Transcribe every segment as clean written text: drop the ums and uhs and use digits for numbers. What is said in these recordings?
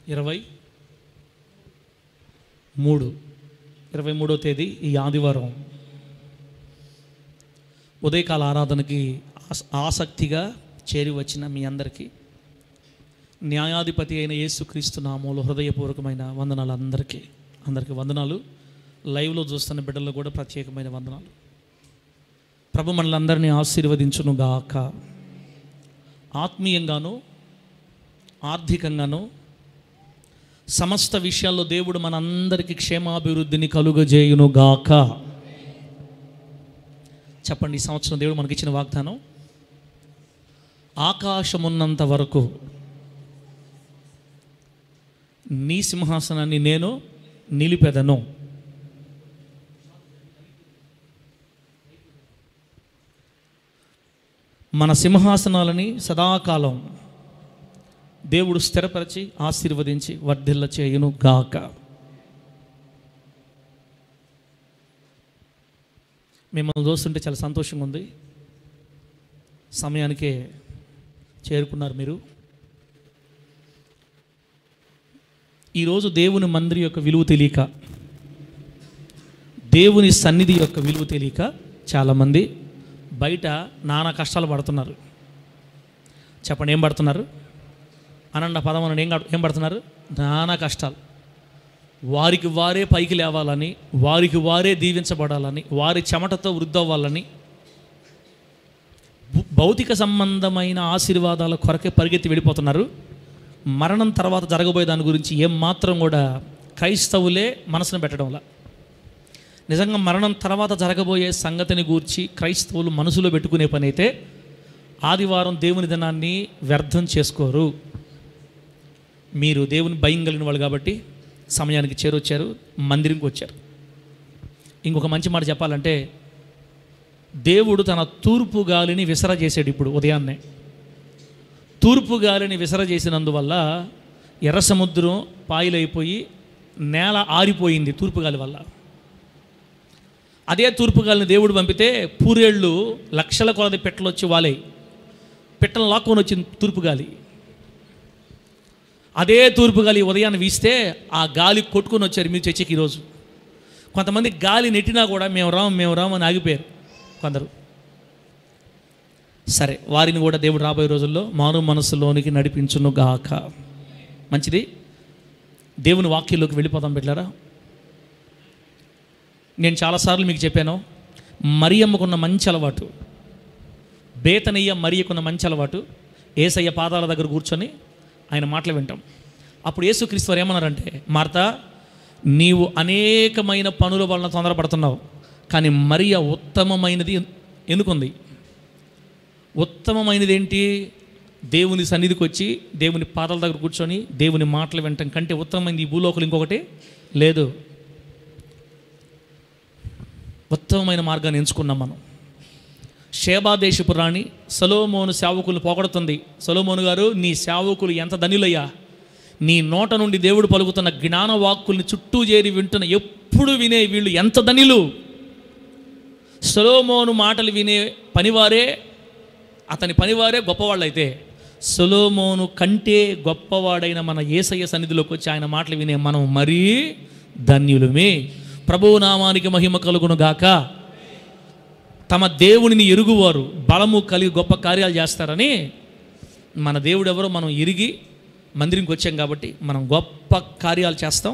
23వ తేదీ ఈ ఆదివారం ఉదయకాల ఆరాధనకి ఆసక్తిగా చేరి వచ్చిన మీ అందరికీ న్యాయాధిపతి అయిన యేసుక్రీస్తు నామములో హృదయపూర్వకమైన వందనాలు. అందరికీ వందనాలు. లైవ్లో చూస్తున్న బిడ్డల్లో కూడా ప్రత్యేకమైన వందనాలు. ప్రభు మనలందరినీ ఆశీర్వదించును గాక. ఆత్మీయంగాను ఆర్థికంగాను సమస్త విషయాల్లో దేవుడు మనందరికీ క్షేమాభివృద్ధిని కలుగజేయును గాక. చెప్పండి, ఈ సంవత్సరం దేవుడు మనకిచ్చిన వాగ్దానం, ఆకాశమున్నంత వరకు నీ సింహాసనాన్ని నేను నిలిపెదను. మన సింహాసనాలని సదాకాలం దేవుడు స్థిరపరిచి ఆశీర్వదించి వర్ధిల్ల చేయును గాక. మిమ్మల్ని చూస్తుంటే చాలా సంతోషంగా ఉంది. సమయానికే చేరుకున్నారు మీరు. ఈరోజు దేవుని మందిరం యొక్క విలువ తెలియక, దేవుని సన్నిధి యొక్క విలువ తెలియక చాలామంది బయట నానా కష్టాలు పడుతున్నారు. చెప్పండి, ఏం పడుతున్నారు? అనండ పదమని ఏం పడుతున్నారు? నానా కష్టాలు. వారికి వారే పైకి లేవాలని, వారికి వారే దీవించబడాలని, వారి చెమటతో వృద్ధి అవ్వాలని, భౌతిక సంబంధమైన ఆశీర్వాదాల కొరకే పరిగెత్తి వెళ్ళిపోతున్నారు. మరణం తర్వాత జరగబోయే దాని గురించి ఏమాత్రం కూడా క్రైస్తవులే మనసును పెట్టడంలా. నిజంగా మరణం తర్వాత జరగబోయే సంగతిని గూర్చి క్రైస్తవులు మనసులో పెట్టుకునే పని అయితే ఆదివారం దేవుని దినాన్ని వ్యర్థం చేసుకోరు. మీరు దేవుని భయం కలిగిన వాళ్ళు కాబట్టి సమయానికి చేరొచ్చారు, మందిరంకి వచ్చారు. ఇంకొక మంచి మాట చెప్పాలంటే, దేవుడు తన తూర్పు గాలిని విసరజేసాడు. ఇప్పుడు ఉదయాన్నే తూర్పు గాలిని విసరజేసినందువల్ల ఎర్ర సముద్రం పాయలైపోయి నేల ఆరిపోయింది తూర్పు గాలి వల్ల. అదే తూర్పు గాలిని దేవుడు పంపితే పూరేళ్ళు లక్షల కొలది పెట్టలు వచ్చి వాలాయి. పెట్టలు లాక్కొని వచ్చింది తూర్పు గాలి. అదే తూర్పు గాలి ఉదయాన్ని వీస్తే ఆ గాలి కొట్టుకొని వచ్చారు మీరు చర్చకి. ఈరోజు కొంతమంది గాలి నెట్టినా కూడా మేము రాము అని ఆగిపోయారు కొందరు. సరే, వారిని కూడా దేవుడు రాబోయే రోజుల్లో మానవ మనస్సులోనికి నడిపించును గాక. మంచిది. దేవుని వాక్యంలోకి వెళ్ళిపోదాం బిడ్డలారా. నేను చాలాసార్లు మీకు చెప్పాను, మరియమ్మకున్న మంచి అలవాటు, బేతనయ్య మరియకున్న మంచి అలవాటు, యేసయ్య పాదాల దగ్గర కూర్చొని ఆయన మాటలు వింటాం. అప్పుడు యేసుక్రీస్తు వారు ఏమన్నారంటే, మార్తా, నీవు అనేకమైన పనుల వలన తొందరపడుతున్నావు, కానీ మరియ ఉత్తమమైనది ఎందుకుంది? ఉత్తమమైనది ఏంటి? దేవుని సన్నిధికి వచ్చి దేవుని పాదాల దగ్గర కూర్చొని దేవుని మాటలు వినటం కంటే ఉత్తమమైనది ఈ భూలోకలు ఇంకొకటి లేదు. ఉత్తమమైన మార్గాన్ని ఎంచుకున్నాం మనం. షేబా దేశపు రాణి సొలొమోను సేవకులను పొగడుతుంది. సొలొమోను గారు, నీ సేవకులు ఎంత ధన్యులయ్యా, నీ నోట నుండి దేవుడు పలుకుతున్న జ్ఞాన వాక్కుల్ని చుట్టూ చేరి వింటున్న ఎప్పుడు వినే వీళ్ళు ఎంత ధన్యులు. సొలొమోను మాటలు వినే అతని పనివారే గొప్పవాళ్ళు. అయితే సొలొమోను కంటే గొప్పవాడైన మన యేసయ్య సన్నిధిలోకి వచ్చి ఆయన మాటలు వినే మనం మరీ ధన్యులమే. ప్రభువు నామానికి మహిమ కలుగును గాక. తమ దేవునిని ఎరుగువారు బలము కలిగి గొప్ప కార్యాలు చేస్తారని మన దేవుడు ఎవరో మనం ఎరిగి మందిరంకి వచ్చాం కాబట్టి మనం గొప్ప కార్యాలు చేస్తాం.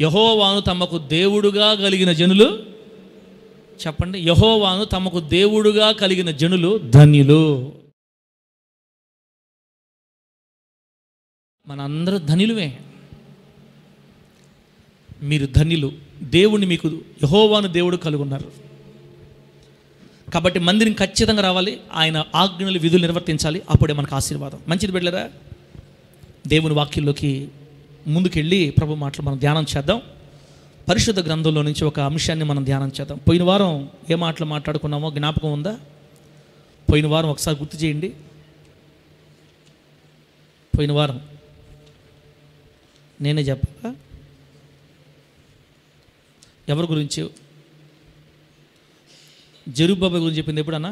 యెహోవాను తమకు దేవుడుగా కలిగిన జనులు, చెప్పండి, యెహోవాను తమకు దేవుడుగా కలిగిన జనులు ధన్యులు. మనందరూ ధన్యులమే. మీరు ధన్యులు. దేవుణ్ణి మీకు యెహోవాను దేవుడు కలుగున్నారు కాబట్టి మందిరం ఖచ్చితంగా రావాలి. ఆయన ఆజ్ఞలు విధులు నిర్వర్తించాలి. అప్పుడే మనకు ఆశీర్వాదం. మంచిది బిడ్డలారా, దేవుని వాక్యంలోకి ముందుకెళ్ళి ప్రభు మాటలు మనం ధ్యానం చేద్దాం. పరిశుద్ధ గ్రంథంలో నుంచి ఒక అంశాన్ని మనం ధ్యానం చేద్దాం. పోయిన వారం ఏ మాటలు మాట్లాడుకున్నామో జ్ఞాపకం ఉందా? పోయిన వారం ఒకసారి గుర్తు చేయండి. పోయిన వారం నేనే చెప్పా. ఎవరి గురించి? జెరుబ్బాబెలు గురించి చెప్పింది ఎప్పుడన్నా?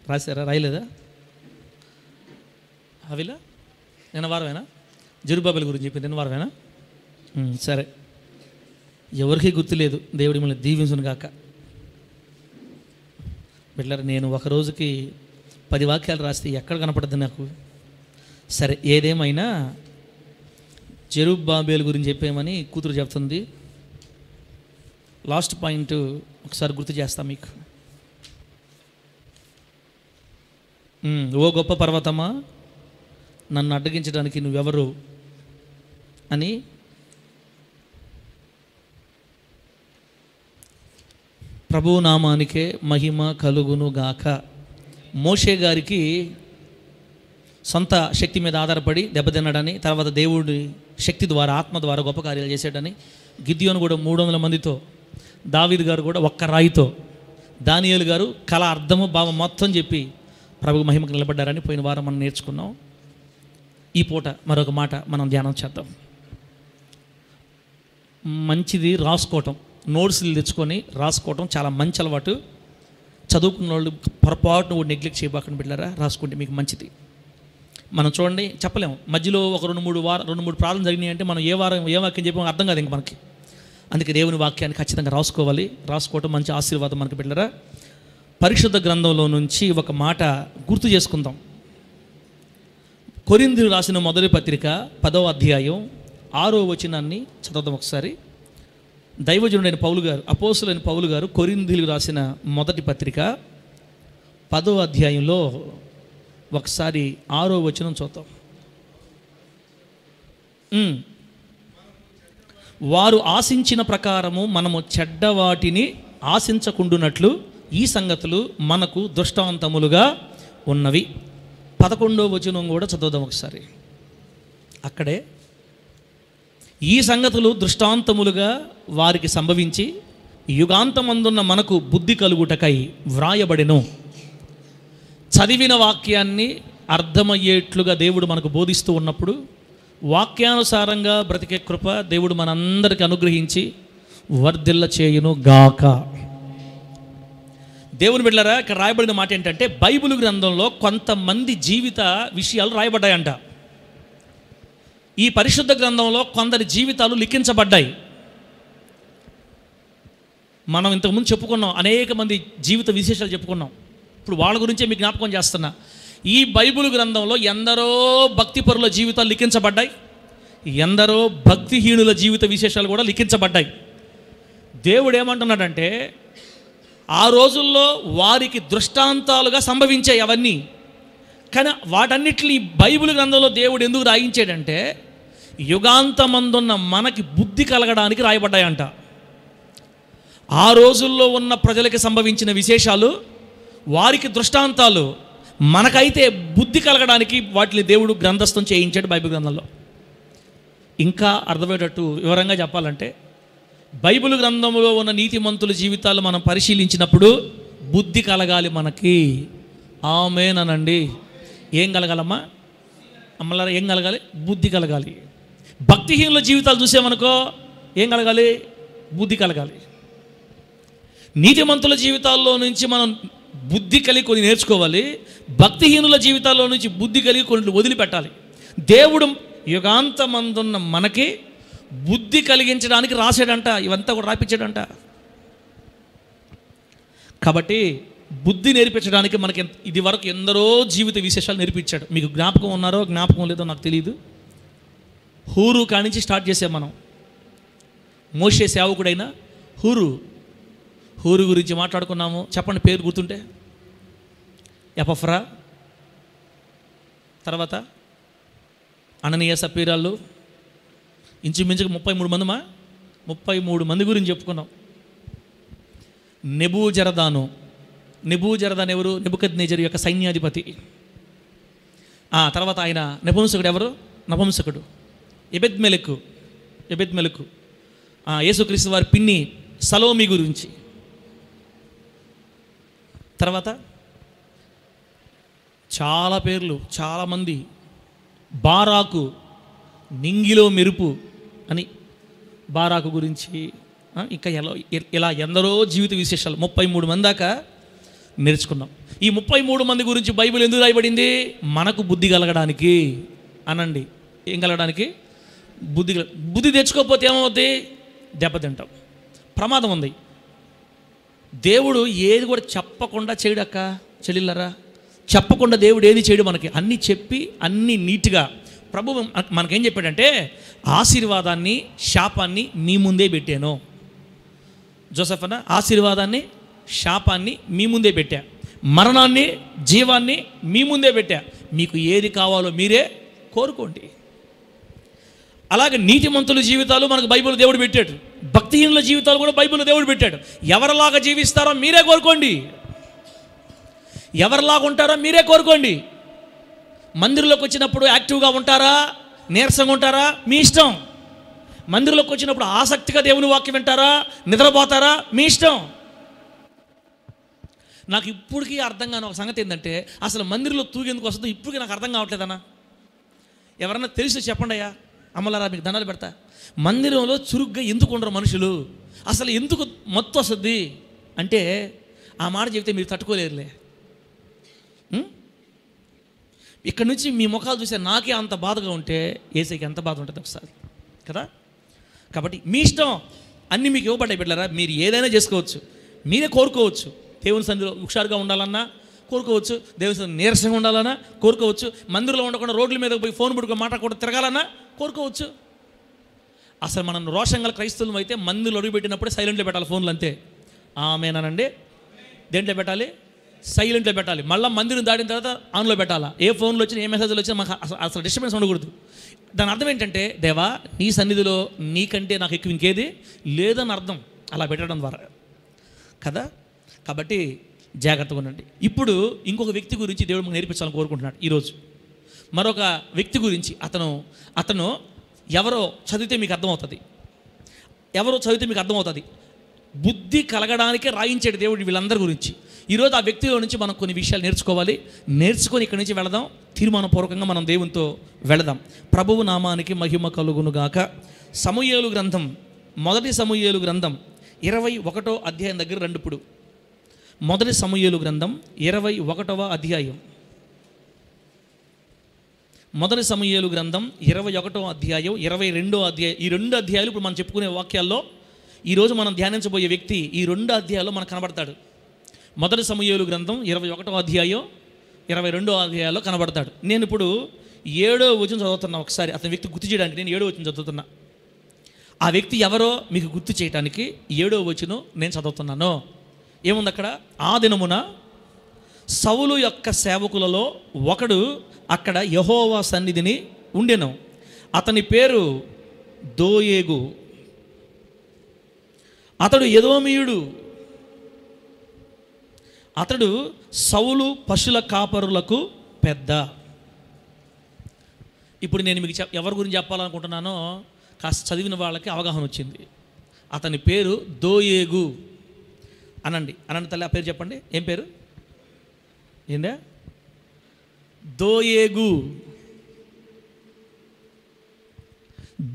రాశారా? రాయలేదా? హవిలా నిన్న వారమేనా? జెరుబ్బాబెలు గురించి చెప్పింది నిన్న వారమేనా? సరే, ఎవరికీ గుర్తులేదు. దేవుడి మిమ్మల్ని దీవించును గాక. బిడ్డలారా, నేను ఒక రోజుకి 10 వాక్యాలు రాస్తే ఎక్కడ కనపడుతుంది నాకు? సరే, ఏదేమైనా జెరుబ్బాబెలు గురించి చెప్పేమని కూతురు చెప్తుంది. లాస్ట్ పాయింట్ ఒకసారి గుర్తు చేస్తా మీకు. ఓ గొప్ప పర్వతమా, నన్ను అడ్డగించడానికి నువ్వెవరు అని ప్రభువు నామానికే మహిమ కలుగును గాక. మోషే గారికి సొంత శక్తి మీద ఆధారపడి దెబ్బతిన్నాడని, తర్వాత దేవుడి శక్తి ద్వారా, ఆత్మ ద్వారా గొప్ప కార్యాలు చేశాడని, గిద్యోను కూడా 300 మందితో, దావీదు గారు కూడా ఒక్క రాయితో, దానియేలు గారు కళ అర్థము భావం మొత్తం చెప్పి ప్రభువు మహిమకు నిలబడ్డారని పోయిన వారం మనం నేర్చుకున్నాం. ఈ పూట మరొక మాట మనం ధ్యానం చేద్దాం. మంచిది రాసుకోవటం, నోట్స్లు తెచ్చుకొని రాసుకోవటం చాలా మంచి అలవాటు. చదువుకున్న వాళ్ళు పొరపాటును నెగ్లెక్ట్ చేయబాకండి బిడ్డలారా, రాసుకుంటే మీకు మంచిది. మనం చూడండి, చెప్పలేము మధ్యలో ఒక 2-3 ప్రార్థన జరిగినాయి అంటే మనం ఏ వాక్యం చెప్పామో అర్థం కాదు ఇంక మనకి. అందుకే దేవుని వాక్యాన్ని ఖచ్చితంగా రాసుకోవాలి. రాసుకోవటం మంచి ఆశీర్వాదం మనకి బిడ్డలారా. పరిశుద్ధ గ్రంథంలో నుంచి ఒక మాట గుర్తు చేసుకుందాం. కొరింథీయులు రాసిన మొదటి పత్రిక 10వ అధ్యాయం 6వ వచనాన్ని చదువుదాం ఒకసారి. దైవజనుడైన పౌలు గారు, అపోస్తులైన పౌలు గారు కొరింథీయులకు రాసిన మొదటి పత్రిక 10వ అధ్యాయంలో ఒకసారి 6వ వచనం చూద్దాం. వారు ఆశించిన ప్రకారము మనము చెడ్డవాటిని ఆశించకుండునట్లు ఈ సంగతులు మనకు దృష్టాంతములుగా ఉన్నవి. 11వ వచనం కూడా చదువుదాం ఒకసారి. అక్కడే ఈ సంగతులు దృష్టాంతములుగా వారికి సంభవించి యుగాంతమందున్న మనకు బుద్ధి కలుగుటకై వ్రాయబడెను. చదివిన వాక్యాన్ని అర్థమయ్యేట్లుగా దేవుడు మనకు బోధిస్తూ ఉన్నప్పుడు వాక్యానుసారంగా బ్రతికే కృప దేవుడు మనందరికీ అనుగ్రహించి వర్ధిల్ల చేయును గాక. దేవుని బిడ్డలారా, ఇక్కడ రాయబడిన మాట ఏంటంటే, బైబిల్ గ్రంథంలో కొంతమంది జీవిత విషయాలు రాయబడ్డాయంట. ఈ పరిశుద్ధ గ్రంథంలో కొందరి జీవితాలు లిఖించబడ్డాయి. మనం ఇంతకుముందు చెప్పుకున్నాం, అనేక మంది జీవిత విశేషాలు చెప్పుకున్నాం. ఇప్పుడు వాళ్ళ గురించే మీకు జ్ఞాపకం చేస్తున్నా. ఈ బైబిల్ గ్రంథంలో ఎందరో భక్తిపరుల జీవితాలు లిఖించబడ్డాయి, ఎందరో భక్తిహీనుల జీవిత విశేషాలు కూడా లిఖించబడ్డాయి. దేవుడు ఏమంటున్నాడంటే, ఆ రోజుల్లో వారికి దృష్టాంతాలుగా సంభవించాయి అవన్నీ. కానీ వాటన్నిటిని బైబిల్ గ్రంథంలో దేవుడు ఎందుకు రాయించాడంటే, యుగాంతమందున్న మనకి బుద్ధి కలగడానికి రాయబడ్డాయంట. ఆ రోజుల్లో ఉన్న ప్రజలకి సంభవించిన విశేషాలు వారికి దృష్టాంతాలు, మనకైతే బుద్ధి కలగడానికి వాటిని దేవుడు గ్రంథస్థం చేయించాడు బైబిల్ గ్రంథంలో. ఇంకా అర్థమయ్యేటట్టు వివరంగా చెప్పాలంటే, బైబిల్ గ్రంథంలో ఉన్న నీతిమంతుల జీవితాలు మనం పరిశీలించినప్పుడు బుద్ధి కలగాలి మనకి. ఆమేనండి. ఏం కలగాలమ్మా అమ్మలారా? ఏం కలగాలి? బుద్ధి కలగాలి. భక్తిహీనుల జీవితాలు చూసామనుకో ఏం కలగాలి? బుద్ధి కలగాలి. నీతిమంతుల జీవితాల్లో నుంచి మనం బుద్ధి కలిగి కొన్ని నేర్చుకోవాలి. భక్తిహీనుల జీవితాల్లో నుంచి బుద్ధి కలిగి కొన్ని వదిలిపెట్టాలి. దేవుడు యుగాంతమందున్న మనకి బుద్ధి కలిగించడానికి రాశాడంట, ఇవంతా కూడా రాయించాడంట. కాబట్టి బుద్ధి నేర్పించడానికి మనకి ఇది వరకు ఎందరో జీవిత విశేషాలు నేర్పించాడు. మీకు జ్ఞాపకం ఉన్నారో జ్ఞాపకం లేదో నాకు తెలియదు. హూరు కానించి స్టార్ట్ చేసాం మనం. మోషే సేవకుడైన హూరు గురించి మాట్లాడుకున్నాము. చెప్పండి పేరు గుర్తుంటే. ఎపఫ్రా, తర్వాత అననీయ సపీరాళ్ళు, ఇంచుమించుకు 33 మంది గురించి చెప్పుకున్నాం. నెబూజరదాను ఎవరు? నెబుకద్నెజరు యొక్క సైన్యాధిపతి. తర్వాత ఆయన నపుంసకుడు ఎవరు? నపుంసకుడు ఎబెద్మెలెకు. యేసుక్రీస్తు వారి పిన్ని సలోమి గురించి. తర్వాత చాలా పేర్లు, చాలామంది. బారాకు, నింగిలో మెరుపు అని బారాకు గురించి, ఇంకా ఇలా ఎందరో జీవిత విశేషాలు 33 మంది దాకా నేర్చుకున్నాం. ఈ 33 మంది గురించి బైబిల్ ఎందుకు రాయబడింది? మనకు బుద్ధి కలగడానికి. అనండి, ఏం కలగడానికి? బుద్ధి తెచ్చుకోకపోతే ఏమవుద్ది? దెబ్బతింటాం, ప్రమాదం ఉంది. దేవుడు ఏది కూడా చెప్పకుండా చేయడక్క చెల్లిల్లరా, చెప్పకుండా దేవుడు ఏది చేయడు. మనకి అన్నీ చెప్పి అన్నీ నీట్గా ప్రభు మనకేం చెప్పాడంటే, ఆశీర్వాదాన్ని శాపాన్ని మీ ముందే పెట్టాను. జోసెఫ్ అన్న, ఆశీర్వాదాన్ని శాపాన్ని మీ ముందే పెట్టా, మరణాన్ని జీవాన్ని మీ ముందే పెట్టా, మీకు ఏది కావాలో మీరే కోరుకోండి. అలాగే నీతిమంతుల జీవితాలు మనకు బైబిల్ దేవుడు పెట్టాడు, భక్తిహీనుల జీవితాలు కూడా బైబిల్ దేవుడు పెట్టాడు. ఎవరిలాగా జీవిస్తారో మీరే కోరుకోండి, ఎవరిలాగా ఉంటారో మీరే కోరుకోండి. మందిరంలోకి వచ్చినప్పుడు యాక్టివ్గా ఉంటారా, నీరసంగా ఉంటారా, మీ ఇష్టం. మందిరంలోకి వచ్చినప్పుడు ఆసక్తిగా దేవుని వాక్యం వింటారా, నిద్రపోతారా, మీ ఇష్టం. నాకు ఇప్పటికీ అర్థం కాని ఒక సంగతి ఏంటంటే, అసలు మందిరంలో తూగేందుకు వస్తుందో ఇప్పటికీ నాకు అర్థం కావట్లేదన్నా. ఎవరన్నా తెలిసి చెప్పండి అయ్యా, అమ్మలారా మీకు దండాలు పెడతా. మందిరంలో చురుగ్గా ఎందుకు ఉండరు మనుషులు? అసలు ఎందుకు మత్తు వస్తుంది అంటే, ఆ మాట చెబితే మీరు తట్టుకోలేరులే. ఇక్కడ నుంచి మీ ముఖాలు చూసే నాకే అంత బాధగా ఉంటే ఏసైకి ఎంత బాధ ఉంటుంది ఒకసారి కదా. కాబట్టి మీ ఇష్టం, అన్నీ మీకు ఇవ్వబడ్డాయి బిడ్డలారా. మీరు ఏదైనా చేసుకోవచ్చు, మీరే కోరుకోవచ్చు. దేవుని సన్నిధిలో హుషారుగా ఉండాలన్నా కోరుకోవచ్చు, దేవుని సన్నిధిలో నీరసంగా ఉండాలన్నా కోరుకోవచ్చు, మందిరంలో ఉండకుండా రోడ్ల మీద పోయి ఫోన్ పడుకుని మాట్లాడకుండా తిరగాలన్నా కోరుకోవచ్చు. అసలు మనం రోషంగా క్రైస్తవులం అయితే మందిలో అడుగుపెట్టినప్పుడే సైలెంట్లో పెట్టాలి ఫోన్లు, అంతే. ఆమేనండి. దేంట్లో పెట్టాలి? సైలెంట్లో పెట్టాలి. మళ్ళీ మందిరం దాటిన తర్వాత ఆన్లో పెట్టాలా. ఏ ఫోన్లో వచ్చినా ఏ మెసేజ్లు వచ్చినా మాకు అసలు డిస్టర్బెన్స్ ఉండకూడదు. దాని అర్థం ఏంటంటే, దేవా నీ సన్నిధిలో నీకంటే నాకు ఎక్కువ ఇంకేది లేదని అర్థం అలా పెట్టడం ద్వారా కదా. కాబట్టి జాగ్రత్తగా ఉండండి. ఇప్పుడు ఇంకొక వ్యక్తి గురించి దేవుడు మనకు నేర్పించాలని కోరుకుంటున్నాడు ఈరోజు. మరొక వ్యక్తి గురించి, అతను ఎవరో చదివితే మీకు అర్థమవుతుంది, బుద్ధి కలగడానికే రాయించాడు దేవుడు వీళ్ళందరి గురించి. ఈరోజు ఆ వ్యక్తిలో నుంచి మనం కొన్ని విషయాలు నేర్చుకొని ఇక్కడి నుంచి వెళదాం, తీర్మానపూర్వకంగా మనం దేవునితో వెళదాం. ప్రభువు నామానికి మహిమ కలుగునుగాక. సమూయేలు గ్రంథం, మొదటి సమూయేలు గ్రంథం 21వ అధ్యాయం దగ్గర రండి. ఇప్పుడు మొదటి సమూయేలు గ్రంథం 21వ అధ్యాయం, మొదటి సమూయేలు గ్రంథం 21వ అధ్యాయం 22వ అధ్యాయం, ఈ 2 అధ్యాయాలు ఇప్పుడు మనం చెప్పుకునే వాక్యాల్లో ఈరోజు మనం ధ్యానించబోయే వ్యక్తి ఈ 2 అధ్యాయాల్లో మనకు కనబడతాడు. మొదటి సమూయేలు గ్రంథం 21వ అధ్యాయం 22వ అధ్యాయాల్లో కనబడతాడు. నేను ఇప్పుడు 7వ వచనం చదువుతున్నా. ఒకసారి అతని వ్యక్తి గుర్తు చేయడానికి నేను 7వ వచనం చదువుతున్నా. ఆ వ్యక్తి ఎవరో మీకు గుర్తు చేయడానికి 7వ వచనం నేను చదువుతున్నాను. ఏముంది అక్కడ? ఆ దినమున సౌలు యొక్క సేవకులలో ఒకడు అక్కడ యెహోవా సన్నిధిని ఉండెను. అతని పేరు దోయేగు. అతడు ఎదోమీయుడు. అతడు సౌలు పశుల కాపరులకు పెద్ద. ఇప్పుడు నేను మీకు ఎవరి గురించి చెప్పాలనుకుంటున్నానో కాస్త చదివిన వాళ్ళకి అవగాహన వచ్చింది. అతని పేరు దోయేగు. అనండి తల్లి, ఆ పేరు చెప్పండి. ఏం పేరు? ఏందా? దోయేగు.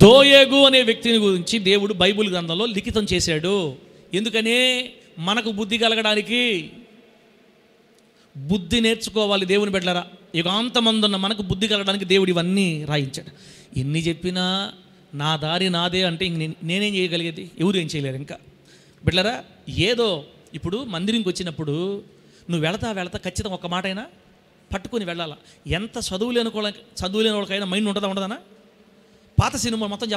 దోయేగు అనే వ్యక్తిని గురించి దేవుడు బైబిల్ గ్రంథంలో లిఖితం చేశాడు. ఎందుకని? మనకు బుద్ధి కలగడానికి. బుద్ధి నేర్చుకోవాలి దేవుని బిడ్డలారా. యుగాంతమందున్న మనకు బుద్ధి కలగడానికి దేవుడు ఇవన్నీ రాయించాడు. ఎన్ని చెప్పినా నా దారి నాదే అంటే ఇంక నేనేం చేయగలిగేది? ఎవరు ఏం చేయలేరు. ఇంకా బిడ్డలారా, ఏదో ఇప్పుడు మందిరంకి వచ్చినప్పుడు నువ్వు వెళతా ఖచ్చితంగా ఒక మాట అయినా పట్టుకొని వెళ్ళాలా. ఎంత చదువులేని వాళ్ళకైనా మైండ్ ఉండదనా? పాత సినిమా మొత్తం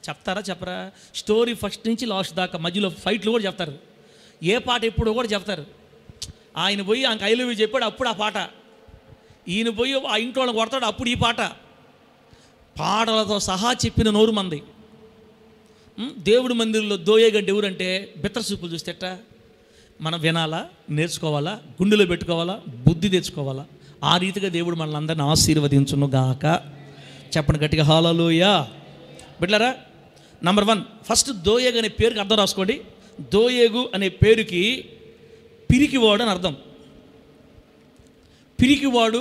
చెప్తారా? స్టోరీ ఫస్ట్ నుంచి లాస్ట్ దాకా, మధ్యలో ఫైట్లు కూడా చెప్తారు, ఏ పాట ఎప్పుడో కూడా చెప్తారు. ఆయన పోయి ఆయనకు ఐ లవ్ యూ చెప్పాడు, అప్పుడు ఆ పాట. ఈయన పోయి ఆ ఇంట్లో వాళ్ళని కొడతాడు, అప్పుడు ఈ పాట. పాటలతో సహా చెప్పిన నోరు మంది. దేవుడి మందిరంలో దోయేగడ్డ ఎవరంటే బిత్తర చూపులు చూస్తేట. మనం వినాలా, నేర్చుకోవాలా, గుండెలో పెట్టుకోవాలా, బుద్ధి తెచ్చుకోవాలా. ఆ రీతిగా దేవుడు మనల్ని అందరిని ఆశీర్వదించును గాక. చెప్పండి గట్టిగా హల్లెలూయా. బిడ్డలారా, నంబర్ 1 ఫస్ట్ దోయేగు అనే పేరుకి అర్థం రాసుకోండి. దోయేగు అనే పేరుకి పిరికివాడు అని అర్థం. పిరికివాడు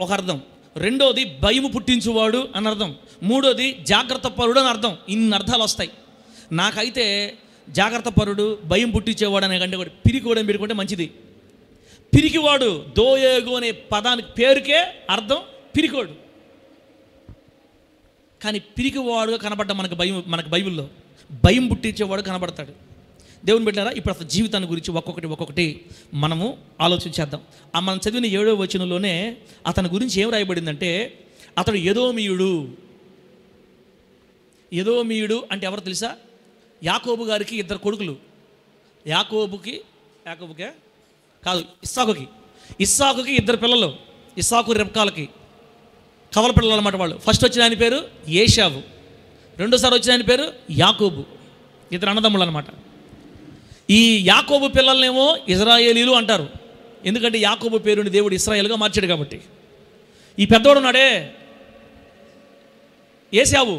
ఒక అర్థం. రెండోది భయము పుట్టించువాడు అని అర్థం. మూడోది జాగ్రత్త పరుడు అని అర్థం. ఇన్ని అర్థాలు వస్తాయి. నాకైతే జాగ్రత్త పరుడు, భయం పుట్టించేవాడు అనే కంటే కూడా పిరికివాడు అని పెట్టుకుంటే మంచిది. పిరికివాడు. దోయేగు అనే పదానికి పేరుకే అర్థం పిరికోడు. కానీ పిరికివాడుగా కనబడ్డ మనకు బైబిల్లో భయం పుట్టించేవాడు కనబడతాడు. దేవుని బిడ్డలారా, ఇప్పుడు అసలు జీవితాన్ని గురించి ఒక్కొక్కటి మనము ఆలోచించేద్దాం. మనం చదివిన 7వ వచనంలోనే అతని గురించి ఏం రాయబడిందంటే, అతడు ఎదోమీయుడు అంటే ఎవరు తెలుసా? యాకోబు గారికి 2 కొడుకులు. యాకోబుకే కాదు, ఇస్సాకుకి 2 పిల్లలు. ఇస్సాకు రెబ్కాలకి కవల పిల్లలు అన్నమాట వాళ్ళు. ఫస్ట్ వచ్చిన ఆయన పేరు ఏశావు, రెండోసారి వచ్చిన ఆయన పేరు యాకోబు. 2 అన్నదమ్ములు అనమాట. ఈ యాకోబు పిల్లలనేమో ఇజ్రాయేలీలు అంటారు, ఎందుకంటే యాకోబు పేరుని దేవుడు ఇశ్రాయేలుగా మార్చాడు కాబట్టి. ఈ పెద్దోడు ఉన్నాడే ఏశావు,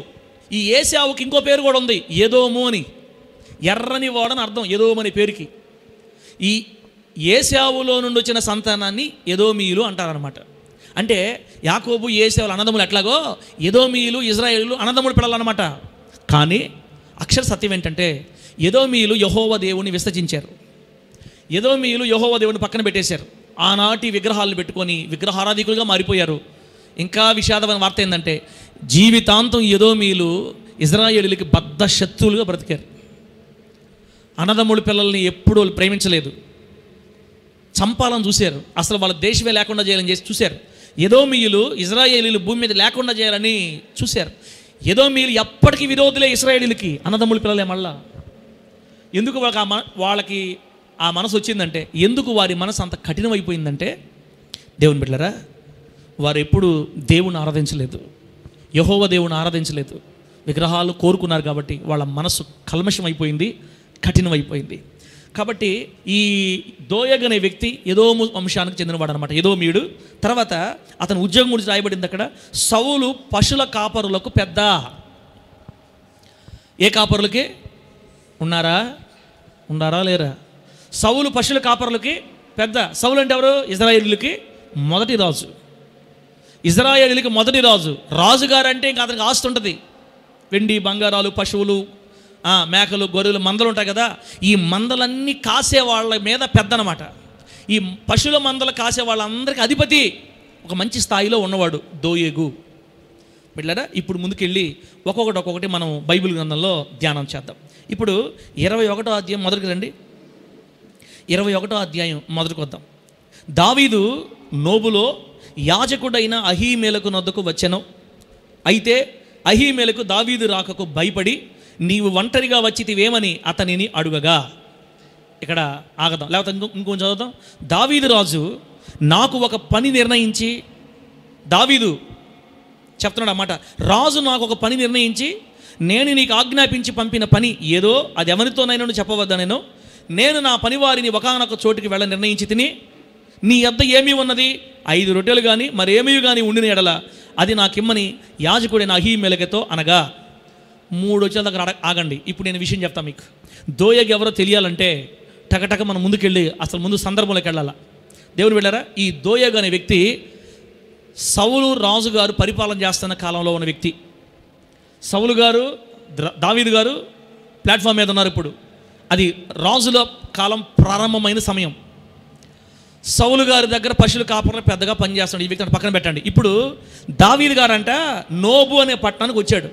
ఈ ఏశావుకి ఇంకో పేరు కూడా ఉంది, ఏదోము అని. ఎర్రని వాడని అర్థం ఏదోము అనే పేరుకి. ఈ ఏశావులో నుండి వచ్చిన సంతానాన్ని ఎదోమీయులు అంటారనమాట. అంటే యాకోబు ఏశావులు అన్నదమ్ములు ఎట్లాగో ఎదోమీయులు ఇజ్రాయేలు అన్నదమ్ములు పిల్లలన్నమాట. కానీ అక్షర సత్యం ఏంటంటే, ఎదోమీయులు యెహోవా దేవుని విసర్జించారు. ఎదోమీయులు యెహోవా దేవుని పక్కన పెట్టేశారు. ఆనాటి విగ్రహాలను పెట్టుకొని విగ్రహారాధికులుగా మారిపోయారు. ఇంకా విషాదమైన వార్త ఏంటంటే, జీవితాంతం ఎదోమీయులు ఇజ్రాయేలీలకి బద్ధ శత్రువులుగా బ్రతికారు. అన్నదమ్ముడు పిల్లల్ని ఎప్పుడూ ప్రేమించలేదు, చంపాలని చూశారు. అసలు వాళ్ళ దేశమే లేకుండా చేయాలని చేసి చూశారు. ఎదోమీయులు ఇజ్రాయేలీలు భూమి మీద లేకుండా చేయాలని చూశారు. ఎదోమీయులు ఎప్పటికీ విరోధులే ఇజ్రాయేలీలకి, అన్నదమ్ముల పిల్లలే. మళ్ళా ఎందుకు వాళ్ళకి ఆ మనసు వచ్చిందంటే, ఎందుకు వారి మనసు అంత కఠినమైపోయిందంటే, దేవుని బిడ్డలారా, వారు ఎప్పుడు దేవుని ఆరాధించలేదు, యెహోవా దేవుని ఆరాధించలేదు, విగ్రహాలు కోరుకున్నారు. కాబట్టి వాళ్ళ మనసు కల్మషం అయిపోయింది, కఠినమైపోయింది. కాబట్టి ఈ దోయగ్ అనే వ్యక్తి ఎదోము వంశానికి చెందినవాడు అనమాట, ఎదోమీయుడు. తర్వాత అతని ఉద్యోగం గురించి రాయబడింది అక్కడ, సౌలు పశువుల కాపరులకు పెద్ద. ఏ కాపరులకి ఉన్నారా లేరా? సౌలు పశువుల కాపరులకి పెద్ద. సౌలు అంటే ఎవరు? ఇజ్రాయేలీలకి మొదటి రాజు. ఇజ్రాయేలీలకి మొదటి రాజు. రాజుగారు అంటే ఇంకా అతనికి ఆస్తి ఉంటుంది, వెండి బంగారాలు, పశువులు, మేకలు, గొర్రెలు, మందలు ఉంటాయి కదా. ఈ మందలన్నీ కాసే వాళ్ళ మీద పెద్ద అనమాట. ఈ పశువుల మందలు కాసే వాళ్ళందరికీ అధిపతి, ఒక మంచి స్థాయిలో ఉన్నవాడు దోయేగు. బిడ్డలారా, ఇప్పుడు ముందుకెళ్ళి ఒక్కొక్కటి మనం బైబిల్ గ్రంథంలో ధ్యానం చేద్దాం. ఇప్పుడు 21వ అధ్యాయం మొదటికి రండి. 21వ అధ్యాయం మొదటికి వద్దాం. దావీదు నోబులో యాజకుడైన అహీమేలకు నొద్దకు వచ్చెను. అయితే అహీమేలకు దావీదు రాకకు భయపడి, నీవు ఒంటరిగా వచ్చితివేమని అతనిని అడుగగా. ఇక్కడ ఆగదాం, లేకపోతే ఇంకొంచెం చదువుతాం. దావీదు రాజు నాకు ఒక పని నిర్ణయించి, దావీదు చెప్తున్నాడు అన్నమాట, రాజు నాకు ఒక పని నిర్ణయించి, నేను నీకు ఆజ్ఞాపించి పంపిన పని ఏదో అది ఎవరితోనైనా చెప్పవద్దా. నేను నా పనివారిని ఒకానొక చోటుకి వెళ్ళ నిర్ణయించి తిని, నీ యొద్ద ఏమీ ఉన్నది? 5 రొట్టెలు కానీ మరేమీ కానీ ఉండిన ఎడల అది నాకిమ్మని యాజకుడైన అహీమెలెకుతో అనగా. 3 వచ్చేల దగ్గర ఆగండి. ఇప్పుడు నేను విషయం చెప్తాను మీకు. దోయగ్ ఎవరో తెలియాలంటే టకటక మనం ముందుకెళ్ళి అసలు ముందు సందర్భంలోకి వెళ్ళాలా. దేవుని వెళ్ళారా, ఈ దోయగ్ అనే వ్యక్తి సౌలు రాజు గారు పరిపాలన చేస్తున్న కాలంలో ఉన్న వ్యక్తి. సౌలు గారు, దావీదు గారు ప్లాట్ఫామ్ మీద ఉన్నారు. ఇప్పుడు అది రాజుల కాలం ప్రారంభమైన సమయం. సౌలు గారి దగ్గర పశువుల కాపర్లు పెద్దగా పనిచేస్తున్నాడు. ఈ వ్యక్తిని పక్కన పెట్టండి. ఇప్పుడు దావీదు గారు అంట నోబు అనే పట్టణానికి వచ్చాడు.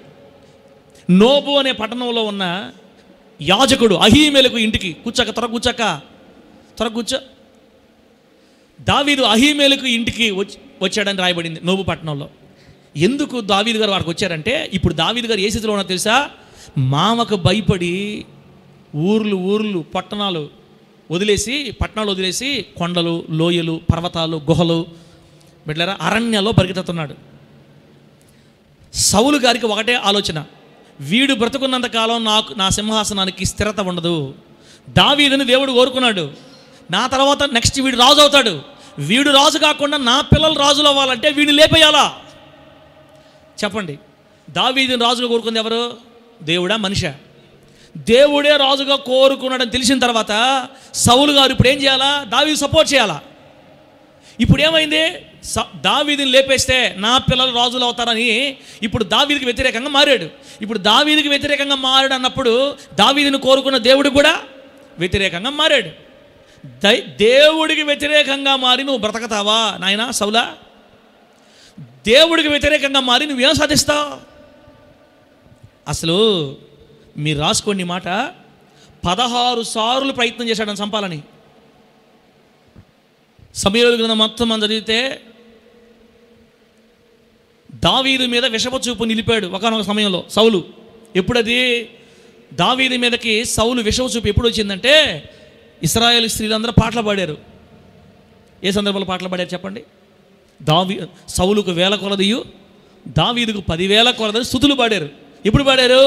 నోబు అనే పట్టణంలో ఉన్న యాజకుడు అహీమెలకు ఇంటికి త్వర కూర్చో. దావీదు అహీమెలకు ఇంటికి వచ్చాడని రాయబడింది నోబు పట్టణంలో. ఎందుకు దావీదు గారు వారికి వచ్చారంటే, ఇప్పుడు దావీదు గారు ఏ స్థితిలో ఉన్నారో తెలుసా? మామకు భయపడి ఊర్లు పట్టణాలు వదిలేసి కొండలు, లోయలు, పర్వతాలు, గుహలు, బిడ్డలారా, అరణ్యాల్లో పరిగెత్తుతున్నాడు. సౌలు గారికి ఒకటే ఆలోచన, వీడు బ్రతుకున్నంత కాలం నా సింహాసనానికి స్థిరత ఉండదు. దావీదుని దేవుడు కోరుకున్నాడు, నా తర్వాత నెక్స్ట్ వీడు రాజు అవుతాడు. వీడు రాజు కాకుండా నా పిల్లలు రాజులు అవ్వాలంటే వీడిని లేపేయాలా? చెప్పండి, దావీదుని రాజుగా కోరుకుంది ఎవరు? దేవుడా మనిషా? దేవుడే రాజుగా కోరుకున్నాడని తెలిసిన తర్వాత సౌలు గారు ఇప్పుడు ఏం చేయాలా? దావీదు సపోర్ట్ చేయాలా? ఇప్పుడు ఏమైంది? దావీదుని లేపేస్తే నా పిల్లలు రాజులు అవుతారని ఇప్పుడు దావీదుకి వ్యతిరేకంగా మారాడు. ఇప్పుడు దావీదుకి వ్యతిరేకంగా మారాడు అన్నప్పుడు దావీదుని కోరుకున్న దేవుడు కూడా వ్యతిరేకంగా మారాడు. దేవుడికి వ్యతిరేకంగా మారి నువ్వు బ్రతకతావా నాయనా సౌలా? దేవుడికి వ్యతిరేకంగా మారి నువ్వేం సాధిస్తావు? అసలు మీరు రాసుకోండి మాట, 16 సార్లు ప్రయత్నం చేశాడని చంపాలని. సమూయేలు గ్రంథం మొత్తం మనం చదివితే దావీదు మీద విషపు చూపు నిలిపాడు ఒకానొక సమయంలో సౌలు. ఎప్పుడది దావీదు మీదకి సౌలు విషపు చూపు ఎప్పుడు వచ్చిందంటే, ఇశ్రాయేలు స్త్రీలందరూ పాటలు పాడారు. ఏ సందర్భంలో పాటలు పాడారు చెప్పండి? సౌలుకు 1000 కొలదియు దావీదుకు 10,000 కొలది స్తుతులు పాడారు. ఎప్పుడు పాడారు?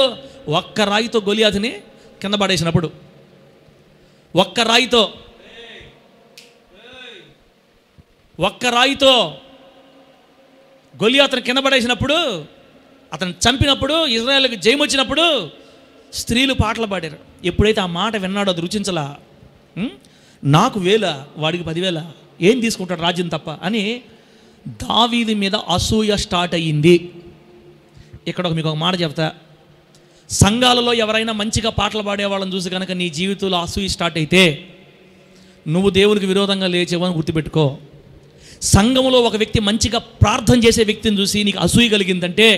ఒక్క రాయితో గొలియాతుని కింద పడేసినప్పుడు. ఒక్క రాయితో గొలియాతుని కింద పడేసినప్పుడు, అతను చంపినప్పుడు, ఇజ్రాయేలుకి జయం వచ్చినప్పుడు స్త్రీలు పాటలు పాడారు. ఎప్పుడైతే ఆ మాట విన్నాడో అది రుచించలా. నాకు 1000 వాడికి 10,000 ఏం తీసుకుంటాడు రాజ్యం తప్ప అని దావీదు మీద అసూయ స్టార్ట్ అయ్యింది. ఇక్కడ మీకు ఒక మాట చెప్తా, సంఘాలలో ఎవరైనా మంచిగా పాటలు పాడేవాళ్ళని చూసి కనుక నీ జీవితంలో అసూయ స్టార్ట్ అయితే నువ్వు దేవునికి విరోధంగా లేచేవని గుర్తుపెట్టుకో. సంఘంలో ఒక వ్యక్తి మంచిగా ప్రార్థన చేసే వ్యక్తిని చూసి నీకు అసూయ కలిగిందంటే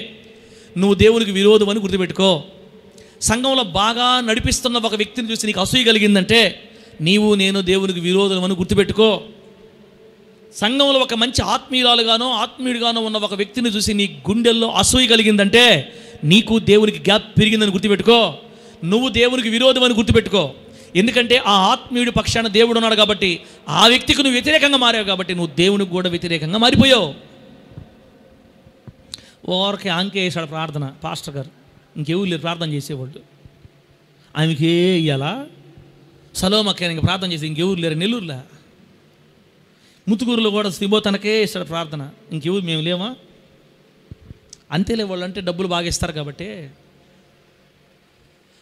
నువ్వు దేవునికి విరోధం అని గుర్తుపెట్టుకో. సంఘంలో బాగా నడిపిస్తున్న ఒక వ్యక్తిని చూసి నీకు అసూయ కలిగిందంటే నేను దేవునికి విరోధం అని గుర్తుపెట్టుకో. సంఘంలో ఒక మంచి ఆత్మీయుడిగానో ఉన్న ఒక వ్యక్తిని చూసి నీ గుండెల్లో అసూయ కలిగిందంటే నీకు దేవునికి గ్యాప్ పెరిగిందని గుర్తుపెట్టుకో. నువ్వు దేవునికి విరోధం అని గుర్తుపెట్టుకో. ఎందుకంటే ఆ ఆత్మీయుడి పక్షాన దేవుడు ఉన్నాడు కాబట్టి, ఆ వ్యక్తికి నువ్వు వ్యతిరేకంగా మారావు కాబట్టి నువ్వు దేవునికి కూడా వ్యతిరేకంగా మారిపోయావు. ఓరికి ఆంకేసాడు ప్రార్థన పాస్టర్ గారు, ఇంకెవరు లేరు ప్రార్థన చేసేవాళ్ళు. ఆమెకే ఇయ్యాలా సలోమక్క ఇంక ప్రార్థన చేసి ఇంకెవరు లేరు నెల్లూరులో. ముతుకూరులో కూడా సింబో తనకే ఇస్తాడు ప్రార్థన, ఇంకెవరు మేము లేమా? అంతేలే, వాళ్ళు అంటే డబ్బులు బాగా ఇస్తారు కాబట్టి.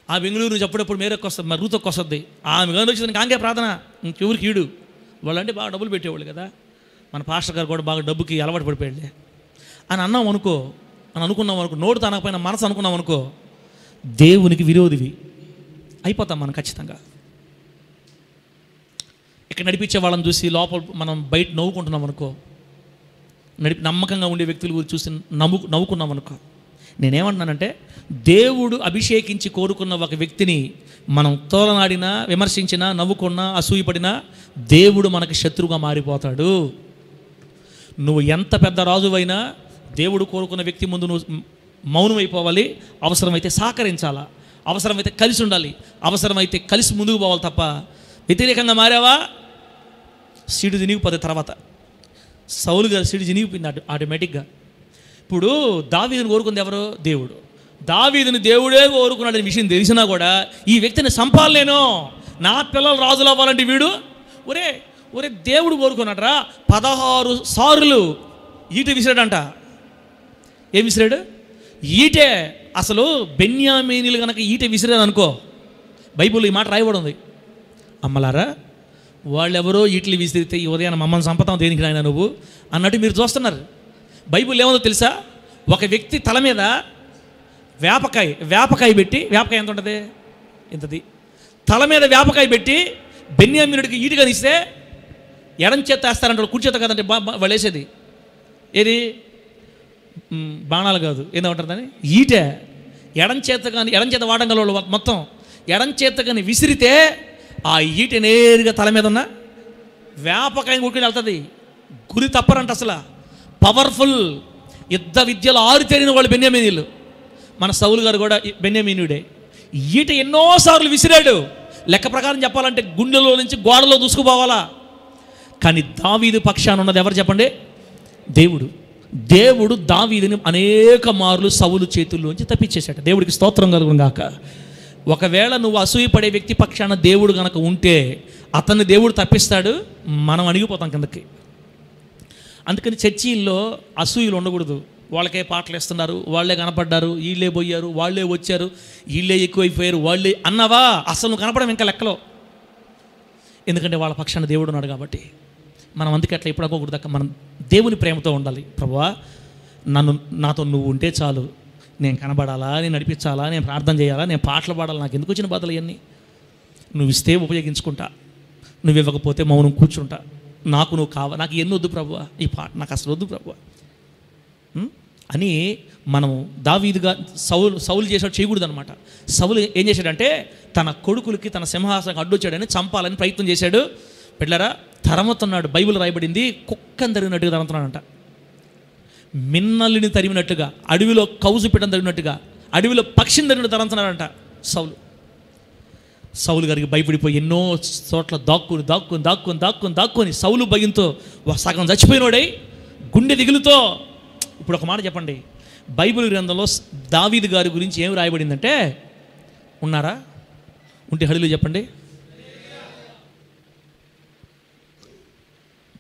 ఆ బెంగళూరు నుంచి అప్పుడప్పుడు మేరకు వస్తుంది, మరి రూతొక్క వస్తుంది. ఆమె కానీ వచ్చింది ఆంకే ప్రార్థన, ఇంకెవరికి ఈడు. వాళ్ళంటే బాగా డబ్బులు పెట్టేవాళ్ళు కదా. మన పాస్టర్ గారు కూడా బాగా డబ్బుకి అలవాటు పడిపోయాడులే అని అన్నాం అనుకో, అనుకున్నాం అనుకో, నోటు తనకపోయిన మనసు అనుకున్నాం అనుకో, దేవునికి విరోధివి అయిపోతాం మనం ఖచ్చితంగా. ఇక్కడ నడిపించే వాళ్ళని చూసి లోపల మనం బయట నవ్వుకుంటున్నాం అనుకో, నమ్మకంగా ఉండే వ్యక్తుల గురించి చూసి నవ్వుకున్నాం అనుకో. నేనేమంటున్నానంటే, దేవుడు అభిషేకించి కోరుకున్న ఒక వ్యక్తిని మనం తోలనాడినా, విమర్శించినా, నవ్వుకున్నా, అసూయపడినా దేవుడు మనకి శత్రువుగా మారిపోతాడు. నువ్వు ఎంత పెద్ద రాజువైనా దేవుడు కోరుకున్న వ్యక్తి ముందు నువ్వు మౌనం అయిపోవాలి. అవసరమైతే సహకరించాలా, అవసరమైతే కలిసి ఉండాలి, అవసరమైతే కలిసి ముందుకు పోవాలి తప్ప వ్యతిరేకంగా మారావా సీటు తినిగిపోతే తర్వాత. సౌలు గారు సీటు తినిగిపోయింది ఆటోమేటిక్గా. ఇప్పుడు దావీదుని కోరుకుంది ఎవరు? దేవుడు. దావీదుని దేవుడే కోరుకున్నాడని విషయం తెలిసినా కూడా ఈ వ్యక్తిని చంపాలేను, నా పిల్లలు రాజులు అవ్వాలంటే వీడు ఒరే దేవుడు కోరుకున్నాడరా. 16 సార్లు ఈట విసిరాడంట. ఏం విసిరాడు? ఈటే. అసలు బెన్యామీనీలు కనుక ఈట విసిరాడు అనుకో, బైబిల్లో ఈ మాట రాయబడి ఉంది. అమ్మలారా, వాళ్ళెవరో ఈటలు విసిరితే ఈ ఉదయాన్ని మమ్మల్ని చంపుతాం దేనికి నాయనా నువ్వు అన్నట్టు మీరు చూస్తున్నారు. బైబిల్ ఏముందో తెలుసా? ఒక వ్యక్తి తల మీద వేపకాయ పెట్టి, వేపకాయ ఎంత ఉంటుంది? ఇంతది. తల మీద వేపకాయ పెట్టి బెన్యామీనుడికి ఈటుగా ఇస్తే ఎడం చేత వేస్తారంటాడు, కుడి చేత కాదంటే వాళ్ళు వేసేది ఏది? బాణాలు కాదు, ఏమంటారు దాన్ని? ఈటే. ఎడం చేత వాడంగల వాళ్ళు మొత్తం ఎడం చేత కానీ విసిరితే ఆ ఈట నేరుగా తల మీద ఉన్న వేపకాయని కొట్టుకుని వెళ్తుంది. గురి తప్పరంట అసలు. పవర్ఫుల్ యుద్ధ విద్యలు ఆరుతేరిన వాళ్ళు బెన్యామీనీలు. మన సౌలు గారు కూడా బెన్యామీనుడే. ఈట ఎన్నోసార్లు విసిరాడు. లెక్క ప్రకారం చెప్పాలంటే గుండెలో నుంచి గోడలో దూసుకుపోవాలా. కానీ దావీదు పక్షాన ఉన్నది ఎవరు చెప్పండి? దేవుడు దావీదుని అనేక మార్లు సౌలు చేతుల్లోంచి తప్పించేశాడు. దేవుడికి స్తోత్రం కలుగును గాక. ఒకవేళ నువ్వు అసూయపడే వ్యక్తి పక్షాన దేవుడు కనుక ఉంటే అతన్ని దేవుడు తప్పిస్తాడు, మనం అణిగిపోతాం కిందకి. అందుకని చర్చీల్లో అసూయలు ఉండకూడదు. వాళ్ళకే పాటలు ఇస్తున్నారు, వాళ్ళే కనపడ్డారు, వీళ్ళే పోయారు, వాళ్ళే వచ్చారు, వీళ్ళే ఎక్కువైపోయారు, వాళ్ళే అన్నావా అసలు నువ్వు కనపడం ఇంకా లెక్కలో. ఎందుకంటే వాళ్ళ పక్షాన దేవుడు ఉన్నాడు కాబట్టి. మనం అందుకే అట్లా ఇప్పుడు అనుకోకూడదు. మనం దేవుని ప్రేమతో ఉండాలి. ప్రభువా, నాతో నువ్వు ఉంటే చాలు, నేను కనబడాలా, నేను నడిపించాలా, నేను ప్రార్థన చేయాలా, నేను పాటలు పాడాలా, నాకు ఎందుకు వచ్చిన బాధలు ఇవన్నీ నువ్వు ఇస్తే ఉపయోగించుకుంటా. నువ్వు ఇవ్వకపోతే మౌనం కూర్చుంటా, నాకు నువ్వు కావాలి, నాకు ఎన్ని వద్దు ప్రభువా, ఈ పాట నాకు అసలు వద్దు ప్రభువా అని మనం దావీదుగా సౌలు చేసాడు చేయకూడదు అనమాట. సౌలు ఏం చేశాడంటే తన కొడుకులకి తన సింహాసనం అడ్డొచ్చాడని చంపాలని ప్రయత్నం చేశాడు. పిల్లరా తరముతున్నాడు. బైబిల్ రాయబడింది కుక్కని తరిగినట్టుగా తరుముతున్నాడంట, మిన్నల్ని తరిమినట్టుగా, అడవిలో కౌజు పిట్టని తరిగినట్టుగా, అడవిలో పక్షిని తరిగినట్టు తరుముతున్నాడంట సౌలు గారికి భయపడిపోయి ఎన్నో చోట్ల దాక్కుని సౌలు భయంతో సగం చచ్చిపోయినోడై గుండె దిగులుతో. ఇప్పుడు ఒక మాట చెప్పండి, బైబిల్ గ్రంథంలో దావీదు గారి గురించి ఏమి రాయబడిందంటే, ఉన్నారా? ఉంటే హల్లెలూయా చెప్పండి.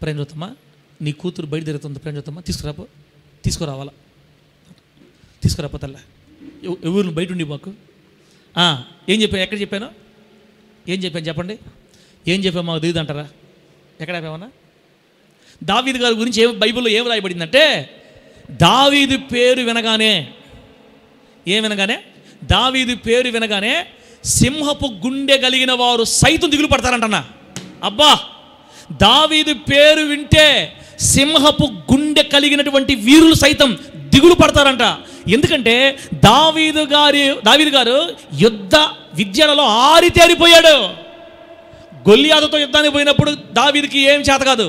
ప్రేంజోతమ్మ నీ కూతురు బయట తిరుగుతుంది, ప్రేంజోతమ్మ తీసుకురావాలా తీసుకురాపోతల్లా ఎవరు బయట ఉండి మాకు ఏం చెప్పాను, ఎక్కడ చెప్పాను, ఏం చెప్పాను చెప్పండి, ఏం చెప్పాను మాకు తెలియదు అంటారా? ఎక్కడ చెప్పామన్నా? దావీదు గారి గురించి బైబిల్లో ఏం రాయబడిందంటే, దావీదు పేరు వినగానే దావీదు పేరు వినగానే సింహపు గుండె కలిగిన వారు సైతం దిగులు పడతారంటన్నా. అబ్బా, దావీదు పేరు వింటే సింహపు గుండె కలిగినటువంటి వీరులు సైతం దిగులు పడతారంట. ఎందుకంటే దావీదు గారు యుద్ధ విద్యలలో ఆరితేరిపోయాడు. గొల్లియాతుతో యుద్ధానికి పోయినప్పుడు దావీదుకి ఏం చేత కాదు,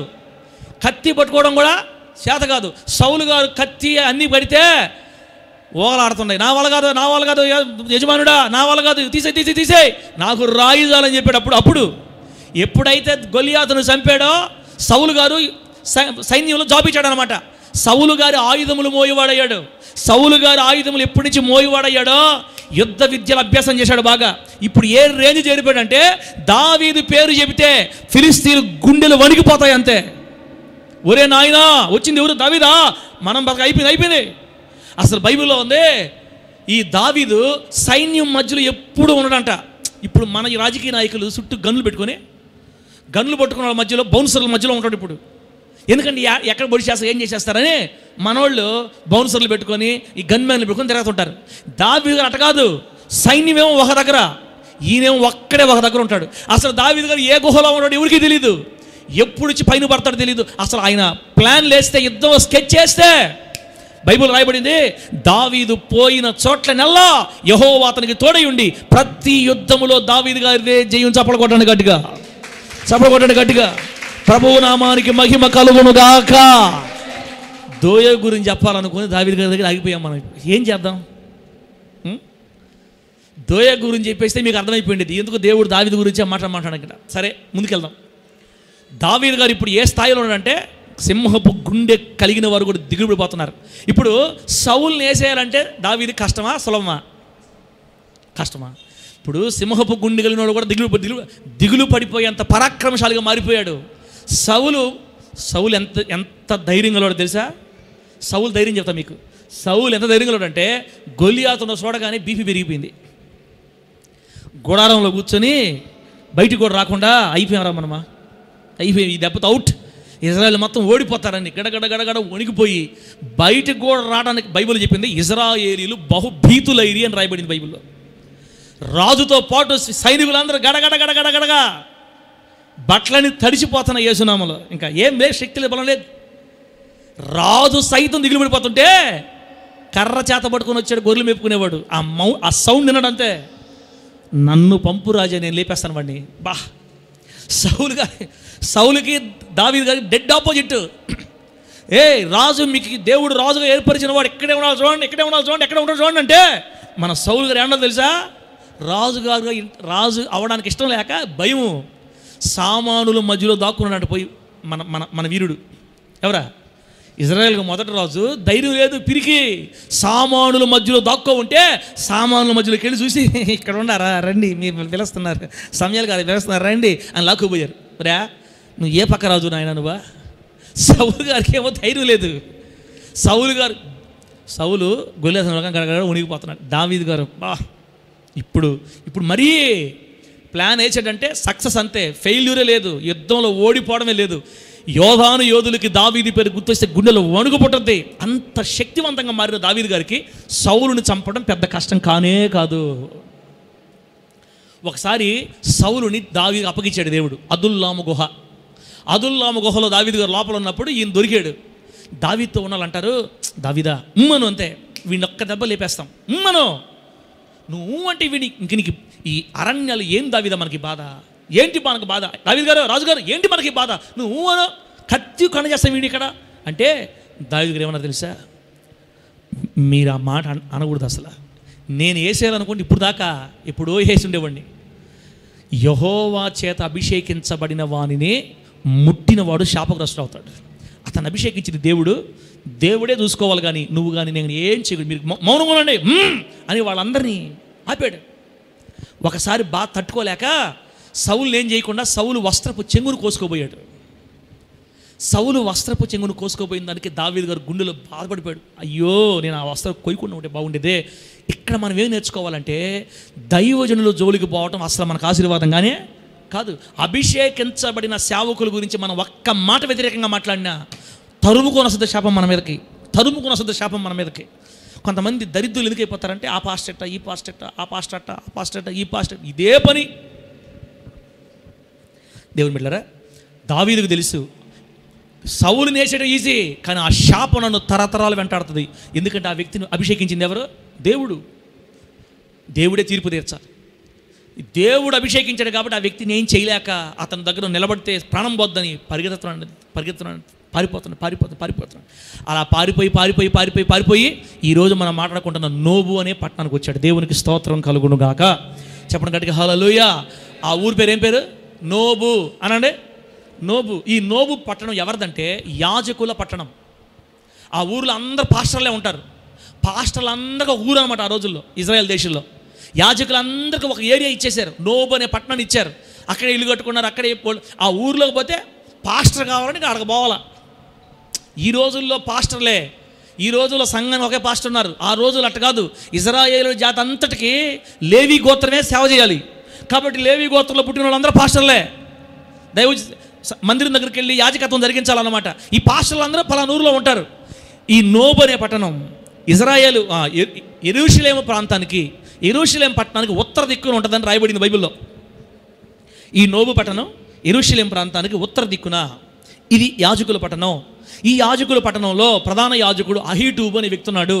కత్తి పట్టుకోవడం కూడా చేత కాదు. సౌలు గారు కత్తి అన్నీ పడితే ఓగలాడుతున్నాయి, నా వల్ల కాదు యజమానుడా, నా వల్ల కాదు, తీసేయి నాకు రాయి చాలని చెప్పాడు. అప్పుడు ఎప్పుడైతే గొల్లియాతును చంపాడో సౌలు గారు సైన్యంలో జాబ్ ఇచ్చాడు అనమాట. సౌలు గారి ఆయుధములు మోయివాడయ్యాడు. సౌలు గారి ఆయుధములు ఎప్పటి నుంచి మోయివాడయ్యాడో యుద్ధ విద్యలు అభ్యాసం చేశాడు బాగా. ఇప్పుడు ఏ రేంజ్ చేరిపోయాడంటే దావీదు పేరు చెబితే ఫిలిస్తీన్లు గుండెలు వణికిపోతాయి అంతే. ఒరే నాయనా, వచ్చింది ఎవరు? దావీదా, మనం అయిపోయింది. అసలు బైబిల్లో ఉంది, ఈ దావీదు సైన్యం మధ్యలో ఎప్పుడు ఉండడంట. ఇప్పుడు మన ఈ రాజకీయ నాయకులు చుట్టూ గన్నులు పట్టుకున్న వాళ్ళ మధ్యలో, బౌన్సర్ల మధ్యలో ఉంటాడు ఇప్పుడు. ఎందుకంటే ఎక్కడ పొడి చేస్తారు, ఏం చేసేస్తారని మనోళ్ళు బౌన్సర్లు పెట్టుకొని ఈ గన్ మ్యాన్లు పెట్టుకొని తిరుగుతుంటారు. దావీదు గారు అట కాదు, సైన్యమేమో ఒక దగ్గర, ఈయనేమో ఒక్కడే ఒక దగ్గర ఉంటాడు. అసలు దావీదు గారు ఏ గుహలో ఉన్నాడు ఎవరికి తెలియదు, ఎప్పుడు వచ్చి పైన పడతాడో తెలియదు. అసలు ఆయన ప్లాన్ లేస్తే, యుద్ధం స్కెచ్ చేస్తే బైబిల్ రాయబడింది, దావీదు పోయిన చోట్ల నెల్లా యెహోవా అతనికి తోడై ఉండి ప్రతి యుద్ధములో దావీదు గారిదే జయం. చప్పలు కొట్టండి గట్టిగా. ప్రభువు నామానికి మహిమ కలుగును గాక. దోయ గురించి చెప్పాలనుకుని దావీదు గారి దగ్గర ఆగిపోయాం మనం. ఏం చేద్దాం? దోయ గురించి చెప్పేస్తే మీకు అర్థమైపోయింది ఎందుకు దేవుడు దావీదు గురించి మాట్లాడక్కడ. సరే, ముందుకెళ్దాం. దావీదు గారు ఇప్పుడు ఏ స్థాయిలో ఉన్నాడంటే సింహపు గుండె కలిగిన వారు కూడా దిగులు పడిపోతున్నారు. ఇప్పుడు సౌల్ని వేసేయాలంటే దావీదు కష్టమా సులభమా? కష్టమా? ఇప్పుడు సింహపు గుండె కలిగిన వాడు కూడా దిగులు పడిపోయేంత పరాక్రమశాలిగా మారిపోయాడు. సౌలు ఎంత ధైర్యం గలవాడో తెలుసా? సౌలు ధైర్యం చెప్తా మీకు. సౌలు ఎంత ధైర్యం గలవాడు అంటే గొల్లియాతును చూడగానే బీపీ పెరిగిపోయింది. గుడారంలో కూర్చొని బయటికి కూడా రాకుండా అయిపోయి ఈ దెబ్బతో అవుట్, ఇజ్రాయెల్ మొత్తం ఓడిపోతారని గడగడ వణికిపోయి బయటకు కూడా రావడానికి బైబిల్ చెప్పింది ఇజ్రాయేలీలు బహుభీతులైరి అని రాయబడింది బైబిల్లో. రాజుతో పాటు సైనికులందరూ గడగడగా బట్టలని తడిచిపోతున్న యేసునామలో. ఇంకా ఏం లేదు, శక్తి లేదు, బలం లేదు. రాజు సైతం దిగులు పడిపోతుంటే కర్ర చేత పట్టుకొని వచ్చాడు, గొర్రెలు మేపుకునేవాడు. ఆ సౌండ్ వినడంతే, నన్ను పంపు రాజా, నేను లేపేస్తాను వాడిని. సౌలుకి దావీదు గారికి డెడ్ ఆపోజిట్. రాజు మీకు దేవుడు రాజుగా ఏర్పరిచిన వాడు ఎక్కడే ఉండాలి చూడండి, ఎక్కడ ఉంటాడు చూడండి అంటే మన సౌలు గారు ఏమన్నా తెలుసా? రాజు అవడానికి ఇష్టం లేక భయము, సామానుల మధ్యలో దాక్కున్నాడు పోయి మన వీరుడు. ఎవరా? ఇజ్రాయెల్కి మొదటి రాజు. ధైర్యం లేదు, పిరికి సామానుల మధ్యలో దాక్కో ఉంటే సామానుల మధ్యలోకి వెళ్ళి చూసి ఇక్కడ ఉన్నారా, రండి, మీరు పిలుస్తున్నారు, సమయాలు కాదు పిలుస్తున్నారు, రండి అని లాక్కుపోయారు. రా, నువ్వు ఏ పక్క రాజు నాయన నువ్వా? సౌలు గారికి ఏమో ధైర్యం లేదు. సౌలు గొల్లియాతును గడగడ ఉనిగిపోతున్నాడు. దావీదు గారు ఇప్పుడు మరీ ప్లాన్ వేసాడంటే సక్సెస్ అంతే, ఫెయిల్యూరే లేదు, యుద్ధంలో ఓడిపోవడమే లేదు. యోధులకి దావీదు పేరు గుర్తొస్తే గుండెలో వణుకు పుట్టద్ది. అంత శక్తివంతంగా మారిన దావీదు గారికి సౌలుని చంపడం పెద్ద కష్టం కానే కాదు. ఒకసారి సౌలుని దావీదుకు అప్పగించాడు దేవుడు. అదుల్లాము గుహలో దావీదు గారు లోపల ఉన్నప్పుడు ఈయన దొరికాడు. దావీదుతో ఉన్నాళ్ళు అంటారు, దావీదా ఉమ్మను అంతే, వీడిని ఒక్క దెబ్బ లేపేస్తాం, ఉమ్మను నువ్వు అంటే వీడి ఇంక నీకు ఈ అరణ్యాలు ఏం దావీదా మనకి బాధ, ఏంటి మనకు బాధ, దావీదు గారు రాజుగారు ఏంటి మనకి బాధ, నువ్వు అను కత్తి కణ చేస్తాం వీడి ఇక్కడ అంటే దావీదు గారు ఏమన్నా తెలుసా, మీరు ఆ మాట అనకూడదు అసలు, నేను వేసేయాలనుకోండి ఇప్పుడు దాకా ఎప్పుడో వేసి ఉండేవాడిని, యెహోవా చేత అభిషేకించబడిన వానిని ముట్టినవాడు శాపగ్రస్తుడు అవుతాడు. అతను అభిషేకించిన దేవుడే చూసుకోవాలి, కానీ నువ్వు కానీ నేను ఏం చేయకూడదు, మీరు మౌనంగా ఉండండి అని వాళ్ళందరినీ ఆపాడు. ఒకసారి బాగా తట్టుకోలేక సౌలు ఏం చేయకుండా సౌలు వస్త్రపు చెంగును కోసుకోబోయాడు. సౌలు వస్త్రపు చెంగును కోసుకోబోయిన దానికి దావీదు గారు గుండెలో బాధపడిపోయాడు. అయ్యో నేను ఆ వస్త్రం కొయ్యకుండా ఉంటే బాగుండేదే. ఇక్కడ మనం ఏం నేర్చుకోవాలంటే దైవజనుల జోలికి పోవటం అసలు మనకు ఆశీర్వాదంగానే కాదు. అభిషేకించబడిన సేవకుల గురించి మనం ఒక్క మాట వ్యతిరేకంగా మాట్లాడినా తరుముకొని వస్తుంది శాపం మన మీదకి. కొంతమంది దరిద్రులు ఎందుకు అయిపోతారంటే ఆ పాస్టెట్ట ఈ పాస్టెట్ట ఆ పాస్టెట్ట ఆ పాస్టెట్ట ఈ పాస్టెట్ట ఇదే పని. దేవుని బిడ్డలారా, దావీదుకు తెలుసు సౌలు నేసేయడం ఈజీ, కానీ ఆ శాపం నన్ను తరతరాలు వెంటాడుతుంది. ఎందుకంటే ఆ వ్యక్తిని అభిషేకించింది ఎవరు? దేవుడే తీర్పు తీర్చాలి. దేవుడు అభిషేకించాడు కాబట్టి ఆ వ్యక్తిని ఏం చేయలేక అతని దగ్గర నిలబడితే ప్రాణం పోద్దని పారిపోతున్నాడు. అలా పారిపోయి ఈరోజు మనం మాట్లాడుకుంటున్న నోబు అనే పట్టణానికి వచ్చాడు. దేవునికి స్తోత్రం కలుగును గాక. చెప్పండి గట్టిగా హల్లెలూయా. ఆ ఊరి పేరు ఏం పేరు? నోబు అనండి. నోబు. ఈ నోబు పట్టణం ఎవరిదంటే యాజకుల పట్టణం. ఆ ఊరిలో అందరు పాస్టర్లే ఉంటారు. పాస్టర్లందరికీ ఒక ఊరు అనమాట. ఆ రోజుల్లో ఇజ్రాయెల్ దేశంలో యాజకులందరికీ ఒక ఏరియా ఇచ్చేశారు. నోబు అనే పట్టణాన్ని ఇచ్చారు. అక్కడే ఇల్లు కట్టుకున్నారు. అక్కడే ఆ ఊరిలోకి పోతే పాస్టర్ కావాలని అక్కడికి పోవాలా. ఈ రోజుల్లో పాస్టర్లే, ఈ రోజుల్లో సంఘానికి ఒకే పాస్టర్ ఉన్నారు. ఆ రోజులు అట్ట కాదు. ఇజ్రాయేలు జాతి అంతటికి లేవీ గోత్రమే సేవ చేయాలి. కాబట్టి లేవీ గోత్రంలో పుట్టిన వాళ్ళందరూ పాస్టర్లే. మందిరం దగ్గరికి వెళ్ళి యాజకత్వం జరిగించాలన్నమాట. ఈ పాస్టర్లు అందరూ పలానా ఊరిలో ఉంటారు. ఈ నోబు అనే పట్టణం ఇజ్రాయేలు యెరూషలేము పట్టణానికి ఉత్తర దిక్కున ఉంటుందని రాయబడింది బైబిల్లో. ఈ నోబు పట్టణం యెరూషలేము ప్రాంతానికి ఉత్తర దిక్కున. ఇది యాజకుల పట్టణం. ఈ యాజకుల పట్టణంలో ప్రధాన యాజకుడు అహీటూబు అనే వ్యక్తి ఉన్నాడు.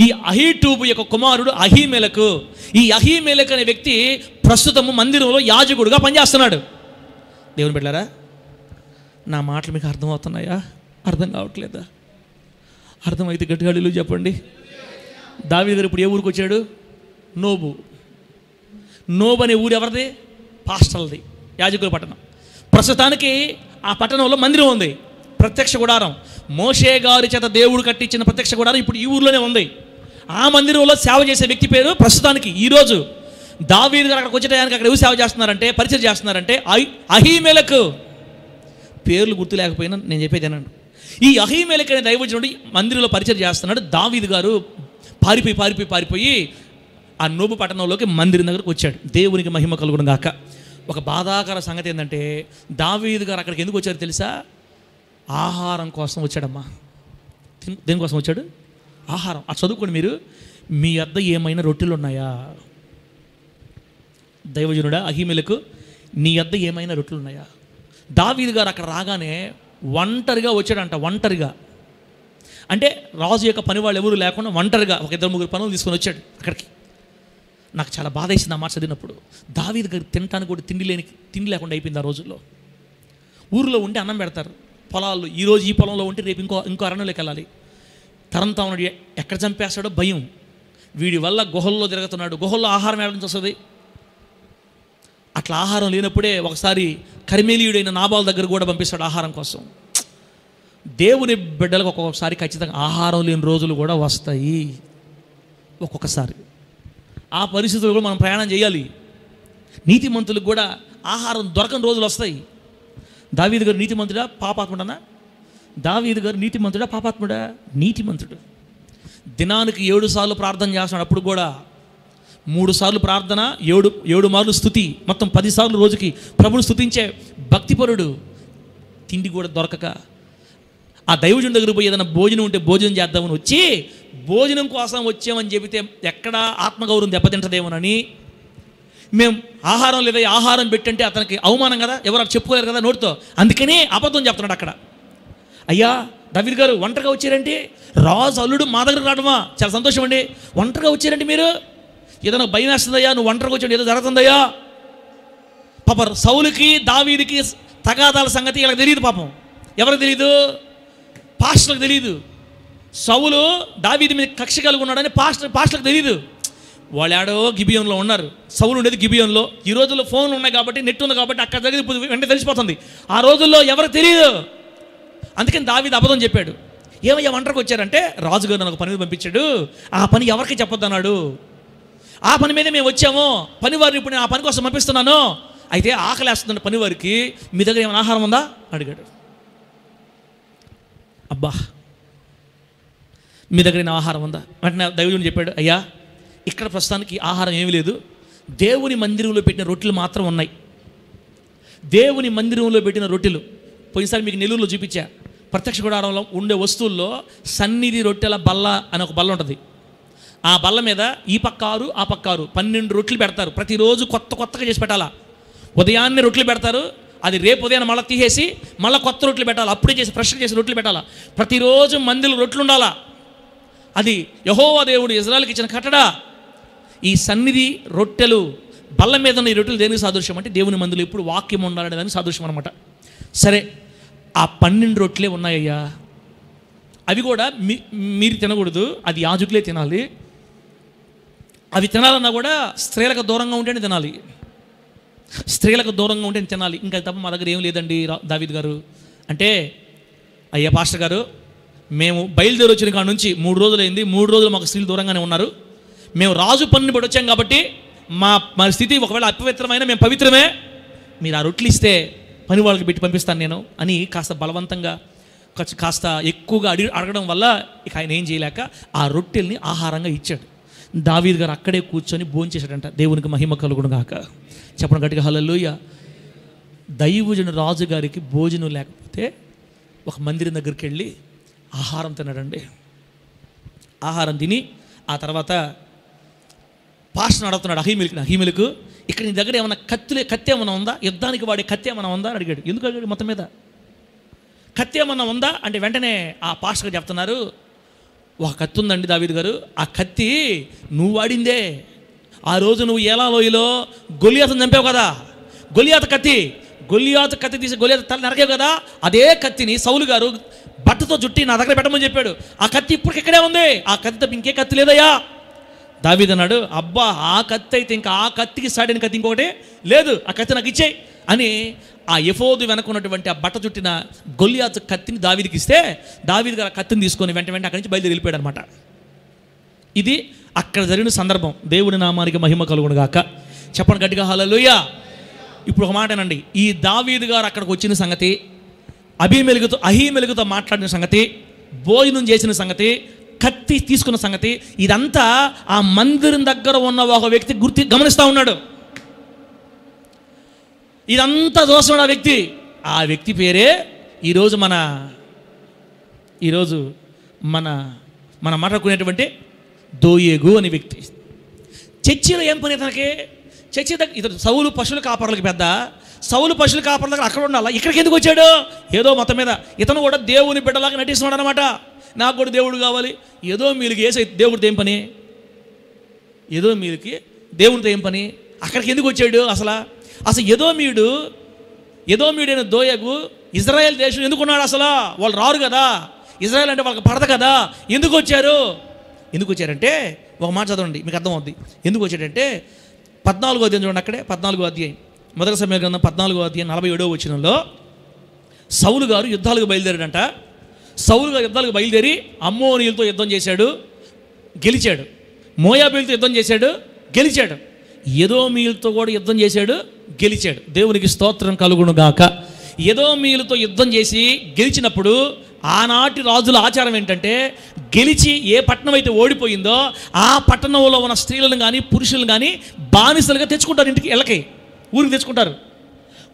ఈ అహీటూబు యొక్క కుమారుడు అహీమెలకు. ఈ అహీమెలకు అనే వ్యక్తి ప్రస్తుతము మందిరంలో యాజకుడుగా పనిచేస్తున్నాడు. దేవుని బిడ్డలారా, నా మాటలు మీకు అర్థమవుతున్నాయా? అర్థం కావట్లేదా? అర్థమైతే గట్టిగా హల్లెలూయా చెప్పండి. దావీదు గారు ఇప్పుడు ఏ ఊరికి వచ్చాడు? నోబు. నోబు అనే ఊరు ఎవరిది? పాస్టర్లది, యాజకుల పట్టణం. ప్రస్తుతానికి ఆ పట్టణంలో మందిరం ఉంది, ప్రత్యక్ష గుడారం. మోషే గారి చేత దేవుడు కట్టించిన ప్రత్యక్ష గుడారం ఇప్పుడు ఈ ఊర్లోనే ఉంది. ఆ మందిరంలో సేవ చేసే వ్యక్తి పేరు ప్రస్తుతానికి ఈరోజు దావీదు గారు అక్కడికి వచ్చేటానికి అక్కడ ఎవరు సేవ చేస్తున్నారంటే, పరిచయం చేస్తున్నారంటే అహీమెలకు. పేర్లు గుర్తు లేకపోయినా నేను చెప్పేది అనండి. ఈ అహీమెలకు అనే దైవజనుడు మందిరంలో పరిచయం చేస్తున్నాడు. దావీదు గారు పారిపోయి ఆ నోబు పట్టణంలోకి మందిరం దగ్గరకు వచ్చాడు. దేవునికి మహిమ కలుగును గాక. ఒక బాధాకర సంగతి ఏంటంటే దావీదు గారు అక్కడికి ఎందుకు వచ్చారు తెలుసా? ఆహారం కోసం వచ్చాడమ్మా. దేనికోసం వచ్చాడు? ఆహారం. ఆ చదువుకోండి మీరు. మీ వద్ద ఏమైనా రొట్టెలు ఉన్నాయా? దైవజనుడా అహీమెలకు, నీ వద్ద ఏమైనా రొట్టెలు ఉన్నాయా? దావీదు గారు అక్కడ రాగానే ఒంటరిగా వచ్చాడంట. ఒంటరిగా అంటే రాజు యొక్క పని వాళ్ళు ఎవరు లేకుండా ఒంటరిగా ఒక 2-3 పనులు తీసుకొని వచ్చాడు అక్కడికి. నాకు చాలా బాధ వేసింది ఆ మాట చదివినప్పుడు. దావీదు గారు తినటానికి కూడా తిండి లేకుండా అయిపోయింది ఆ రోజుల్లో. ఊరిలో ఉంటే అన్నం పెడతారు, పొలాల్లో ఈరోజు ఈ పొలంలో ఉంటే రేపు ఇంకో అరణ్యంలోకి వెళ్ళాలి. తరంతా ఉన్నాడు, ఎక్కడ చంపేస్తాడో భయం. వీడి వల్ల గుహల్లో తిరుగుతున్నాడు. గుహల్లో ఆహారం ఎక్కడి నుంచి వస్తుంది? అట్లా ఆహారం లేనప్పుడే ఒకసారి కర్మేలీయుడైన నాబాల్ దగ్గర కూడా పంపిస్తాడు ఆహారం కోసం. దేవుని బిడ్డలకు ఒక్కొక్కసారి ఖచ్చితంగా ఆహారం లేని రోజులు కూడా వస్తాయి. ఒక్కొక్కసారి ఆ పరిస్థితులు కూడా మనం ప్రయాణం చేయాలి. నీతిమంతులకు కూడా ఆహారం దొరకని రోజులు వస్తాయి. దావీదు గారు నీతిమంతుడా పాపాత్ముడనా? దావీదు గారు నీతిమంతుడా పాపాత్ముడా? నీతిమంతుడు. దినానికి 7 సార్లు ప్రార్థన చేస్తున్నాడు. అప్పుడు కూడా 3 సార్లు ప్రార్థన, 7 మార్లు స్తుతి, మొత్తం 10 సార్లు రోజుకి ప్రభువును స్తుతించే భక్తిపరుడు. తిండి కూడా దొరకక ఆ దైవజుని దగ్గర పోయి ఏదైనా భోజనం ఉంటే భోజనం చేద్దామని వచ్చి భోజనం కోసం వచ్చామని చెబితే ఎక్కడ ఆత్మగౌరవం దెబ్బతింటదేమోనని మేము ఆహారం లేదా ఆహారం పెట్టంటే అతనికి అవమానం కదా, ఎవరు చెప్పుకోలేరు కదా నోటితో, అందుకనే అబద్ధం చెప్తున్నాడు అక్కడ. అయ్యా దావీదు గారు ఒంటరిగా వచ్చారంటే, రాజు అల్లుడు మా దగ్గర రావడమా, చాలా సంతోషం అండి. ఒంటరిగా వచ్చారంటే మీరు, ఏదైనా భయం వేస్తుందయ్యా, నువ్వు ఒంటరిగా వచ్చాడు ఏదో జరుగుతుందయ్యా. పాప సౌలుకి దావీదుకి తగాదాల సంగతి ఇలా తెలియదు. పాపం ఎవరికి తెలియదు? పాస్టర్లకు తెలియదు. సౌలు దావీదు మీద కక్ష కలిగి ఉన్నాడని పాస్టర్లకు తెలియదు. వాళ్ళు ఆడో గిబియోన్లో ఉన్నారు, సౌలు ఉండేది గిబియోన్లో. ఈ రోజుల్లో ఫోన్లు ఉన్నాయి కాబట్టి, నెట్ ఉంది కాబట్టి అక్కడ జరిగి వెంటనే తెలిసిపోతుంది. ఆ రోజుల్లో ఎవరికి తెలియదు. అందుకని దావీదు అబద్ధం చెప్పాడు. ఏమయ్యా ఒంటరికి వచ్చారంటే, రాజుగారు నాకు పని మీద పంపించాడు, ఆ పని ఎవరికి చెప్పొద్దు అన్నాడు. ఆ పని మీదే మేము వచ్చాము, పనివారిని ఇప్పుడు నేను ఆ పని కోసం పంపిస్తున్నాను. అయితే ఆకలి వేస్తుందండి పనివారికి, మీ దగ్గర ఏమైనా ఆహారం ఉందా అడిగాడు. అబ్బా మీ దగ్గర ఏమైనా ఆహారం ఉందా? వెంటనే దైవజనుడు చెప్పాడు, అయ్యా ఇక్కడ ప్రస్తుతానికి ఆహారం ఏమీ లేదు, దేవుని మందిరంలో పెట్టిన రొట్టెలు మాత్రం ఉన్నాయి. దేవుని మందిరంలో పెట్టిన రొట్టెలు. పోయినసారి మీకు నెల్లూరులో చూపించా. ప్రత్యక్ష గుడారంలో ఉండే వస్తువుల్లో సన్నిధి రొట్టెల బల్ల అని ఒక బల్ల ఉంటుంది. ఆ బల్ల మీద ఈ పక్కారు ఆ పక్కారు 12 రొట్టెలు పెడతారు. ప్రతిరోజు కొత్తగా చేసి పెట్టాలా. ఉదయాన్నే రొట్టెలు పెడతారు, అది రేపు ఉదయాన్ని మళ్ళీ తీసేసి మళ్ళీ కొత్త రొట్టెలు పెట్టాలి, అప్పుడే చేసి ఫ్రెష్గా చేసి రొట్టెలు పెట్టాలా. ప్రతిరోజు మందిలో రొట్టెలు ఉండాలా. అది యెహోవా దేవుడు ఇజ్రాయెల్కి ఇచ్చిన కట్టడ. ఈ సన్నిధి రొట్టెలు బల్ల మీద ఉన్న ఈ రొట్టెలు దేనికి సాదృశ్యం అంటే, దేవుని మందిలో ఎప్పుడు వాక్యం ఉండాలనే దానికి సాదృశ్యం అనమాట. సరే ఆ 12 రొట్టెలే ఉన్నాయ్యా, అవి కూడా మీరు తినకూడదు, అది యాజకులే తినాలి. అవి తినాలన్నా కూడా స్త్రీలకు దూరంగా ఉంటేనే తినాలి, స్త్రీలకు దూరంగా ఉంటేనే తినాలి. ఇంకా తప్ప మా దగ్గర ఏం లేదండి దావీదు గారు అంటే, అయ్యా పాస్టర్ గారు మేము బయలుదేరి వచ్చిన కాడ నుంచి 3 రోజులైంది, 3 రోజులు మాకు స్త్రీలు దూరంగానే ఉన్నారు. మేము రాజు పనిని బట్టి వచ్చాం కాబట్టి మా స్థితి ఒకవేళ అపవిత్రమైన మేము పవిత్రమే, మీరు ఆ రొట్టెలు ఇస్తే పని వాళ్ళకి పెట్టి పంపిస్తాను నేను అని కాస్త బలవంతంగా కాస్త ఎక్కువగా అడగడం వల్ల ఇక ఆయన ఏం చేయలేక ఆ రొట్టెల్ని ఆహారంగా ఇచ్చాడు. దావీదు గారు అక్కడే కూర్చొని భోంచేశాడంట. దేవునికి మహిమ కలుగును గాక. చెప్పడం గట్టిగా హల్లెలూయా. దైవజను రాజు గారికి భోజనం లేకపోతే ఒక మందిరం దగ్గరికి వెళ్ళి ఆహారం తిన్నాడండి. ఆహారం తిని ఆ తర్వాత పాస్టర్ని అడుగుతున్నాడు అహీమెలకు, ఇక్కడ నీ దగ్గర ఏమైనా కత్తి ఏమైనా ఉందా, యుద్ధానికి వాడే కత్తి ఏమైనా ఉందా అని అడిగాడు. ఎందుకు అడిగాడు? మొత్తం మీద కత్తి ఏమన్నా ఉందా అంటే వెంటనే ఆ పాస్టర్ చెప్తున్నారు, ఒక కత్తి ఉందండి దావీదు గారు, ఆ కత్తి నువ్వు వాడిందే. ఆ రోజు నువ్వు ఏలాలోయలో గొలియాతును చంపావు కదా, గొలియాతు కత్తి తీసి గొలియాతు తల నరకావు కదా, అదే కత్తిని సౌలు గారు బట్టతో చుట్టి నా దగ్గర పెట్టమని చెప్పాడు. ఆ కత్తి ఇప్పుడు ఇక్కడే ఉంది, ఆ కత్తి తప్ప ఇంకే కత్తి లేదయ్యా. దావీదు అన్నాడు, అబ్బా ఆ కత్తి అయితే ఇంకా ఆ కత్తికి సాడిన కత్తి ఇంకొకటి లేదు, ఆ కత్తి నాకు ఇచ్చేయి అని ఆ ఎఫోదు వెనక ఉన్నటువంటి ఆ బట్ట చుట్టిన గొలియాతు కత్తిని దావీదుకి ఇస్తే, దావీదు గారు ఆ కత్తిని తీసుకొని వెంట అక్కడి నుంచి బయలుదేరి వెళ్ళిపోయాడు అనమాట. ఇది అక్కడ జరిగిన సందర్భం. దేవుని నామానికి మహిమ కలుగును గాక. చెప్పండి గట్టిగా హల్లెలూయా. ఇప్పుడు ఒక మాటనండి, ఈ దావీదు గారు అక్కడికి వచ్చిన సంగతి, అహీమెలుగుతో మాట్లాడిన సంగతి, భోజనం చేసిన సంగతి, కత్తి తీసుకున్న సంగతి, ఇదంతా ఆ మందిరం దగ్గర ఉన్న ఒక వ్యక్తి గమనిస్తూ ఉన్నాడు. ఇదంతా చూస్తున్నాడు ఆ వ్యక్తి. ఆ వ్యక్తి పేరే ఈరోజు మన మాట్లాడుకునేటువంటి దోయేగు అనే వ్యక్తి. చర్చిలో ఏం పని తనకి? చర్చి దగ్గర ఇతను సౌలు పశువుల కాపర్లకు పెద్ద, సౌలు పశువుల కాపర్ల దగ్గర అక్కడ ఉండాలి, ఇక్కడికి ఎందుకు వచ్చాడు? ఏదో మొత్తం మీద ఇతను కూడా దేవుని బిడ్డలాగా నటిస్తున్నాడు అనమాట. నాకు కూడా దేవుడు కావాలి. ఏదో మీరుకి దేవుడితో ఏం పని? ఏదో మీరుకి దేవునితో ఏం పని? అక్కడికి ఎందుకు వచ్చాడు? అసలు ఎదోమీయుడైన దోయేగు ఇజ్రాయెల్ దేశం ఎందుకున్నాడు? అసలు వాళ్ళు రారు కదా, ఇజ్రాయెల్ అంటే వాళ్ళకి పడదు కదా. ఎందుకు వచ్చారంటే ఒక మాట చదవండి, మీకు అర్థమవుద్ది ఎందుకు వచ్చాడంటే. 14వ అధ్యాయం చూడండి, అక్కడే 14వ అధ్యాయం, మొదటి సమయ గ్రంథం 14వ అధ్యాయం 47వ వచనంలో సౌలు గారు యుద్ధాలకు బయలుదేరాడంట. సౌలు గారు యుద్ధాలకు బయలుదేరి అమ్మోనీయులతో యుద్ధం చేశాడు, గెలిచాడు. మోయాబీలతో యుద్ధం చేశాడు, గెలిచాడు. ఎదోమీయులతో కూడా యుద్ధం చేశాడు, గెలిచాడు. దేవునికి స్తోత్రం కలుగును గాక. ఎదోమీయులతో యుద్ధం చేసి గెలిచినప్పుడు ఆనాటి రాజుల ఆచారం ఏంటంటే, గెలిచి ఏ పట్టణం అయితే ఓడిపోయిందో ఆ పట్టణంలో ఉన్న స్త్రీలను కానీ పురుషులను కానీ బానిసలుగా తెచ్చుకుంటారు. ఇంటికి ఊరికి తెచ్చుకుంటారు.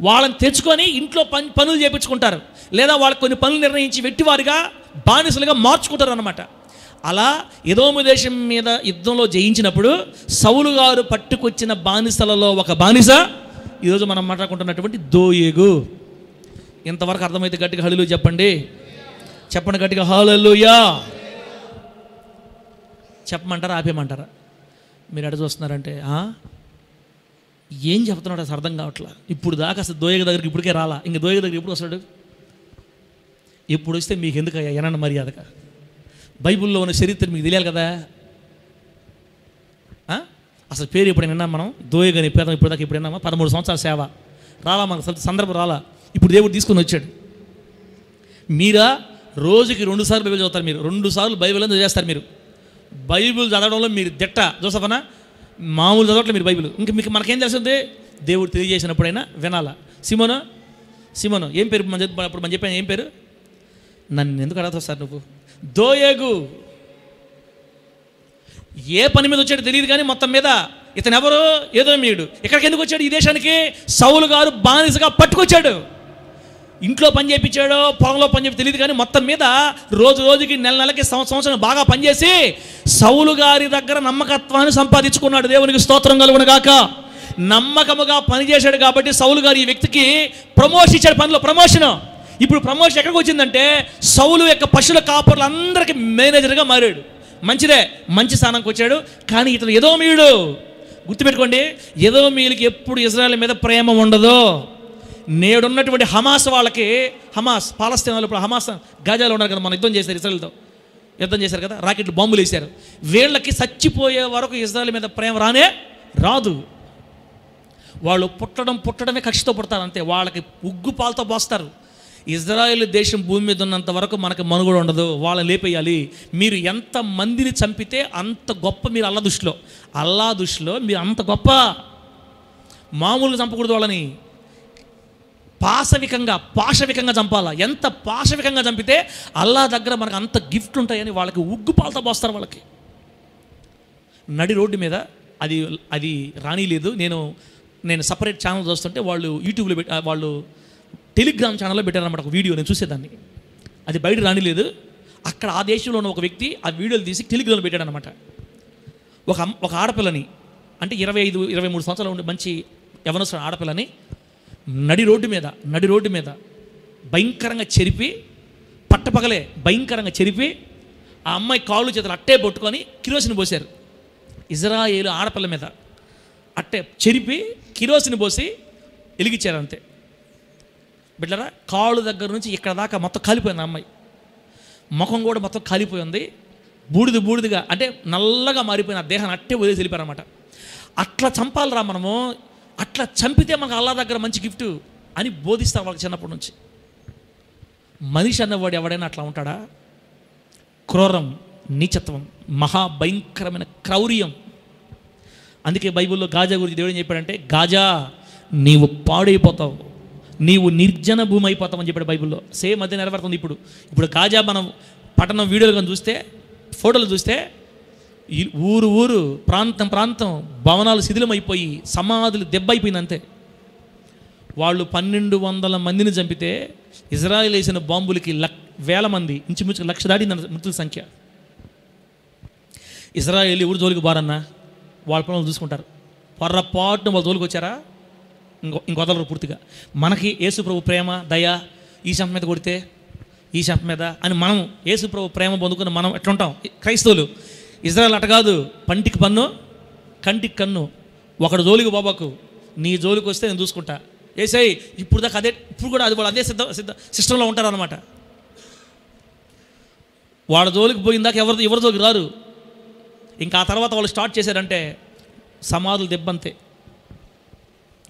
వాళ్ళని తెచ్చుకొని ఇంట్లో పనులు చేయించుకుంటారు, లేదా వాళ్ళకి కొన్ని పనులు నిర్ణయించి వెట్టివారిగా బానిసలుగా మార్చుకుంటారు అన్నమాట. అలా ఎదోము దేశం మీద యుద్ధంలో జయించినప్పుడు సౌలు గారు పట్టుకొచ్చిన బానిసలలో ఒక బానిస ఈరోజు మనం మాట్లాడుకుంటున్నటువంటి దోయేగు. ఇంతవరకు అర్థమైతే గట్టిగా హల్లెలూయా చెప్పండి. చెప్పండి గట్టిగా హల్లెలూయా. చెప్పమంటారా ఆపేయమంటారా? మీరు ఎడ చూస్తున్నారంటే ఏం చెప్తున్నాడు అసలు అర్థం కావట్లా. ఇప్పుడు దాకా అసలు దోయేగు దగ్గరికి ఇప్పటికే రాలా. ఇంక దోయేగు దగ్గరికి ఎప్పుడు వస్తాడు? ఎప్పుడు వస్తే మీకు ఎందుకు ఏనన్న మర్యాదగా? బైబిల్లో ఉన్న చరిత్ర మీకు తెలియాలి కదా. అసలు పేరు ఎప్పుడైనా విన్నాం మనం? దోయేగు అని పేద ఇప్పుడు దాకా ఇప్పుడు విన్నామా? 13 సంవత్సరాల సేవ రాలా, మనకు సందర్భం రాలా. ఇప్పుడు దేవుడు తీసుకొని వచ్చాడు. మీరా రోజుకి 2 సార్లు బైబిల్ చదువుతారు. మీరు 2 సార్లు బైబిల్ అని చేస్తారు. మీరు బైబిల్ చదవడంలో మీరు దిట్ట. జోసఫనా మామూలు చదవట్లే మీరు బైబిల్. ఇంక మీకు మనకేం తెలుస్తుంది? దేవుడు తెలియజేసినప్పుడైనా వినాలా. సిమోను ఏం పేరు అప్పుడు మనం చెప్పాను, ఏం పేరు? నన్ను ఎందుకు అడగతావు సార్ నువ్వు? దోయేగు. ఏ పని మీద వచ్చాడో తెలియదు కానీ మొత్తం మీద ఇతను ఎవరు? ఎదోమీయుడు. ఇక్కడికి ఎందుకు వచ్చాడు? ఈ దేశానికి సౌలు గారు బానిసగా పట్టుకొచ్చాడు. ఇంట్లో పని చేయించాడో పొలంలో పని చెప్పి తెలియదు కానీ మొత్తం మీద రోజు రోజుకి నెలకి సంవత్సరం బాగా పనిచేసి సౌలు గారి దగ్గర నమ్మకత్వాన్ని సంపాదించుకున్నాడు. దేవునికి స్తోత్రం కలుగును గాక. నమ్మకముగా పనిచేశాడు కాబట్టి సౌలు గారు ఈ వ్యక్తికి ప్రమోషన్ ఇచ్చాడు. పనిలో ప్రమోషన్. ఇప్పుడు ప్రమోషన్ ఎక్కడికి వచ్చిందంటే సౌలు యొక్క పశువుల కాపరులందరికీ మేనేజర్గా మారాడు. మంచిదే, మంచి స్థానానికి వచ్చాడు. కానీ ఇతను ఎదోమీయుడు. గుర్తుపెట్టుకోండి, ఎదోమీయులకి ఎప్పుడు ఇజ్రాయెల్ మీద ప్రేమ ఉండదు. నేడున్నటువంటి హమాస్ వాళ్ళకి, హమాస్ పాలస్తీనా వాళ్ళు ఇప్పుడు హమాస్ గాజాలో ఉన్నారు కదా, మనం యుద్ధం చేశారు, ఇజ్రాయెల్తో యుద్ధం చేశారు కదా, రాకెట్లు బాంబులు వేశారు. వీళ్ళకి చచ్చిపోయే వరకు ఇజ్రాయెల్ మీద ప్రేమ రాదు. వాళ్ళు పుట్టడమే కక్షతో పుడతారు అంతే. వాళ్ళకి ఉగ్గు పాలతో పోస్తారు. ఇజ్రాయెల్ దేశం భూమి మీద ఉన్నంత వరకు మనకు మనుగడ ఉండదు. వాళ్ళని లేపేయాలి. మీరు ఎంత మందిని చంపితే అంత గొప్ప. మీరు అల్లా దృష్టిలో మీరు అంత గొప్ప. మామూలుగా చంపకూడదు వాళ్ళని. పాశవికంగా చంపాలా. ఎంత పాశవికంగా చంపితే అల్లా దగ్గర మనకు అంత గిఫ్ట్ ఉంటాయని వాళ్ళకి ఉగ్గు పాలతో పోస్తారు. వాళ్ళకి నడి రోడ్డు మీద అది రానిలేదు. నేను సపరేట్ ఛానల్ చూస్తుంటే వాళ్ళు యూట్యూబ్లో వాళ్ళు టెలిగ్రామ్ ఛానల్లో పెట్టారన్నమాట ఒక వీడియో. నేను చూసేదాన్ని. అది బయట రానిలేదు. అక్కడ ఆ దేశంలో ఉన్న ఒక వ్యక్తి ఆ వీడియోలు తీసి టెలిగ్రామ్లో పెట్టాడనమాట. ఒక ఆడపిల్లని, అంటే 25-23 సంవత్సరాలు ఉండే మంచి యవనస్తున్న ఆడపిల్లని నడి రోడ్డు మీద భయంకరంగా చెరిపి, పట్టపగలే భయంకరంగా చెరిపి ఆ అమ్మాయి కాళ్ళు చేతులు అట్టే పట్టుకొని కిరోసిన్ పోశారు. ఇజ్రాయేలు ఆడపిల్ల మీద అట్టే చెరిపి కిరోసిన్ పోసి వెలిగించారు అంతే. బిడ్డరా, కాళ్ళు దగ్గర నుంచి ఇక్కడ దాకా మొత్తం కాలిపోయింది. అమ్మాయి ముఖం కూడా మొత్తం కాలిపోయింది. బూడిదిగా అంటే నల్లగా మారిపోయిన ఆ దేహాన్ని అట్టే వదిలేసి వెళ్ళిపోయారన్నమాట. అట్లా చంపాలరా మనము. అట్లా చంపితే మనకు అల్లా దగ్గర మంచి గిఫ్ట్ అని బోధిస్తారు వాళ్ళకి చిన్నప్పటి నుంచి. మనిషి అన్నవాడు ఎవడైనా అట్లా ఉంటాడా? క్రూరం, నీచత్వం, మహాభయంకరమైన క్రౌర్యం. అందుకే బైబిల్లో గాజా గురించి దేవుడు ఏం చెప్పాడంటే, గాజా నీవు పాడైపోతావు, నీవు నిర్జన భూమి అయిపోతావు అని చెప్పాడు బైబిల్లో. సేమ్ అదే నెరవేరుతుంది. ఇప్పుడు గాజా మనం పట్టణం వీడియోలు కానీ చూస్తే, ఫోటోలు చూస్తే ఊరు ప్రాంతం భవనాలు శిథిలమైపోయి సమాధులు దెబ్బైపోయింది అంతే. వాళ్ళు 1200 మందిని చంపితే ఇజ్రాయెల్ వేసిన బాంబులకి వేల మంది, ఇంచుమించు 1,00,000 దాటింది మృతుల సంఖ్య. ఇజ్రాయెల్ ఎవరు జోలికి బారన్నా, వాళ్ళ పనులు చూసుకుంటారు. పొర్రపాటున వాళ్ళ జోలికి వచ్చారా ఇంకొదలరు పూర్తిగా. మనకి యేసు ప్రభు ప్రేమ దయ ఈ శంప మీద కొడితే ఈ శంప మీద అని మనం యేసు ప్రభు ప్రేమ పొందుకుని మనం ఎట్లుంటాం క్రైస్తవులు. ఇజ్రాయెల్ అట కాదు. పంటికి పన్ను కంటికి కన్ను. ఒకడు జోలికి బాబాకు, నీ జోలికి వస్తే నేను చూసుకుంటా. ఏసై ఇప్పుడు దాకా ఇప్పుడు కూడా వాళ్ళు అదే సిస్టంలో ఉంటారనమాట. వాళ్ళ జోలికి పోయిందాక ఎవరి జోలికి రారు. ఇంకా ఆ తర్వాత వాళ్ళు స్టార్ట్ చేశారంటే సమాధులు దెబ్బంతే,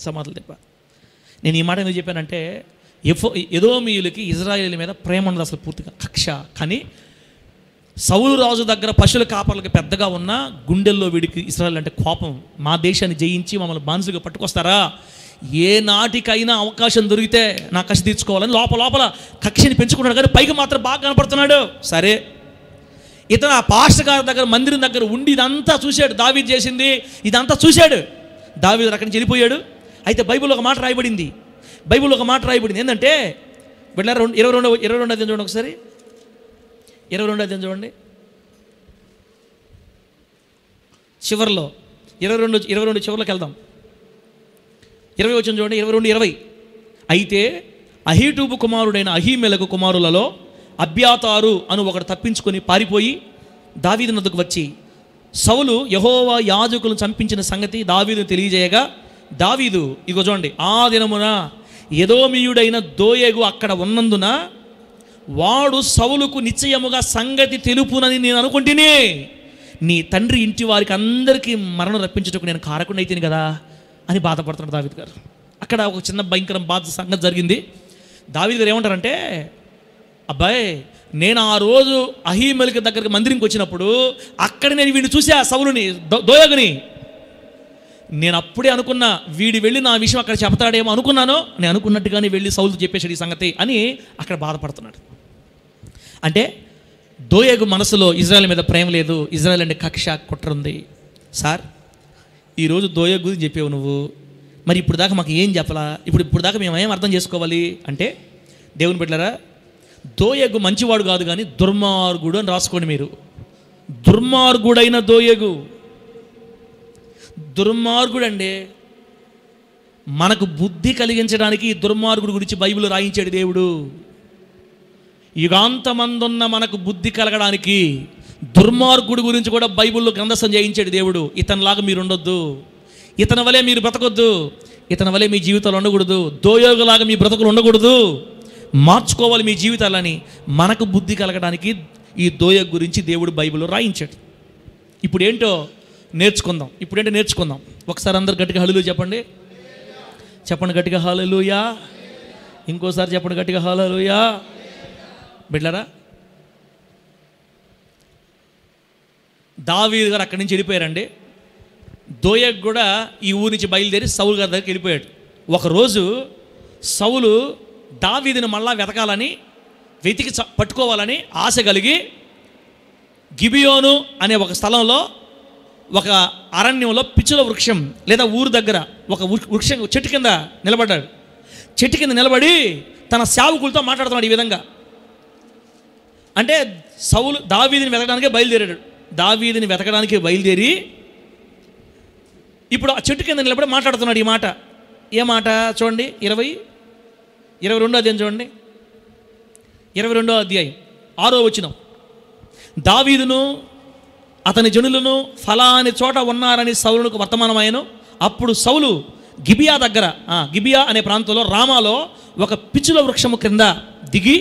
సమాధులు దెబ్బ. నేను ఈ మాట ఎందుకు చెప్పానంటే, ఎదోమీయులకి ఇజ్రాయేల్ మీద ప్రేమ ఉండదు అసలు, పూర్తిగా కక్ష. కానీ సౌలు రాజు దగ్గర పశువుల కాపర్లకి పెద్దగా ఉన్న గుండెల్లో వీడికి ఇజ్రాయేల్ అంటే కోపం. మా దేశాన్ని జయించి మమ్మల్ని బానిసలుగా పట్టుకొస్తారా, ఏ నాటికైనా అవకాశం దొరికితే నా కక్ష తీర్చుకోవాలని లోపల కక్షని పెంచుకుంటాడు. కానీ పైకి మాత్రం బాగా కనపడుతున్నాడు. సరే, ఇతను ఆ పాస్టర్ గారి దగ్గర మందిరం దగ్గర ఉండి ఇదంతా చూశాడు. దావీదు చేసింది ఇదంతా చూశాడు. దావీదు అక్కడి నుంచి వెళ్ళిపోయాడు. అయితే బైబిల్లో ఒక మాట రాయబడింది. ఏంటంటే బిడ్డ 22 అధ్యాయం చూడండి ఒకసారి. 22 అధ్యాయం చూడండి. చివరిలో 22 చివరిలోకి వెళ్దాం. 20 వచ్చిన చూడండి, 22:20. అయితే అహీటూబు కుమారుడైన అహీమెలకు కుమారులలో అబ్యాతారు అను ఒకడు తప్పించుకొని పారిపోయి దావీదు నద్దకు వచ్చి సౌలు యెహోవా యాజకులను చంపించిన సంగతి దావీదును తెలియజేయగా దావీదు, ఇగో చూడండి, ఆ దినమున ఎదోమీయుడైన దోయేగు అక్కడ ఉన్నందున వాడు సౌలుకు నిశ్చయముగా సంగతి తెలుపునని నేను అనుకుంటేనే నీ తండ్రి ఇంటి వారికి అందరికీ మరణం రప్పించుటకు నేను కారకుండా అయితేనే కదా అని బాధపడుతున్నాడు దావీదు గారు. అక్కడ ఒక చిన్న భయంకరం బాధ సంగతి జరిగింది. దావీదు గారు ఏమంటారంటే, అబ్బాయి నేను ఆ రోజు అహీమెలకి దగ్గరికి మందిరంకి వచ్చినప్పుడు అక్కడ నేను వీడిని చూసా, సౌలుని, దోయగుని. నేను అప్పుడే అనుకున్నా వీడి వెళ్ళి నా విషయం అక్కడ చెప్తాడేమో అనుకున్నాను. నేను అనుకున్నట్టుగానే వెళ్ళి సౌలు చెప్పేశాడు ఈ సంగతి అని అక్కడ బాధపడుతున్నాడు. అంటే దోయగు మనసులో ఇజ్రాయెల్ మీద ప్రేమ లేదు, ఇజ్రాయెల్ అంటే కక్ష కుట్ర ఉంది. సార్ ఈరోజు దోయగు గురించి చెప్పావు నువ్వు, మరి ఇప్పుడు దాకా మాకు ఏం చెప్పాలా, ఇప్పుడు దాకా మేము ఏం అర్థం చేసుకోవాలి అంటే, దేవుని బిడ్డలారా, దోయగు మంచివాడు కాదు కానీ దుర్మార్గుడు అని రాసుకోండి మీరు. దుర్మార్గుడైన దోయగు, దుర్మార్గుడు అండి. మనకు బుద్ధి కలిగించడానికి ఈ దుర్మార్గుడు గురించి బైబిల్ రాయించాడు దేవుడు. యుగాంతమందున్న మనకు బుద్ధి కలగడానికి దుర్మార్గుడి గురించి కూడా బైబిల్లో గ్రంథస్థం చేయించాడు దేవుడు. ఇతనిలాగా మీరు ఉండొద్దు, ఇతని వలె మీరు బ్రతకొద్దు, ఇతని వలె మీ జీవితాలు ఉండకూడదు, దోయోగులాగా మీ బ్రతుకులు ఉండకూడదు, మార్చుకోవాలి మీ జీవితాలని మనకు బుద్ధి కలగడానికి ఈ దోయగు గురించి దేవుడు బైబిల్లో రాయించాడు. ఇప్పుడు ఏంటో నేర్చుకుందాం. ఒకసారి అందరు గట్టిగా హల్లెలూయా చెప్పండి. చెప్పండి గట్టిగా హల్లెలూయా. ఇంకోసారి చెప్పండి గట్టిగా హల్లెలూయా. బిడ్డలారా, దావీదు గారు అక్కడి నుంచి వెళ్ళిపోయారండి. దోయగు కూడా ఈ ఊరి నుంచి బయలుదేరి సౌలు గారి దగ్గరికి వెళ్ళిపోయాడు. ఒకరోజు సౌలు దావీదుని మళ్ళా వెతికి పట్టుకోవాలని ఆశ కలిగి గిబియోను అనే ఒక స్థలంలో, ఒక అరణ్యంలో పిచ్చుల వృక్షం లేదా ఊరు దగ్గర ఒక వృక్షం చెట్టు కింద నిలబడ్డాడు. చెట్టు కింద నిలబడి తన సేవకులతో మాట్లాడుతున్నాడు ఈ విధంగా. అంటే సౌలు దావీదుని వెతకడానికి బయలుదేరి ఇప్పుడు ఆ చెట్టు కింద నిలబడి మాట్లాడుతున్నాడు ఈ మాట. ఏ మాట చూడండి, 22 అధ్యాయం చూడండి, 22 అధ్యాయం 6వ వచనం. దావీదును అతని జనులను ఫలాని చోట ఉన్నారని సౌలుకు వర్తమానమాయను. అప్పుడు సౌలు గిబియా అనే ప్రాంతంలో రామాలో ఒక పిచ్చుల వృక్షము క్రింద దిగి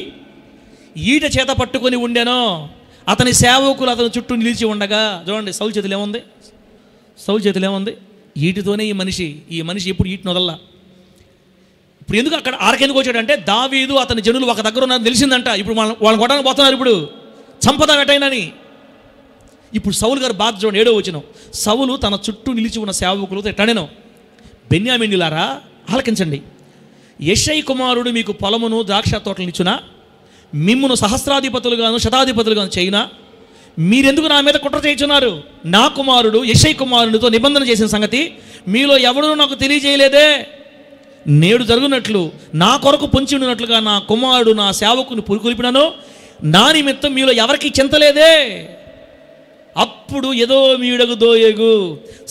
ఈట చేత పట్టుకొని ఉండెను. అతని సేవకులు అతని చుట్టూ నిలిచి ఉండగా, చూడండి సౌలు చేతులు ఏముంది? ఈటితోనే ఈ మనిషి ఎప్పుడు ఈటిని వదల్లా. ఇప్పుడు ఎందుకు అక్కడ ఆరకెందుకు వచ్చాడంటే, దావీదు అతని జనులు ఒక దగ్గర ఉన్నారని తెలిసిందంట. ఇప్పుడు వాళ్ళని కొట్టడానికి పోతున్నారు, ఇప్పుడు చంపదా వెటైనని. ఇప్పుడు సౌలు గారు బాధ చూడండి, 7వ వచనం. సౌలు తన చుట్టూ నిలిచి ఉన్న సేవకులతో ఎట్టాడేనో, బెన్యామీనులారా ఆలకించండి. యెషై కుమారుడు మీకు పొలమును ద్రాక్ష తోటలను ఇచ్చునా, మిమ్మును సహస్రాధిపతులుగాను శతాధిపతులుగాను చేయునా, మీరెందుకు నా మీద కుట్ర చేయుచున్నారు? నా కుమారుడు యెషై కుమారుడితో నిబంధన చేసిన సంగతి మీలో ఎవడూ నాకు తెలియజేయలేదే. నేడు జరుగునట్లు నా కొరకు పొంచి ఉండినట్లుగా నా కుమారుడు నా సేవకుని పురికొల్పినను, నా నిమిత్తం మీలో ఎవరికి చింతలేదే. అప్పుడు ఎదోమీయుడగు దోయగు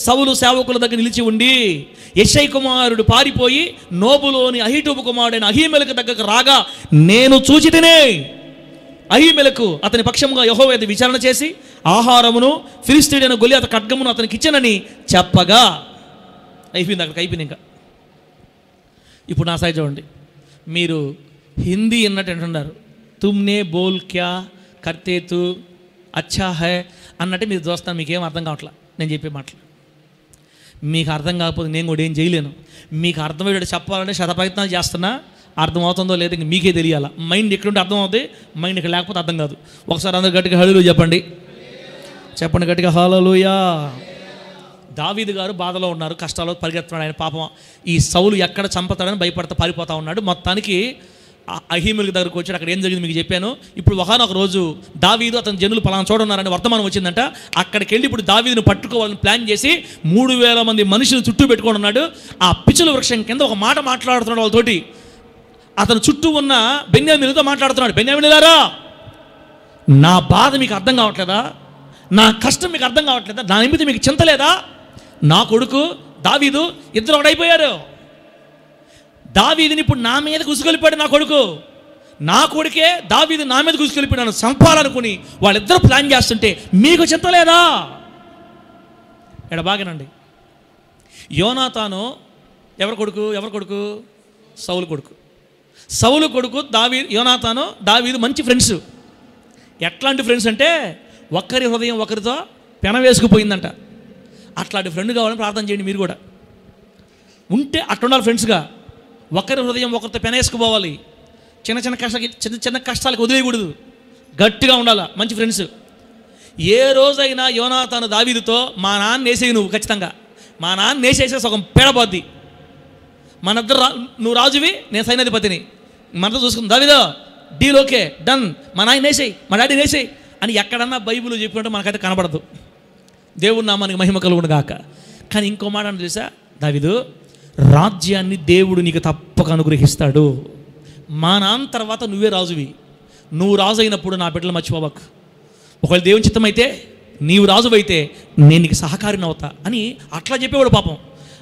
సౌలు సేవకుల దగ్గర నిలిచి ఉండి యెషై కుమారుడు పారిపోయి నోబులోని అహీటూబు కుమారుడైన అహీమెలకు దగ్గరకు రాగా నేను చూచితినే. అహీమెలకు అతని పక్షముగా యెహోవా యొద్ద విచారణ చేసి ఆహారమును ఫిలిష్తీయుడైన గొలియాతు ఖడ్గమును అతనికి ఇచ్చానని చెప్పగా అయిపోయింది. అక్కడికి అయిపోయింది. ఇంకా ఇప్పుడు నా సైడ్ చూడండి, మీరు హిందీ అన్నట్టు అంటున్నారు. తుమ్నే బోల్ క్యా కర్తే తు అచ్చా హై అన్నట్టు మీరు చూస్తాను. మీకేం అర్థం కావట్లా నేను చెప్పే మాటలు. మీకు అర్థం కాకపోతే నేను కూడా ఏం చేయలేను. మీకు అర్థమయ్యేటట్టు చెప్పాలంటే శతప్రయత్నాలు చేస్తున్నా, అర్థమవుతుందో లేదో ఇంక మీకే తెలియాలా. మైండ్ ఎక్కడుంటే అర్థం అవుతుంది, మైండ్ ఇక్కడ లేకపోతే అర్థం కాదు. ఒకసారి అందరు గట్టిగా హల్లెలూయా చెప్పండి గట్టిగా హల్లెలూయా. దావీదు గారు బాధలో ఉన్నారు, కష్టాల్లో పరిగెత్తున్నాడు. ఆయన పాపం ఈ సౌలు ఎక్కడ చంపుతాడని భయపడతా పారిపోతూ ఉన్నాడు. మొత్తానికి అహీమెలకు దగ్గరకు వచ్చాడు. అక్కడ ఏం జరిగింది మీకు చెప్పాను. ఇప్పుడు ఒకనొక రోజు దావీదు అతని జనులు పలానా చోట ఉన్నారని వర్తమానం వచ్చిందంట. అక్కడికి వెళ్ళి ఇప్పుడు దావీదును పట్టుకోవాలని ప్లాన్ చేసి 3000 మంది మనుషులు చుట్టూ పెట్టుకొని ఉన్నాడు. ఆ పిచ్చుల వృక్షం కింద ఒక మాట మాట్లాడుతున్నాడు వాళ్ళతోటి. అతను చుట్టూ ఉన్న బెన్యామీనులతో మాట్లాడుతున్నాడు. బెన్యామీనులారా, నా బాధ మీకు అర్థం కావట్లేదా? నా కష్టం మీకు అర్థం కావట్లేదా? నా నిమిత్తం మీకు చింత లేదా? నా కొడుకు దావీదు ఇద్దరు ఒకటైపోయారు. దావీదుని ఇప్పుడు నా మీద గుసుకొలిపాడు నా కొడుకు. నా కొడుకే దావీదు నా మీద గుసుకొలిపాడు, నన్ను చంపాలనుకుని వాళ్ళిద్దరూ ప్లాన్ చేస్తుంటే మీకు చింత లేదా? ఇక్కడ బాగానండి. యోనాతాను ఎవరి కొడుకు? సౌలు కొడుకు. సౌలు కొడుకు యోనాతాను దావీదు మంచి ఫ్రెండ్స్. ఎట్లాంటి ఫ్రెండ్స్ అంటే ఒక్కరి హృదయం ఒకరితో పెనవేసుకుపోయిందంట. అట్లాంటి ఫ్రెండ్ కావాలని ప్రార్థన చేయండి మీరు కూడా. ఉంటే అట్లుండాలి ఫ్రెండ్స్గా. ఒకరి హృదయం ఒకరితో పెనేసుకుపోవాలి. చిన్న కష్టాలకు వదిలేయకూడదు, గట్టిగా ఉండాలి. మంచి ఫ్రెండ్స్. ఏ రోజైనా యోనాతాను దావీదుతో మా నాన్న వేసేయి, నువ్వు ఖచ్చితంగా మా నాన్న వేసేసే సగం పేడబోద్ది, మనిద్దరు నువ్వు రాజువి నేను సైన్యాధిపతిని, మనతో చూసుకుంది దావీదో డీల్ ఓకే డన్, మా నాయన వేసేయి మా డాడీ వేసేయి అని ఎక్కడన్నా బైబిల్ చెప్పినట్టు మనకైతే కనబడదు. దేవుడు నామానికి మహిమ కలుగును గాక. కానీ ఇంకో మాట అని తెలుసా? దావీదు, రాజ్యాన్ని దేవుడు నీకు తప్పక అనుగ్రహిస్తాడు. మా నాన్న తర్వాత నువ్వే రాజువి. నువ్వు రాజు అయినప్పుడు నా బిడ్డలు మర్చిపోవకు. ఒకవేళ దేవుని చిత్తం అయితే నీవు రాజు అయితే నేను నీకు సహకారిని అవుతా అని అట్లా చెప్పేవాడు పాపం.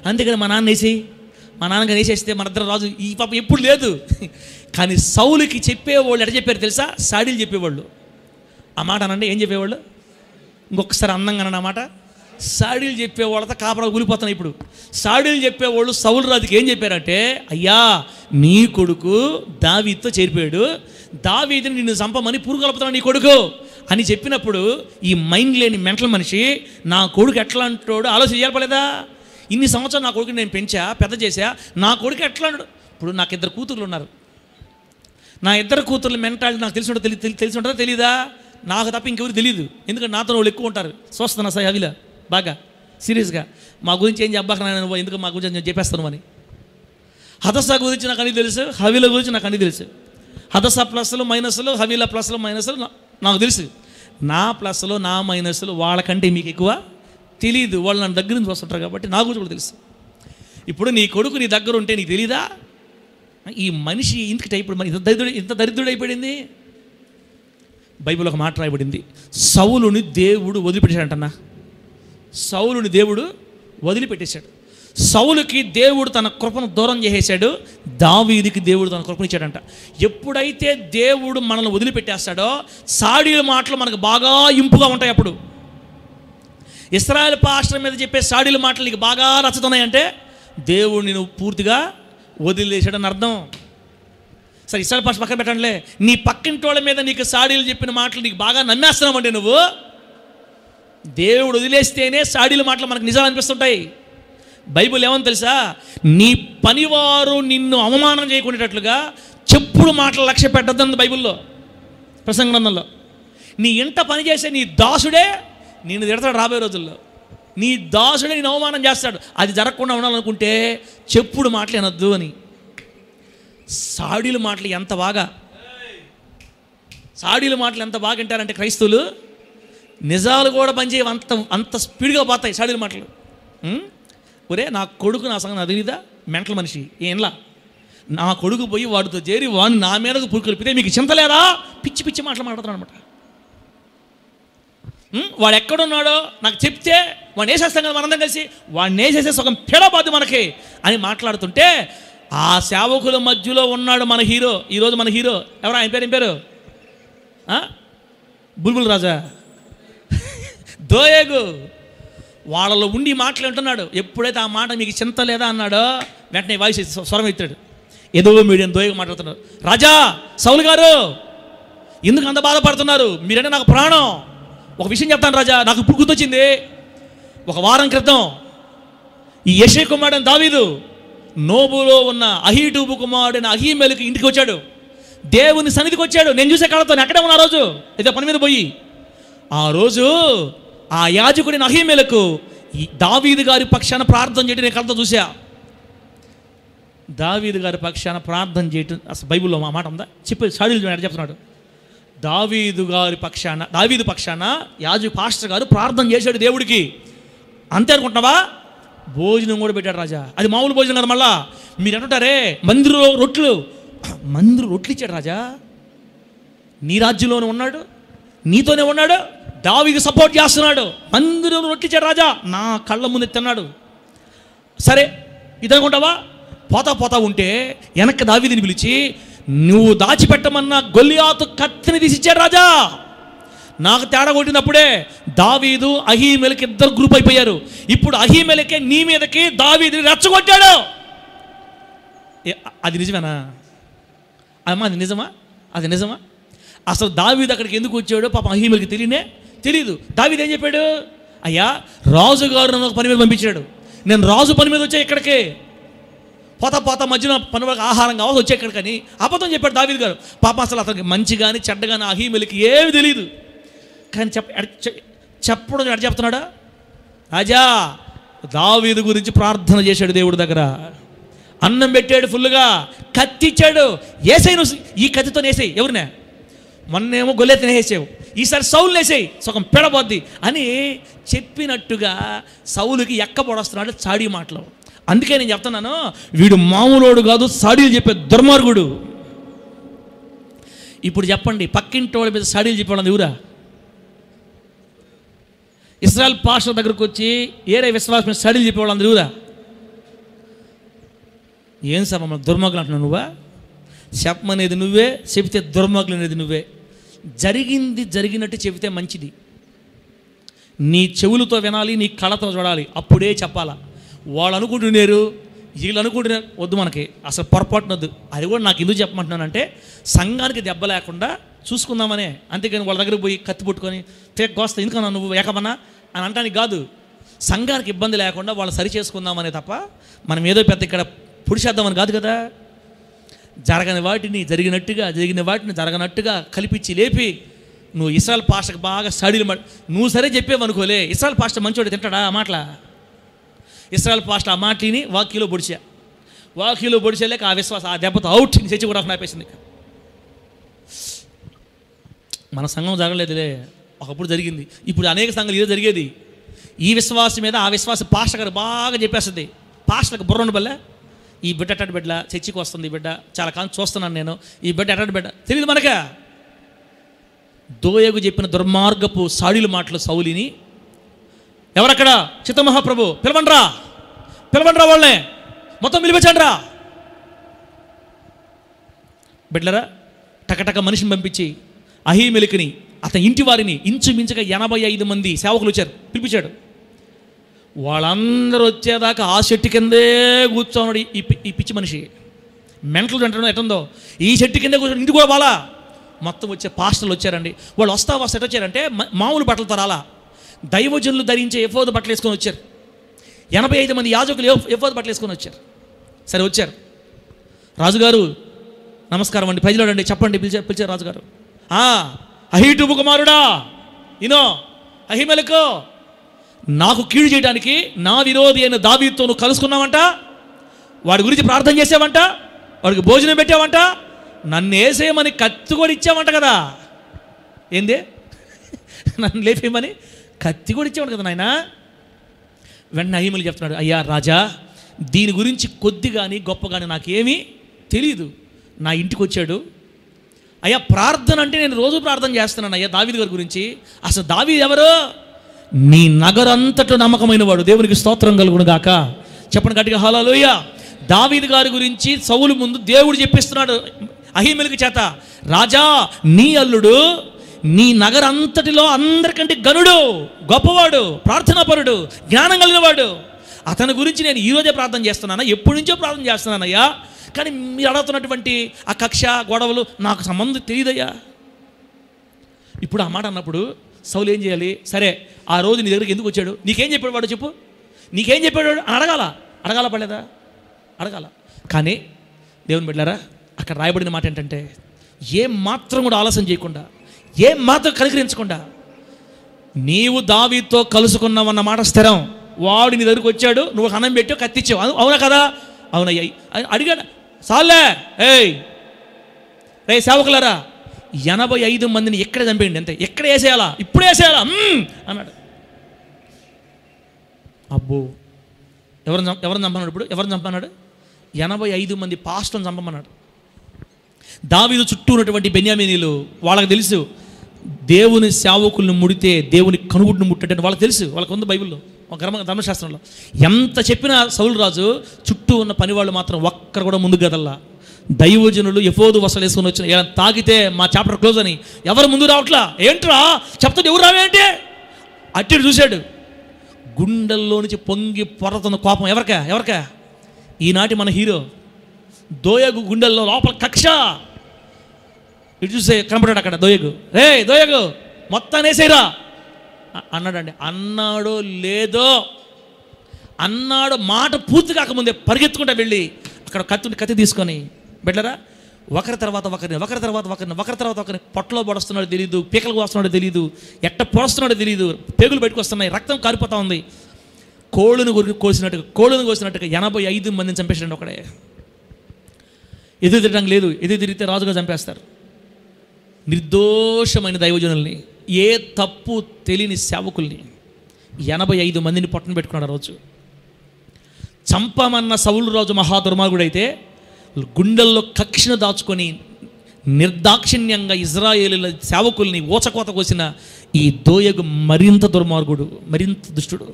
అంతేకాని మా నాన్న వేసేయి, మా నాన్నగా వేసేస్తే మన ఇద్దరు రాజు ఈ పాపం ఎప్పుడు లేదు. కానీ సౌలుకి చెప్పేవాళ్ళు ఎట్లా చెప్పారు తెలుసా? సాడీలు చెప్పేవాళ్ళు. ఆ మాట అనండి, ఏం చెప్పేవాళ్ళు? ఇంకొకసారి అందంగా అన్న మాట. సాడీలు చెప్పేవాళ్ళతో కాపరాలు కూలిపోతున్నాయి ఇప్పుడు. సాడీలు చెప్పేవాళ్ళు సౌలు రాజుకి ఏం చెప్పారంటే, అయ్యా నీ కొడుకు దావీదుతో చేరిపోయాడు, దావీదుని నిన్ను చంపమని పురుగు కలుపుతున్నాడు నీ కొడుకు అని చెప్పినప్పుడు ఈ మైండ్ లేని మెంటల్ మనిషి నా కొడుకు ఎట్లా అంటాడు ఆలోచన చేయాలపలేదా? ఇన్ని సంవత్సరాలు నా కొడుకుని నేను పెంచా, పెద్ద చేశా, నా కొడుకు ఎట్లా అంటాడు? ఇప్పుడు నాకు 2 కూతుర్లు ఉన్నారు. నా 2 కూతుర్ల మెంటాలిటీ నాకు తెలిసి ఉంటుందా తెలీదా? నాకు తప్ప ఇంకెవరు తెలియదు. ఎందుకంటే నాతో వాళ్ళు ఎక్కువ ఉంటారు. చూస్తున్నా సార్ అవిలా బాగా సీరియస్గా మా గురించి ఏం చెప్పాక నేను ఎందుకు మా గురించి నేను చెప్పేస్తాను అని. హదసా గురించి నాకు అన్నీ తెలుసు, హవీల గురించి నాకు అన్నీ తెలుసు. హదసా ప్లస్లు మైనస్లు, హవీల ప్లస్లు మైనస్లు నాకు తెలుసు. నా ప్లస్లు నా మైనస్లు వాళ్ళకంటే మీకు ఎక్కువ తెలియదు. వాళ్ళు నన్ను దగ్గర నుంచి వస్తుంటారు కాబట్టి నా గురించి కూడా తెలుసు. ఇప్పుడు నీ కొడుకు నీ దగ్గర ఉంటే నీకు తెలీదా? ఈ మనిషి ఇంతటి ఇప్పుడు ఇంత దరిద్రుడు అయిపోయింది. బైబిల్ ఒక మాట రాయబడింది, సౌలుని దేవుడు వదిలిపెట్టేశాడంటన్నా. సౌలుని దేవుడు వదిలిపెట్టేశాడు. సౌలుకి దేవుడు తన కృపను దూరం చేసేశాడు, దావీదుకి దేవుడు తన కృపను ఇచ్చాడంట. ఎప్పుడైతే దేవుడు మనల్ని వదిలిపెట్టేస్తాడో సాడీల మాటలు మనకు బాగా ఇంపుగా ఉంటాయి. అప్పుడు ఇశ్రాయేల్ పాస్టర్ మీద చెప్పే సాడీల మాటలు నీకు బాగా నచ్చుతున్నాయంటే దేవుడు నేను పూర్తిగా వదిలేశాడని అర్థం. సరే ఇశ్రాయేల్ పాస్టర్ పక్కన పెట్టండిలే, నీ పక్కింటి వాళ్ళ మీద నీకు సాడీలు చెప్పిన మాటలు నీకు బాగా నమ్మేస్తున్నావంటే నువ్వు దేవుడు వదిలేస్తేనే సాడీల మాటలు మనకు నిజాలు అనిపిస్తుంటాయి. బైబిల్ ఏమని తెలుసా? నీ పనివారు నిన్ను అవమానం చేయకునేటట్లుగా చెప్పుడు మాటలు లక్ష్య పెట్టద్దని బైబిల్లో ప్రసంగ గ్రంథంలో. నీ ఇంట పనిచేసే నీ దాసుడే నిన్ను తిడతాడు రాబోయే రోజుల్లో. నీ దాసుడే నేను అవమానం చేస్తాడు. అది జరగకుండా ఉండాలనుకుంటే చెప్పుడు మాటలు అనొద్దు అని. సాడీల మాటలు ఎంత బాగా వింటారంటే క్రైస్తవులు, నిజాలు కూడా పనిచేయ అంత స్పీడ్గా పోతాయి సాడీల మాటలు. ఒరే నా కొడుకు నా సంగతి నాకు తెలీదా? మెంటల్ మనిషి ఏంలా నా కొడుకు పోయి వాడితో చేరి వాడిని నా మీదకు పురుకొల్పితే మీకు చింత లేదా? పిచ్చి పిచ్చి మాటలు మాట్లాడుతున్నాడు అనమాట. వాడు ఎక్కడున్నాడో నాకు చెప్తే వాడిని వేసేస్తాం కదా మనందరం కలిసి, వాడిని వేసేసే సగం పెడబాదు మనకి అని మాట్లాడుతుంటే ఆ సేవకుల మధ్యలో ఉన్నాడు మన హీరో. ఈరోజు మన హీరో ఎవరు? ఆయన పేరు బుల్బుల్ రాజా దోయేగు. వాళ్ళలో ఉండి మాట్లాడుతున్నాడు. ఎప్పుడైతే ఆ మాట మీకు చింత లేదా అన్నాడో వెంటనే వాయిస్ స్వరం ఎత్తాడు. ఏదో మీడియం దోయేగు మాట్లాడుతున్నాడు. రాజా సౌలు గారు ఎందుకు అంత బాధపడుతున్నారు? మీరంటే నాకు ప్రాణం. ఒక విషయం చెప్తాను రాజా, నాకు ఇప్పుడు గుర్తొచ్చింది. ఒక వారం క్రితం ఈ యెషై కుమారుడైన దావీదు నోబులో ఉన్న అహీటూబు కుమారుడైన అహీమెలకు ఇంటికి వచ్చాడు. దేవుని సన్నిధికి వచ్చాడు. నేను చూసే కాళ్ళతో అక్కడే ఉన్న ఆ రోజు ఏదో పని మీద పోయి ఆ రోజు ఆ యాజకుడిని అహీమెలకు దావీదు గారి పక్షాన ప్రార్థన చేయడం నేను కళ్ళతో చూసా. దావీదు గారి పక్షాన ప్రార్థన చేయటం అసలు బైబిల్లో మా మాట ఉందా? సాడీలు చెప్తున్నాడు. దావీదు పక్షాన యాజకు పాస్టర్ గారు ప్రార్థన చేశాడు దేవుడికి. అంతే అనుకుంటున్నావా? భోజనం కూడా పెట్టాడు రాజా. అది మామూలు భోజనం కదా. మళ్ళా మీరు అంటుంటారే మందిర రొట్లు ఇచ్చాడు రాజా. నీ రాజ్యంలోనే ఉన్నాడు, నీతోనే ఉన్నాడు, దావీదు సపోర్ట్ చేస్తున్నాడు. మందిరం రొట్టించాడు రాజా, నా కళ్ళ ముందు తిన్నాడు. సరే ఇదనుకుంటావా? పోతా పోతా ఉంటే వెనక్కి దావీదుని పిలిచి, నువ్వు దాచిపెట్టమన్న గొల్లియాతు కత్తిని తీసిచ్చాడు రాజా. నాకు తేడా కొట్టినప్పుడే దావీదు అహీమెలకి ఇద్దరు గ్రూప్ అయిపోయారు. ఇప్పుడు అహీమెలకే నీ మీదకి దావీదుని రెచ్చగొట్టాడు. అది నిజమేనా అమ్మా? అది నిజమా? అది నిజమా? అసలు దావీదు అక్కడికి ఎందుకు వచ్చాడో పాపం అహీమెలకి తెలియదు. దావీదు ఏం చెప్పాడు? అయ్యా, రాజుగారు నన్ను ఒక పని మీద పంపించాడు, నేను రాజు పని మీద వచ్చా ఇక్కడికి, పోతా మధ్యన పని వరకు ఆహారం కావాలి వచ్చే ఇక్కడికని అబద్ధం చెప్పాడు దావీదు గారు. పాపం అసలు అతనికి మంచి కానీ చెడ్డ కానీ అహీమెలకి ఏమి తెలియదు. కానీ చెప్పడం ఎడ చెప్తున్నాడా? రాజా, దావీదు గురించి ప్రార్థన చేశాడు దేవుడి దగ్గర, అన్నం పెట్టాడు, ఫుల్గా కత్తి ఇచ్చాడు. ఏసై నువ్వు ఈ కత్తితో వేసేయి, ఎవరినే మొన్నేమో గొల్లెత్తనే వేసావు, ఈసారి సౌలు వేసేయి, సగం పెడబోద్ది అని చెప్పినట్టుగా సౌలుకి ఎక్కబొడొస్తున్నాడు చాడీ మాటలు. అందుకే నేను చెప్తున్నాను, వీడు మామూలోడు కాదు, సాడీలు చెప్పే దుర్మార్గుడు. ఇప్పుడు చెప్పండి, పక్కింటోడి మీద సాడీలు చెప్పేవాళ్ళది ఎవరా? ఇశ్రాయేల్ పాస్టర్ దగ్గరకు వచ్చి ఏరే విశ్వాసం మీద సాడీలు చెప్పేవాళ్ళందరూ ఎవరా? ఏం సార్ మమ్మల్ని దుర్మార్గులు అంటున్నావు నువ్వా? చెప్పమనేది నువ్వే, చెబితే దుర్మార్గులు అనేది నువ్వే. జరిగింది జరిగినట్టు చెబితే మంచిది. నీ చెవులతో వినాలి, నీ కళ్ళతో చూడాలి, అప్పుడే చెప్పాలా. వాళ్ళు అనుకుంటున్నారు, వీళ్ళు అనుకుంటున్నారు, వద్దు మనకి అసలు పొరపాటునొద్దు. అది కూడా నాకు ఎందుకు చెప్పమంటున్నానంటే సంఘానికి దెబ్బ లేకుండా చూసుకుందామనే. అంతేగాని వాళ్ళ దగ్గరికి పోయి కత్తి పుట్టుకొని ఫేక్ గోస్తా ఎందుకన్నా నువ్వు ఏకమన్నా అని అంటానికి కాదు. సంఘానికి ఇబ్బంది లేకుండా వాళ్ళు సరి చేసుకుందామనే తప్ప మనం ఏదో పెద్ద ఇక్కడ పుడిచేద్దామని కాదు కదా. జరగని వాటిని జరిగినట్టుగా, జరిగిన వాటిని జరగనట్టుగా కల్పించి లేపి నువ్వు ఇశ్రాయేల్ పాస్టర్కి బాగా సాడీలు నువ్వు సరే చెప్పేవనుకోలే. ఇశ్రాయేల్ పాస్టర్ మంచోడు తింటాడా ఆ మాటల? ఇశ్రాయేల్ పాస్టర్ ఆ మాటని వాక్యలో పొడిచేలేక ఆ విశ్వాసం ఆ దెబ్బతో అవుట్ చర్చి కూడా ఆపేసింది. మన సంఘం జరగలేదులే, ఒకప్పుడు జరిగింది. ఇప్పుడు అనేక సంఘాలు ఇదే జరిగేది. ఈ విశ్వాసం మీద ఆ విశ్వాసం పాస్టర్ గారు బాగా చెప్పేస్తుంది. పాస్టర్కి బుర్ర ఉండబల్లే, ఈ బిడ్డ ఎట్టటి బిడ్డ చర్చికి వస్తుంది, ఈ బిడ్డ చాలా కాలం చూస్తున్నాను నేను, ఈ బిడ్డ ఎట్టటి బిడ్డ తెలియదు మనక. దోయగు చెప్పిన దుర్మార్గపు సాడీలు మాటలు సౌలిని ఎవరక్కడ? చిత్తమహాప్రభు పిలవండ్రా వాళ్ళనే మొత్తం పిలిపించండి రా. బిడ్డలరా, టకటక మనిషిని పంపించి అహీమెలకుని అతని ఇంటి వారిని ఇంచుమించుగా 85 మంది సేవకులు వచ్చారు, పిలిపించాడు. వాళ్ళందరూ వచ్చేదాకా ఆ చెట్టు కిందే కూర్చోన్నాడు ఈ పిచ్చి మనిషి. మెంటలు అంటాడు ఎట్టుందో, ఈ చెట్టు కిందే కూర్చొని ఇంటి కూడా బాలా. మొత్తం వచ్చే పాస్టర్లు వచ్చారండి. వాళ్ళు వస్తా ఎట్ వచ్చారంటే మామూలు బట్టలతో రాలా, దైవజనులు ధరించే ఎఫోదు బట్టలు వేసుకొని వచ్చారు. 85 మంది యాజకులు ఎఫోదు బట్టలు వేసుకొని వచ్చారు. సరే వచ్చారు. రాజుగారు నమస్కారం అండి, ప్రజలు అండి చెప్పండి పిలిచారు రాజుగారు. అహీటుబు కుమారుడా, ఇనో అహీమెలెకు, నాకు కీడు చేయడానికి నా విరోధి అయిన దావీదుతో నువ్వు కలుసుకున్నావంట, వాడి గురించి ప్రార్థన చేసావంట, వాడికి భోజనం పెట్టావంట, నన్ను వేసేయమని కత్తి కూడా ఇచ్చావంట కదా. ఏంది? నన్ను లేపేయమని కత్తి కూడా ఇచ్చావంట కదా నాయన. వెంటనే అహీమెలెకు చెప్తున్నాడు, అయ్యా రాజా, దీని గురించి కొద్ది కానీ గొప్ప కానీ నాకేమీ తెలియదు. నా ఇంటికి వచ్చాడు. అయ్యా ప్రార్థన అంటే నేను రోజు ప్రార్థన చేస్తున్నాను అయ్యా దావీదు గారి గురించి. అసలు దావీదు ఎవరు? నీ నగరంతట్లో నమ్మకమైన వాడు. దేవునికి స్తోత్రం కలుగును గాక. చెప్పండి గట్టిగా హల్లెలూయా. దావీదు గారి గురించి సౌలు ముందు దేవుడు చెప్పిస్తున్నాడు అహీమెలెకు చేత, రాజా నీ అల్లుడు నీ నగరంతటిలో అందరికంటే గనుడు, గొప్పవాడు, ప్రార్థనాపరుడు, జ్ఞానం కలిగినవాడు. అతని గురించి నేను ఈరోజే ప్రార్థన చేస్తున్నానా, ఎప్పటి నుంచో ప్రార్థన చేస్తున్నానయ్యా, కానీ మీరు అడుగుతున్నటువంటి ఆ కక్ష గొడవలు నాకు సంబంధం తెలియదయ్యా. ఇప్పుడు ఆ మాట అన్నప్పుడు సౌలు ఏం చేయాలి? సరే ఆ రోజు నీ దగ్గరికి ఎందుకు వచ్చాడు, నీకేం చెప్పాడు వాడు చెప్పు, నీకేం చెప్పాడు అని అడగాల పడలేదా? అడగాల. కానీ దేవుని బిడ్డలారా, అక్కడ రాయబడిన మాట ఏంటంటే, ఏం మాత్రం కూడా ఆలస్యం చేయకుండా, ఏం మాత్రం కనికరించకుండా, నీవు దావీదుతో కలుసుకున్నావన్న మాట స్థిరం. వాడు నీ దగ్గరికి వచ్చాడు, నువ్వు అన్నం పెట్టావు, కత్తిచ్చావు, అవునా కదా? అవునయ్యా అడిగాడు. సాల్లే రే సేవకులారా, 85 మందిని ఎక్కడ చంపేయండి అంతే, ఎక్కడ వేసేయాలా, ఇప్పుడు వేసేయాలా అన్నాడు. అబ్బో, ఎవరిని చంపన్నాడు? ఇప్పుడు ఎవరిని చంపన్నాడు? 85 మంది పాస్టర్ని చంపమన్నాడు. దావీదు చుట్టూ ఉన్నటువంటి బెన్యామీనీలు వాళ్ళకి తెలుసు దేవుని సేవకుల్ని ముడితే దేవుని కనుగుడ్ని ముట్టంటే వాళ్ళకి తెలుసు, వాళ్ళకు ఉంది బైబిల్లో, ఒక ధర్మశాస్త్రంలో. ఎంత చెప్పినా సౌలు రాజు చుట్టూ ఉన్న పని వాళ్ళు మాత్రం ఒక్కరు కూడా ముందు గదల్లా. దైవజనులు ఎఫోదు వసలు వేసుకొని వచ్చిన ఇలా తాగితే మా చాప్టర్ క్లోజ్ అని ఎవరు ముందు రావట్లా. ఏంట్రా చెప్తాడు, ఎవరు రావేంటి అట్టి చూశాడు. గుండెల్లో నుంచి పొంగి పొరతున్న కోపం ఎవరికా ఈనాటి మన హీరో దోయగు. గుండెల్లో లోపల కక్ష. ఇటు చూసే కనపడాడు అక్కడ దోయగు. దోయగు మొత్తాన్ని వేసేరా అన్నాడండి. అన్నాడో లేదో, అన్నాడు మాట పూర్తి కాకముందే పరిగెత్తుకుంటా వెళ్ళి అక్కడ కత్తి తీసుకొని బిడ్డరా ఒకరి తర్వాత ఒకరిని పొట్టలో పొడుస్తున్నాడో తెలియదు, పీకలకు వస్తున్నాడో తెలియదు, ఎట్ట పొడుస్తున్నాడో తెలియదు, పేగులు బయటకు వస్తున్నాయి, రక్తం కారిపోతా ఉంది. కోళ్ళను కోసినట్టుగా 85 మందిని చంపేసాడు ఒకడే. ఎదురు తిరగడం లేదు, ఎదురు తిరిగితే రాజుగా చంపేస్తారు. నిర్దోషమైన దైవజనుల్ని, ఏ తప్పు తెలియని సేవకుల్ని 85 మందిని పొట్టను పెట్టుకున్నాడు ఆ రోజు. చంపమన్న సౌలు రాజు మహాదుర్మార్గుడైతే గుండెల్లో కక్షను దాచుకొని నిర్దాక్షిణ్యంగా ఇజ్రాయేలీల సేవకుల్ని ఓచకోత కోసిన ఈ దోయగు మరింత దుర్మార్గుడు, మరింత దుష్టుడు.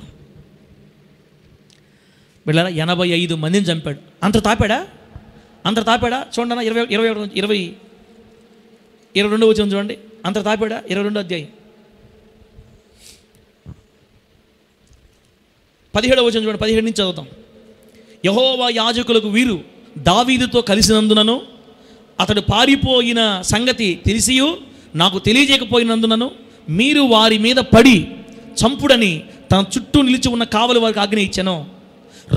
వీళ్ళ 85 మందిని చంపాడు. అంత తాపాడా చూడండి అన్న. 22 వచ్చిన చూడండి. అంత తాపాడా 22 అధ్యాయం 17 వచ్చిన చూడండి. 17 నుంచి చదువుతాం. యెహోవా యాజకులకు వీరు దావీదుతో కలిసినందునను అతడు పారిపోయిన సంగతి తెలిసియు నాకు తెలియజేయకపోయినందునను మీరు వారి మీద పడి చంపుడని తన చుట్టూ నిలిచి ఉన్న కావలి వారికి ఆజ్ఞ ఇచ్చెను.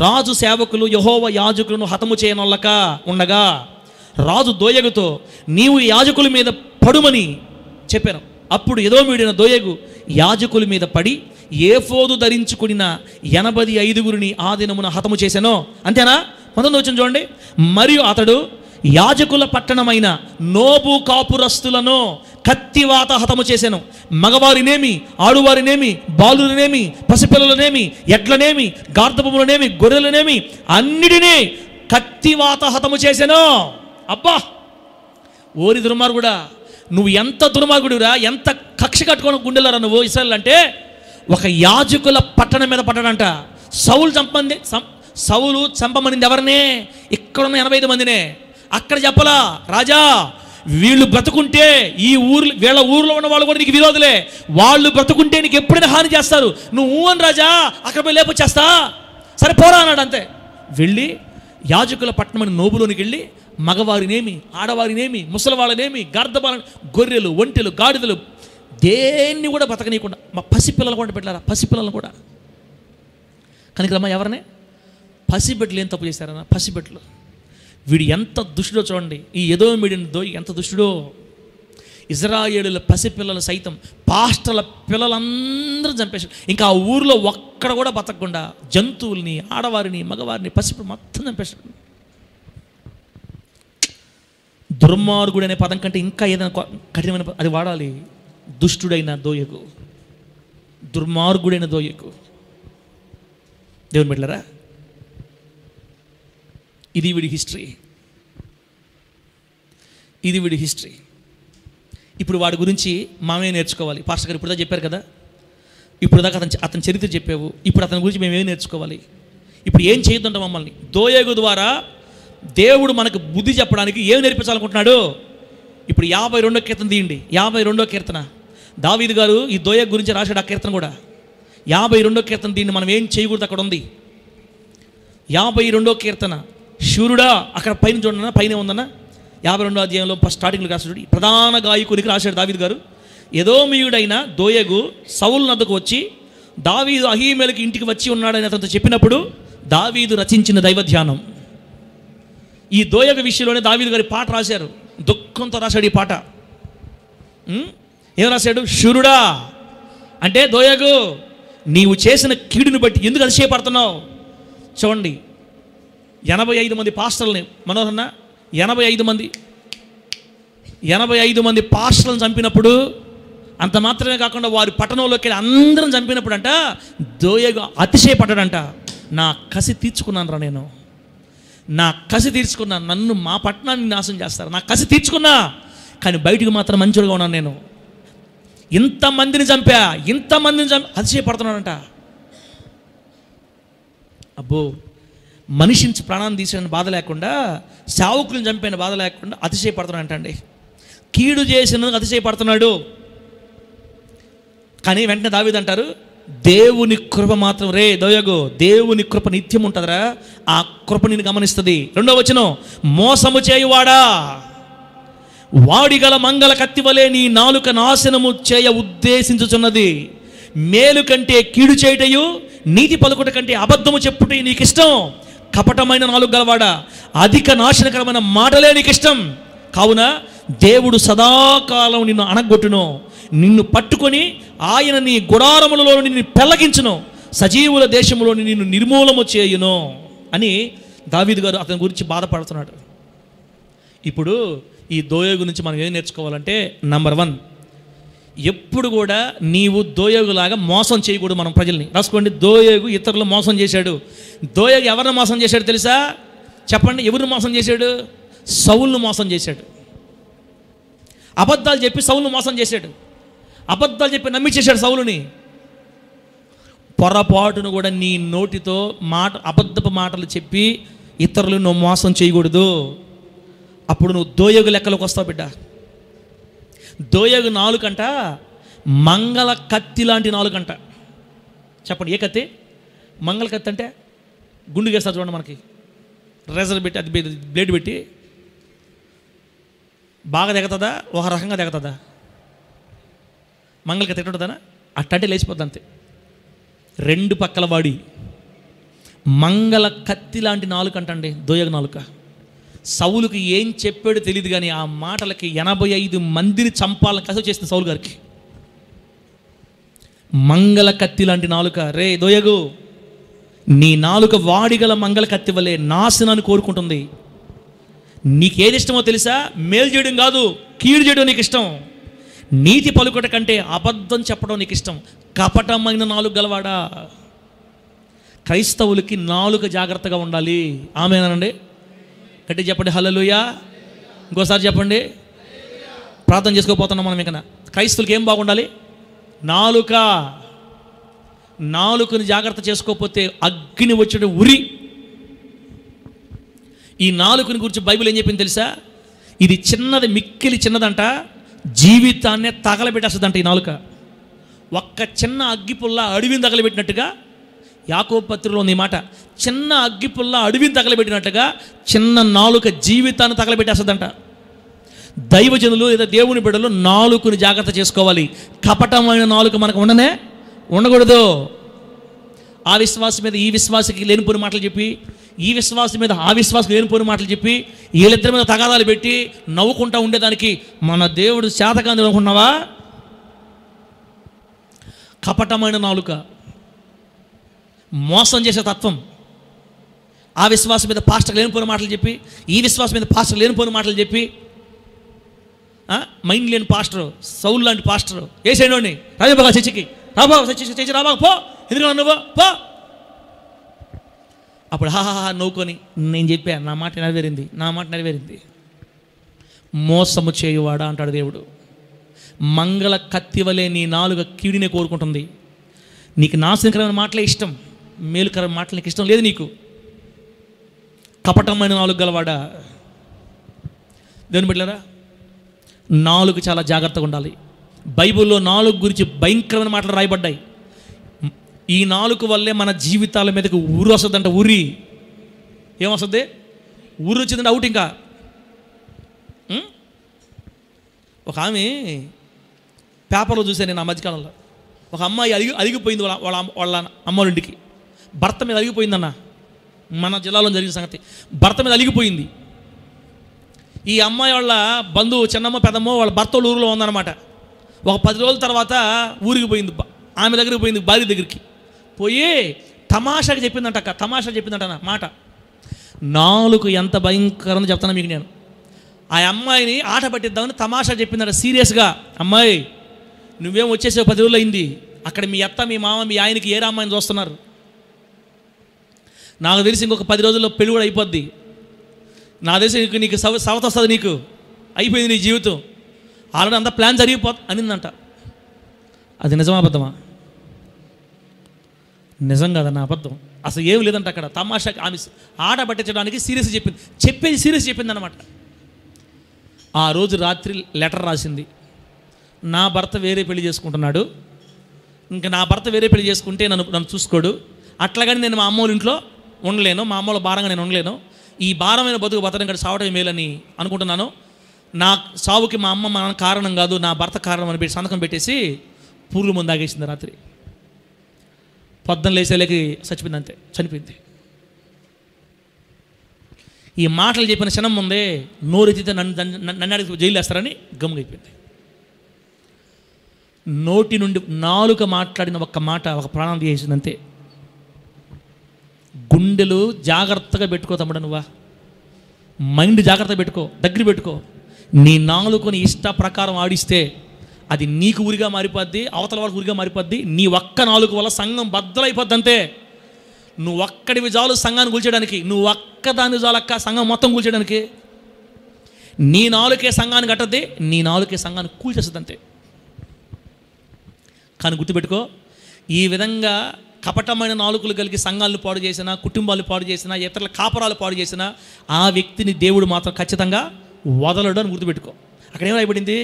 రాజు సేవకులు యెహోవా యాజకులను హతము చేయనొల్లక ఉండగా రాజు దోయగుతో నీవు యాజకుల మీద పడుమని చెప్పాను. అప్పుడు ఎదోమీడిన దోయగు యాజకుల మీద పడి ఏఫోదు ధరించుకున్న 85 ఆ దినమున హతము చేశాను. అంతేనా? 19 వచ్చిన చూడండి. మరియు అతడు యాజకుల పట్టణమైన నోబు కాపురస్తులను కత్తివాత హతము చేశాను. మగవారినేమి, ఆడువారినేమి, బాలులనేమి, పసిపిల్లలనేమి, ఎడ్లనేమి, గార్ధపములనేమి, గొర్రెలనేమి అన్నిటినీ కత్తివాత హతము చేశాను. అబ్బా, ఓరి దుర్మార్గుడా, నువ్వు ఎంత దుర్మార్గుడిరా, ఎంత కక్ష కట్టుకొని గుండెలారా నువ్వు ఇశ్రాయేలు అంటే. ఒక యాజకుల పట్టణం మీద పడ్డాడంట. సౌలు చంపమనింది ఎవరినే? ఇక్కడున్న 85 మందినే. అక్కడ చెప్పలా, రాజా వీళ్ళు బ్రతుకుంటే వీళ్ళ ఊర్లో ఉన్న వాళ్ళు కూడా నీకు విరోధులే, వాళ్ళు బ్రతుకుంటే నీకు ఎప్పుడైనా హాని చేస్తారు, నువ్వు అని రాజా అక్కడ పోయి లేపొచ్చేస్తా, సరే పోరా అన్నాడు. అంతే. వెళ్ళి యాజకుల పట్టణం అని నోబులోనికి వెళ్ళి మగవారినేమి, ఆడవారినేమి, ముసలివాళ్ళనేమి, గర్ధబాలని, గొర్రెలు, ఒంటెలు, గాడిదలు దేన్ని కూడా బతకనీయకుండా మా పసిపిల్లలు కూడా పెట్టారా, పసిపిల్లలు కూడా. కనుక ఎవరినే పసిబిడ్డలు ఏం తప్పు చేశారన్న? పసిబిడ్డలు. వీడు ఎంత దుష్టుడో చూడండి. ఈ ఎదోమీడిన దోయి ఎంత దుష్టుడో. ఇజ్రాయేలుల పసిపిల్లలు సైతం పాస్టర్ల పిల్లలందరూ చంపేశాడు. ఇంకా ఆ ఊరిలో ఒక్కడ కూడా బతకకుండా జంతువుల్ని, ఆడవారిని, మగవారిని, పసిపిల్లలు మొత్తం చంపేశాడు. దుర్మార్గుడు అనే పదం కంటే ఇంకా ఏదైనా కఠినమైన అది వాడాలి. దుష్టుడైన దోయకు, దుర్మార్గుడైన దోయకు. దేవుని బిడ్డలారా, ఇది వీడి హిస్టరీ. ఇప్పుడు వాడి గురించి మామే నేర్చుకోవాలి. పాస్టర్ గారు ఇప్పుడు దాకా చెప్పారు కదా, ఇప్పుడు దాకా అతని చరిత్ర చెప్పావు. ఇప్పుడు అతని గురించి మేమేం నేర్చుకోవాలి? ఇప్పుడు ఏం చేయొద్దంట మమ్మల్ని? దోయగు ద్వారా దేవుడు మనకు బుద్ధి చెప్పడానికి ఏం నేర్పించాలనుకుంటున్నాడు? ఇప్పుడు 52వ కీర్తన తీయండి. 52వ కీర్తన దావీదు గారు ఈ దోయగు గురించి రాశాడు. ఆ కీర్తన కూడా 52వ కీర్తన దీన్ని మనం ఏం చేయకూడదు అక్కడ ఉంది. 52వ కీర్తన శూరుడా, అక్కడ పైన చూడన్నా, పైన ఉందన్న 52వ అధ్యాయంలో స్టార్టింగ్లో రాశాడు. ప్రధాన గాయకునికి రాశాడు దావీదు గారు. ఎదోమీయుడైన దోయగు సౌలు నద్దకు వచ్చి దావీదు అహీమెలకి ఇంటికి వచ్చి ఉన్నాడని అతనితో చెప్పినప్పుడు దావీదు రచించిన దైవధ్యానం. ఈ దోయగు విషయంలోనే దావీదు గారి పాట రాశారు. దుఃఖంతో రాశాడు ఈ పాట. ఏం రాశాడు? శూరుడా అంటే దోయగు, నీవు చేసిన కీడుని బట్టి ఎందుకు అతిశయపడుతున్నావు? చూడండి, 85 మంది పాస్టర్లని, మనోహరన్న 85 మంది పాస్టర్లను చంపినప్పుడు, అంత మాత్రమే కాకుండా వారి పట్టణంలోకి వెళ్ళి అందరం చంపినప్పుడు అంట దోయగు అతిశయపడ్డాడంట. నా కసి తీర్చుకున్నాను రా, నేను నా కసి తీర్చుకున్నాను, నన్ను మా పట్టణాన్ని నాశనం చేస్తారు, నా కసి తీర్చుకున్నా, కానీ బయటికి మాత్రం మంచిగా ఉన్నాను నేను. ఇంతమందిని చంపా అతిశయపడుతున్నాడంట. అబ్బో, మనిషిని ప్రాణాన్ని తీసిన బాధ లేకుండా, సేవకులను చంపిన బాధ లేకుండా అతిశయపడుతున్నాడంట అండి. కీడు చేసినందుకు అతిశయపడుతున్నాడు. కానీ వెంటనే దావీదు అంటారు, దేవుని కృప మాత్రం రే దోయగు, దేవుని కృప నిత్యం ఉంటుందిరా, ఆ కృప నిన్ను గమనిస్తుంది. 2వ వచనం, మోసము చేయువాడా, వాడిగల మంగళ కత్తివలే నీ నాలుక నాశనము చేయ ఉద్దేశించుచున్నది. మేలు కంటే కీడు చేయటయు, నీతి పలుకుట కంటే అబద్ధము చెప్పుట నీకు ఇష్టం. కపటమైన నాలుగు గలవాడా, అధిక నాశనకరమైన మాటలే నీకు ఇష్టం. కావున దేవుడు సదాకాలం నిన్ను అణగొట్టును, నిన్ను పట్టుకొని ఆయన నీ గుడారములలో నిన్ను పెళ్లగించును, సజీవుల దేశంలో నిన్ను నిర్మూలము చేయును అని దావీదు గారు అతని గురించి బాధపడుతున్నాడు. ఇప్పుడు ఈ దోయోగు నుంచి మనం ఏం నేర్చుకోవాలంటే, నంబర్ 1, ఎప్పుడు కూడా నీవు దోయోగులాగా మోసం చేయకూడదు. మనం ప్రజల్ని రాసుకోండి. దోయోగు ఇతరులు మోసం చేశాడు. దోయోగు ఎవరిని మోసం చేశాడు తెలుసా? చెప్పండి, ఎవరిని మోసం చేశాడు? సౌలును మోసం చేశాడు. అబద్ధాలు చెప్పి సౌలును మోసం చేశాడు. అబద్ధాలు చెప్పి నమ్మించేశాడు సౌలుని. పొరపాటును కూడా నీ నోటితో అబద్ధపు మాటలు చెప్పి ఇతరులను నువ్వు మోసం చేయకూడదు. అప్పుడు నువ్వు దోయోగు లెక్కలోకి వస్తావు బిడ్డ. దోయోగు నాలుకంట మంగళ కత్తి లాంటి నాలుకంట. చెప్పండి, ఏ కత్తి? మంగళ కత్తి అంటే గుండు వేస్తారు చూడండి, మనకి రేజర్ పెట్టి, అది బ్లేడ్ పెట్టి బాగా దిగుతుందా, ఒక రకంగా దిగుతుందా? మంగళ కత్తి ఎట్టుంటుందా? అట్టంటే లేచిపోద్ది అంతే. 2 పక్కల వాడి మంగళ కత్తి లాంటి నాలుకంట అండి దోయోగు నాలుక. సౌలుకి ఏం చెప్పాడో తెలియదు, కానీ ఆ మాటలకి 85 మందిని చంపాలని కసవ చేసింది సౌలు గారికి. మంగళ కత్తి లాంటి నాలుక. రే దోయోగు, నీ నాలుక వాడిగల మంగళ కత్తి వలె నాశనాన్ని కోరుకుంటుంది. నీకేది ఇష్టమో తెలుసా? మేలు చేయడం కాదు, కీడు చేయడం నీకు ఇష్టం. నీతి పలుకుట కంటే అబద్ధం చెప్పడం నీకు ఇష్టం. కపటమైన నాలుగు గలవాడా. క్రైస్తవులకి నాలుక జాగ్రత్తగా ఉండాలి. ఆమేనండి, గట్టి చెప్పండి హల్లెలూయా. ఇంకోసారి చెప్పండి. ప్రార్థన చేసుకోపోతున్నాం మనం. ఇంకా క్రైస్తవులకి ఏం బాగుండాలి? నాలుక. నాలుకని జాగ్రత్త చేసుకోకపోతే అగ్ని వచ్చే ఉరి. ఈ నాలుకని గురించి బైబిల్ ఏం చెప్పింది తెలుసా? ఇది చిన్నది, మిక్కిలి చిన్నదంట, జీవితాన్నే తగలబెట్టేస్తుందంట ఈ నాలుక. ఒక్క చిన్న అగ్గిపుల్ల అడవిని తగలబెట్టినట్టుగా, యాకోబు పత్రికలో ఉంది మాట, చిన్న అగ్గిపుల్ల అడవిని తగలబెట్టినట్టుగా చిన్న నాలుక జీవితాన్ని తగలబెట్టేస్తుందంట. దైవజనులు లేదా దేవుని బిడ్డలు నాలుకని జాగ్రత్త చేసుకోవాలి. కపటమైన నాలుక మనకు ఉండకూడదు. ఆ విశ్వాసం మీద ఈ విశ్వాసకి లేనిపోని మాటలు చెప్పి, ఈ విశ్వాసం మీద ఆ విశ్వాసం లేనిపోని మాటలు చెప్పి, వీళ్ళిద్దరి మీద తగాదాలు పెట్టి నవ్వుకుంటా ఉండేదానికి మన దేవుడు శాతకాంతి అనుకున్నావా? కపటమైన నాలుక, మోసం చేసే తత్వం. ఆ విశ్వాసం మీద పాస్టర్ లేనిపోని మాటలు చెప్పి, ఈ విశ్వాసం మీద పాస్టర్ లేనిపోని మాటలు చెప్పి, మైండ్ లేని పాస్టర్, సౌలు లాంటి పాస్టర్ వేసేయండి. రాజబాగా చర్చికి రాబాగా, చర్చి రాబాగా, పో, ఎందుకు నువ్వు పో. అప్పుడు హాహా నవ్వుకొని, నేను చెప్పాను, నా మాట నెరవేరింది. మోసము చేయువాడా అంటాడు దేవుడు. మంగళ కత్తి వలె నీ నాలుక కీడినే కోరుకుంటుంది. నీకు నాశనకరమైన మాటలే ఇష్టం, మేలుకరమైన మాటలు నీకు ఇష్టం లేదు. నీకు కపటమైన నాలుగు గలవాడా. దేవుని బిడ్డలారా, నాలుగు చాలా జాగ్రత్తగా ఉండాలి. బైబిల్లో నాలుగు గురించి భయంకరమైన మాటలు రాయబడ్డాయి. ఈ నాలుగు వల్లే మన జీవితాల మీదకి ఊరు వస్తుందంట. ఊరి ఏమొస్తుంది? ఊరు వచ్చిందంటే అవుట్. ఇంకా ఒక ఆమె పేపర్లో చూశాను నేను ఆ మధ్యకాలంలో. ఒక అమ్మాయి అలిగిపోయింది వాళ్ళ అమ్మోళ్ళింటికి. భర్త మీద అలిగిపోయిందన్న. మన జిల్లాలో జరిగిన సంగతి. భర్త మీద అలిగిపోయింది. ఈ అమ్మాయి వాళ్ళ బంధువు చిన్నమ్మ పెద్దమ్మ వాళ్ళ భర్త ఊరిలో ఉందన్నమాట. ఒక 10 రోజుల తర్వాత ఊరికి పోయింది, ఆమె దగ్గరికి పోయింది, భార్య దగ్గరికి పోయి తమాషాకి చెప్పిందంట. తమాషా చెప్పిందంట మాట. నాలుగు ఎంత భయంకరంగా చెప్తాను మీకు నేను. ఆ అమ్మాయిని ఆట పట్టిద్దామని తమాషా చెప్పిందంట సీరియస్గా. అమ్మాయి, నువ్వేం వచ్చేసే 10 రోజులు అయింది, అక్కడ మీ అత్త మీ మామ మీ ఆయనకి ఏ అమ్మాయిని చూస్తున్నారు. నాకు తెలిసి ఇంకొక 10 రోజుల్లో పెళ్ళి కూడా అయిపోద్ది. నాకు తెలిసి నీకు సవత వస్తుంది, నీకు అయిపోయింది నీ జీవితం, ఆల్రెడీ అంతా ప్లాన్ జరిగిపోతుంది అనిందంట. అది నిజమా అబద్ధమా? నిజం కాదన్న, అబద్ధం. అసలు ఏం లేదంట అక్కడ. తమాషా ఆమె ఆట పట్టించడానికి సీరియస్ చెప్పేది సీరియస్ చెప్పింది అనమాట. ఆ రోజు రాత్రి లెటర్ రాసింది, నా భర్త వేరే పెళ్లి చేసుకుంటున్నాడు, ఇంకా నా భర్త వేరే పెళ్లి చేసుకుంటే నన్ను చూసుకోడు, అట్లాగని నేను మా అమ్మోళ్ళ ఇంట్లో ఉండలేను, మా అమ్మోళ్ళ భారంగా నేను ఉండలేను, ఈ భారమైన బతుకు బతకడం కంటే సావటం మేలని అనుకుంటున్నాను, నా సావుకి మా అమ్మ మా కారణం కాదు, నా భర్త కారణం అని పెట్టి సంతకం పెట్టేసి పూర్లు ముందు ఆగేసింది. రాత్రి పొద్దున్న లేచేలేకి చచ్చిపోయింది, అంతే, చనిపోయింది. ఈ మాటలు చెప్పిన క్షణం ముందే నోరెత్తితే నన్ను అడిగి జైలు వేస్తారని గమ్ముగైపోయింది. నోటి నుండి నాలుక మాట్లాడిన ఒక్క మాట ఒక ప్రాణం తీసేసింది, అంతే. గుండెలు జాగ్రత్తగా పెట్టుకో తమ్ముడు, నువ్వా మైండ్ జాగ్రత్తగా పెట్టుకో, దగ్గర పెట్టుకో. నీ నాలుకని ఇష్ట ప్రకారం ఆడిస్తే అది నీకు ఊరిగా మారిపోద్ది, అవతల వాళ్ళకి ఊరిగా మారిపోద్ది. నీ ఒక్క నాలుగు వల్ల సంఘం బద్దలైపోద్ది, అంతే. నువ్వు ఒక్కడివి చాలు సంఘాన్ని కూల్చేయడానికి, నువ్వు ఒక్కదాని చాలక్క సంఘం మొత్తం కూల్చేయడానికి. నీ నాలుకే సంఘాన్ని కట్టద్ది, నీ నాలుకే సంఘాన్ని కూల్చేస్తుంది, అంతే. కానీ గుర్తుపెట్టుకో, ఈ విధంగా కపటమైన నాలుకలు కలిగి సంఘాలను పాడు చేసినా, కుటుంబాలు పాడు చేసినా, ఇతరుల కాపరాలు పాడు చేసినా ఆ వ్యక్తిని దేవుడు మాత్రం ఖచ్చితంగా వదలడు అని గుర్తుపెట్టుకో. అక్కడ ఏం రాయబడింది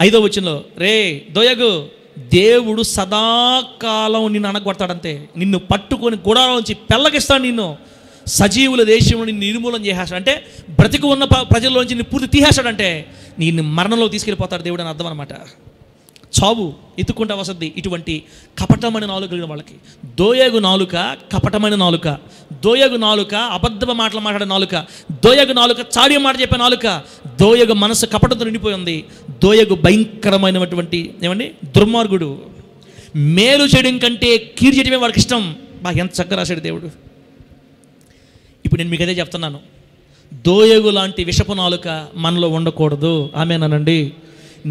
5వ వచనంలో, రే దోయగు, దేవుడు సదాకాలం నిన్ను అనగొడతాడంతే, నిన్ను పట్టుకొని గుడారం నుంచి పెళ్ళగిస్తాడు, నిన్ను సజీవుల దేశంలో నిన్ను నిర్మూలన చేసేస్తాడు, అంటే బ్రతికి ఉన్న ప్రజల్లోంచి నిన్ను పూర్తి తీసేస్తాడంటే నిన్ను మరణంలో తీసుకెళ్ళిపోతాడు దేవుడు అని అర్థం అనమాట. చావు ఎత్తుకుంటా వసద్ది ఇటువంటి కపటమైన నాలుక కలిగిన వాళ్ళకి. దోయగు నాలుక కపటమైన నాలుక, దోయగు నాలుక అబద్ధ మాటలు మాట్లాడే నాలుక, దోయగు నాలుక చాడి మాట చెప్పే నాలుక, దోయగు మనసు కపటంతో నిండిపోయి ఉంది. దోయగు భయంకరమైనటువంటి ఏమండి దుర్మార్గుడు. మేలు చేయడం కంటే కీడు చేయడమే వాడికి ఇష్టం. బాగా ఎంత చక్కగా రాశాడు దేవుడు. ఇప్పుడు నేను మీకు అదే చెప్తున్నాను, దోయగు లాంటి విషపు నాలుక మనలో ఉండకూడదు. ఆమేనండి.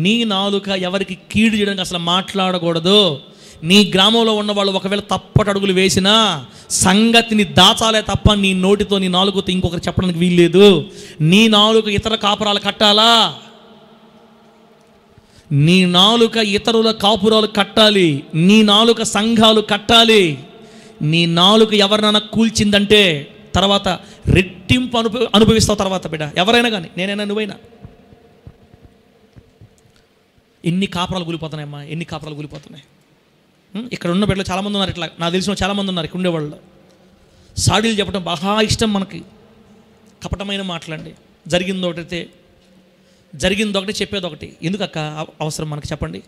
నీ నాలుక ఎవరికి కీడు చేయడానికి అసలు మాట్లాడకూడదు. నీ గ్రామంలో ఉన్న వాళ్ళు ఒకవేళ తప్పటి అడుగులు వేసినా సంగతిని దాచాలే తప్ప నీ నోటితో నీ నాలుకతో ఇంకొకరు చెప్పడానికి వీల్లేదు. నీ నాలుక ఇతర కాపురాలు కట్టాలా, నీ నాలుక ఇతరుల కాపురాలు కట్టాలి, నీ నాలుక సంఘాలు కట్టాలి. నీ నాలుక ఎవరినైనా కూల్చిందంటే తర్వాత రెట్టింపు అనుభవిస్తావు తర్వాత బిడ్డ, ఎవరైనా కానీ, నేనైనా నువ్వైనా. ఎన్ని కాపురాలు కూలిపోతున్నాయమ్మా, ఎన్ని కాపురాలు కూలిపోతున్నాయి. ఇక్కడ ఉన్న బిడ్డలు చాలామంది ఉన్నారు, ఇట్లా నాకు తెలిసిన చాలామంది ఉన్నారు ఇక్కడ ఉండేవాళ్ళు. సాడీలు చెప్పడం బాగా ఇష్టం మనకి, కపటమైన మాటలండి. జరిగింది ఒకటి చెప్పేది ఒకటి. ఎందుకు అక్క అవసరం మనకి చెప్పండి?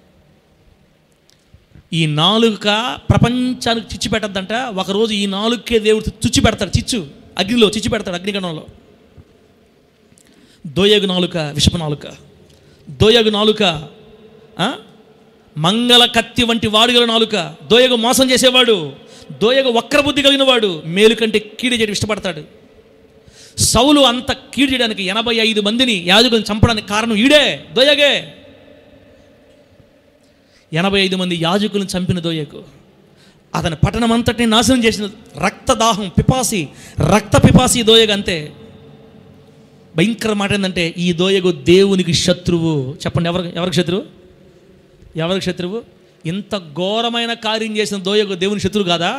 ఈ నాలుక ప్రపంచానికి చిచ్చు పెట్టద్దంట. ఒకరోజు ఈ నాలుగుకే దేవుడు చుచ్చు పెడతాడు, అగ్నిలో చిచ్చు పెడతాడు, అగ్నిగణంలో. దోయగు నాలుక విషపు నాలుక, దోయగు నాలుక మంగళ కత్తి వంటి వాడుగల నాలుక. దోయగు మోసం చేసేవాడు, దోయగు వక్రబుద్ధి కలిగిన వాడు మేలు కంటే కీడు చేయడం ఇష్టపడతాడు. సౌలు అంత కీడు చేయడానికి 85 మందిని యాజకులను చంపడానికి కారణం ఈడే, దోయగే. 85 మంది యాజకులను చంపిన దోయగు అతని పట్టణం అంతటిని నాశనం చేసిన రక్తదాహం రక్త పిపాసి దోయగు, అంతే. భయంకర మాట ఏంటంటే ఈ దోయగు దేవునికి శత్రువు. చెప్పండి, ఎవరికి శత్రువు? ఎవరికి శత్రువు? ఇంత ఘోరమైన కార్యం చేసిన దోయగు దేవుని శత్రువు కాదా?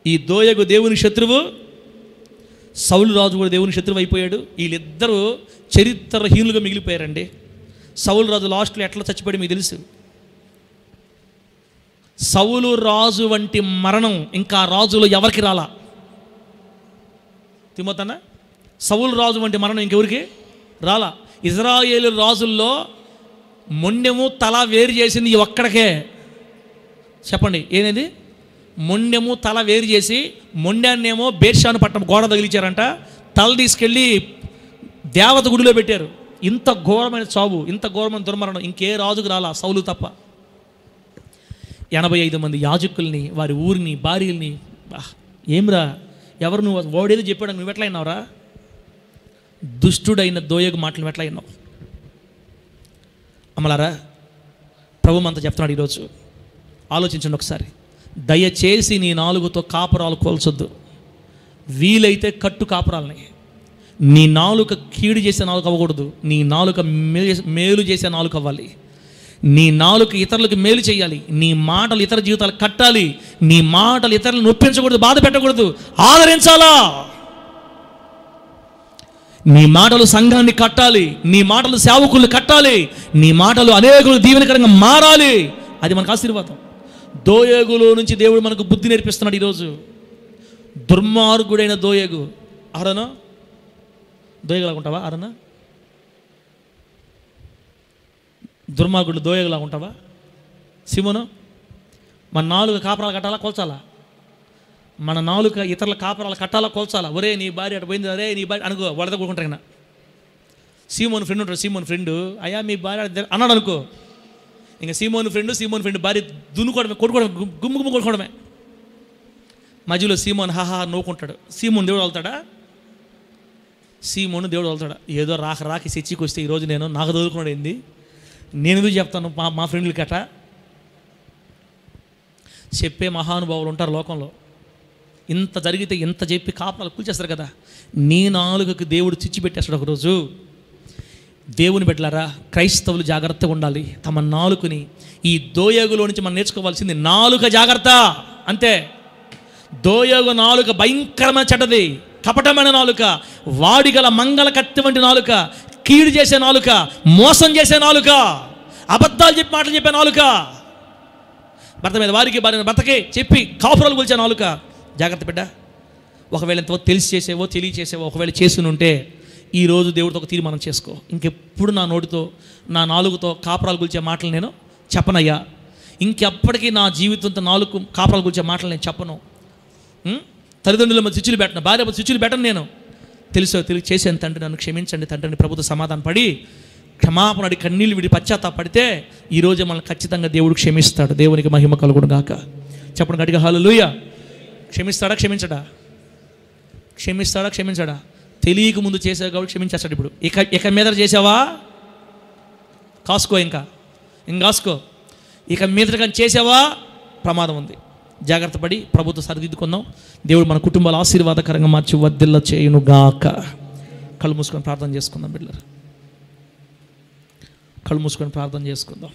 ఈ దోయగు దేవుని శత్రువు, సౌలు రాజు కూడా దేవుని శత్రువు అయిపోయాడు. వీళ్ళిద్దరూ చరిత్రహీనులుగా మిగిలిపోయారండి. సౌలు రాజు లాస్ట్లో ఎట్లా చచ్చిపోయాడు మీకు తెలుసు. సౌలు రాజు వంటి మరణం ఇంకా రాజులో ఎవరికి రాలా. తిమోతన్న, సౌలు రాజు వంటి మరణం ఇంకెవరికి రాలా. ఇజ్రాయేలు రాజుల్లో మొండెము తల వేరు చేసింది ఒక్కడికే. చెప్పండి, ఏనేది? మొండెము తల వేరు చేసి మొండాన్నేమో బేర్షాను పట్టణం గోడ తగిలించారంట, తల తీసుకెళ్ళి దేవత గుడిలో పెట్టారు. ఇంత ఘోరమైన చావు, ఇంత ఘోరమైన దుర్మరణం ఇంకే రాజుకు రాలా, సౌలు తప్ప. 85 మంది యాజకుల్ని, వారి ఊరిని, భార్యల్ని. ఏమిరా, ఎవరు నువ్వు? వాడేదో చెప్పాడు, నువ్వు ఎట్లా అయినావురా? దుష్టుడైన దోయగు మాటలు నువ్వు ఎట్లా అయినావు? అమలారా, ప్రభు అంతా చెప్తున్నాడు ఈరోజు. ఆలోచించండి ఒకసారి. దయచేసి నీ నాలుగుతో కాపురాలు కోల్చొద్దు. వీలైతే కట్టు కాపురాలని. నీ నాలుక కీడు చేసే నాలుక అవ్వకూడదు, నీ నాలుక మేలు చేసే నాలుక అవ్వాలి. నీ నాలుక ఇతరులకు మేలు చేయాలి, నీ మాటలు ఇతర జీవితాలు కట్టాలి, నీ మాటలు ఇతరులను నొప్పించకూడదు, బాధ పెట్టకూడదు, ఆదరించాలా. నీ మాటలు సంఘాన్ని కట్టాలి, నీ మాటలు సేవకులు కట్టాలి, నీ మాటలు అనేకులు దీవెనకరంగా మారాలి. అది మనకు ఆశీర్వాదం. దోయేగులో నుంచి దేవుడు మనకు బుద్ధి నేర్పిస్తున్నాడు ఈరోజు. దుర్మార్గుడైన దోయేగు, ఆరనా దోయేగులాగా ఉంటావా? ఆరనా దుర్మార్గుడు దోయేగులాగా ఉంటావా? సిమోను, మన నాలుగు కాపరాలు కట్టాలా కోల్చాలా? మన నాలుక ఇతరుల కాపరాలు కట్టాలా కోల్చాలా? ఒరే నీ భార్య అటు పోయింది, అరే నీ భార్య అనుకో, వడద కొడుకుంటారు కదా. సీమోన్ ఫ్రెండ్ ఉంటాడు, సీమోన్ ఫ్రెండ్, అయ్యా మీ భార్య అన్నాడు అనుకో, ఇంకా సీమోన్ ఫ్రెండ్ భార్య దున్నుకోవడమే, కొట్టుకోవడమే, గుమ్ము కొట్టుకోవడమే. మధ్యలో సీమోన్ హాహా నవ్వుకుంటాడు. సీమోన్ దేవుడు వెళ్తాడా? సీమోను దేవుడు వెళ్తాడా? ఏదో రాకి చర్చికి వస్తే ఈరోజు నేను నాకు చదువుకున్నాడు ఏంది, నేను ఎందుకు చెప్తాను మా ఫ్రెండ్లకి అట చెప్పే మహానుభావులు ఉంటారు లోకంలో. ఇంత జరిగితే ఇంత చెప్పి కాపరాలు కూల్చేస్తారు కదా. నీ నాలుకకు దేవుడు చిచ్చి పెట్టేస్తాడు ఒకరోజు. దేవుని బిడ్డలారా, క్రైస్తవులు జాగ్రత్తగా ఉండాలి. తమ నాలుకని ఈ దోయేగులో నుంచి మనం నేర్చుకోవాల్సింది నాలుక జాగ్రత్త అంతే. దోయేగు నాలుక భయంకరమైన చెడ్డది, కపటమైన నాలుక, వాడిగల మంగళ కత్తి వంటి నాలుక, కీడు చేసే నాలుక, మోసం చేసే నాలుక, అబద్ధాలు చెప్పి మాటలు చెప్పే నాలుక, భర్త మీద వారికి భార్య భర్తకే చెప్పి కాపురాలు కూల్చే నాలుక. జాగ్రత్త బిడ్డ. ఒకవేళ ఎంతో తెలిసి చేసేవో తెలియచేసేవో ఒకవేళ చేసి ఉంటే ఈరోజు దేవుడితో ఒక తీర్మానం చేసుకో, ఇంకెప్పుడు నా నోటితో నా నాలుగుతో కాపురాలు కూల్చే మాటలు నేను చెప్పనయ్యా. ఇంకెప్పటికీ నా జీవితంతో నాలుగు కాపురాలు కూల్చే మాటలు నేను చెప్పను. తల్లిదండ్రుల మధ్య చిచ్చులు పెట్టను, భార్య మధ్య చిచ్చులు పెట్టను. నేను తెలిసి చేసాను తండ్రి, నన్ను క్షమించండి తండ్రిని ప్రభుత్వ సమాధానం పడి క్షమాపణ అడి కన్నీళ్ళు విడి పశ్చాత్తాపడితే ఈరోజు మనల్ని ఖచ్చితంగా దేవుడు క్షమిస్తాడు. దేవునికి మహిమ కలుగును గాక. చెప్పండి గట్టిగా హల్లెలూయా. క్షమిస్తాడా క్షమించడా? క్షమిస్తాడా క్షమించడా? తెలియక ముందు చేసావు కాబట్టి క్షమించేస్తాడు. ఇప్పుడు ఇక మీద చేసావా కాసుకో, ఇంకా కాసుకో. ఇక మీద కానీ చేసావా ప్రమాదం ఉంది. జాగ్రత్త పడి ప్రభుత్వ సరిదిద్దుకుందాం. దేవుడు మన కుటుంబాలు ఆశీర్వాదకరంగా మార్చి వర్ధిల్ల చేయును గాక. కళ్ళు మూసుకొని ప్రార్థన చేసుకుందాం బిడ్డలారా, కళ్ళు మూసుకొని ప్రార్థన చేసుకుందాం.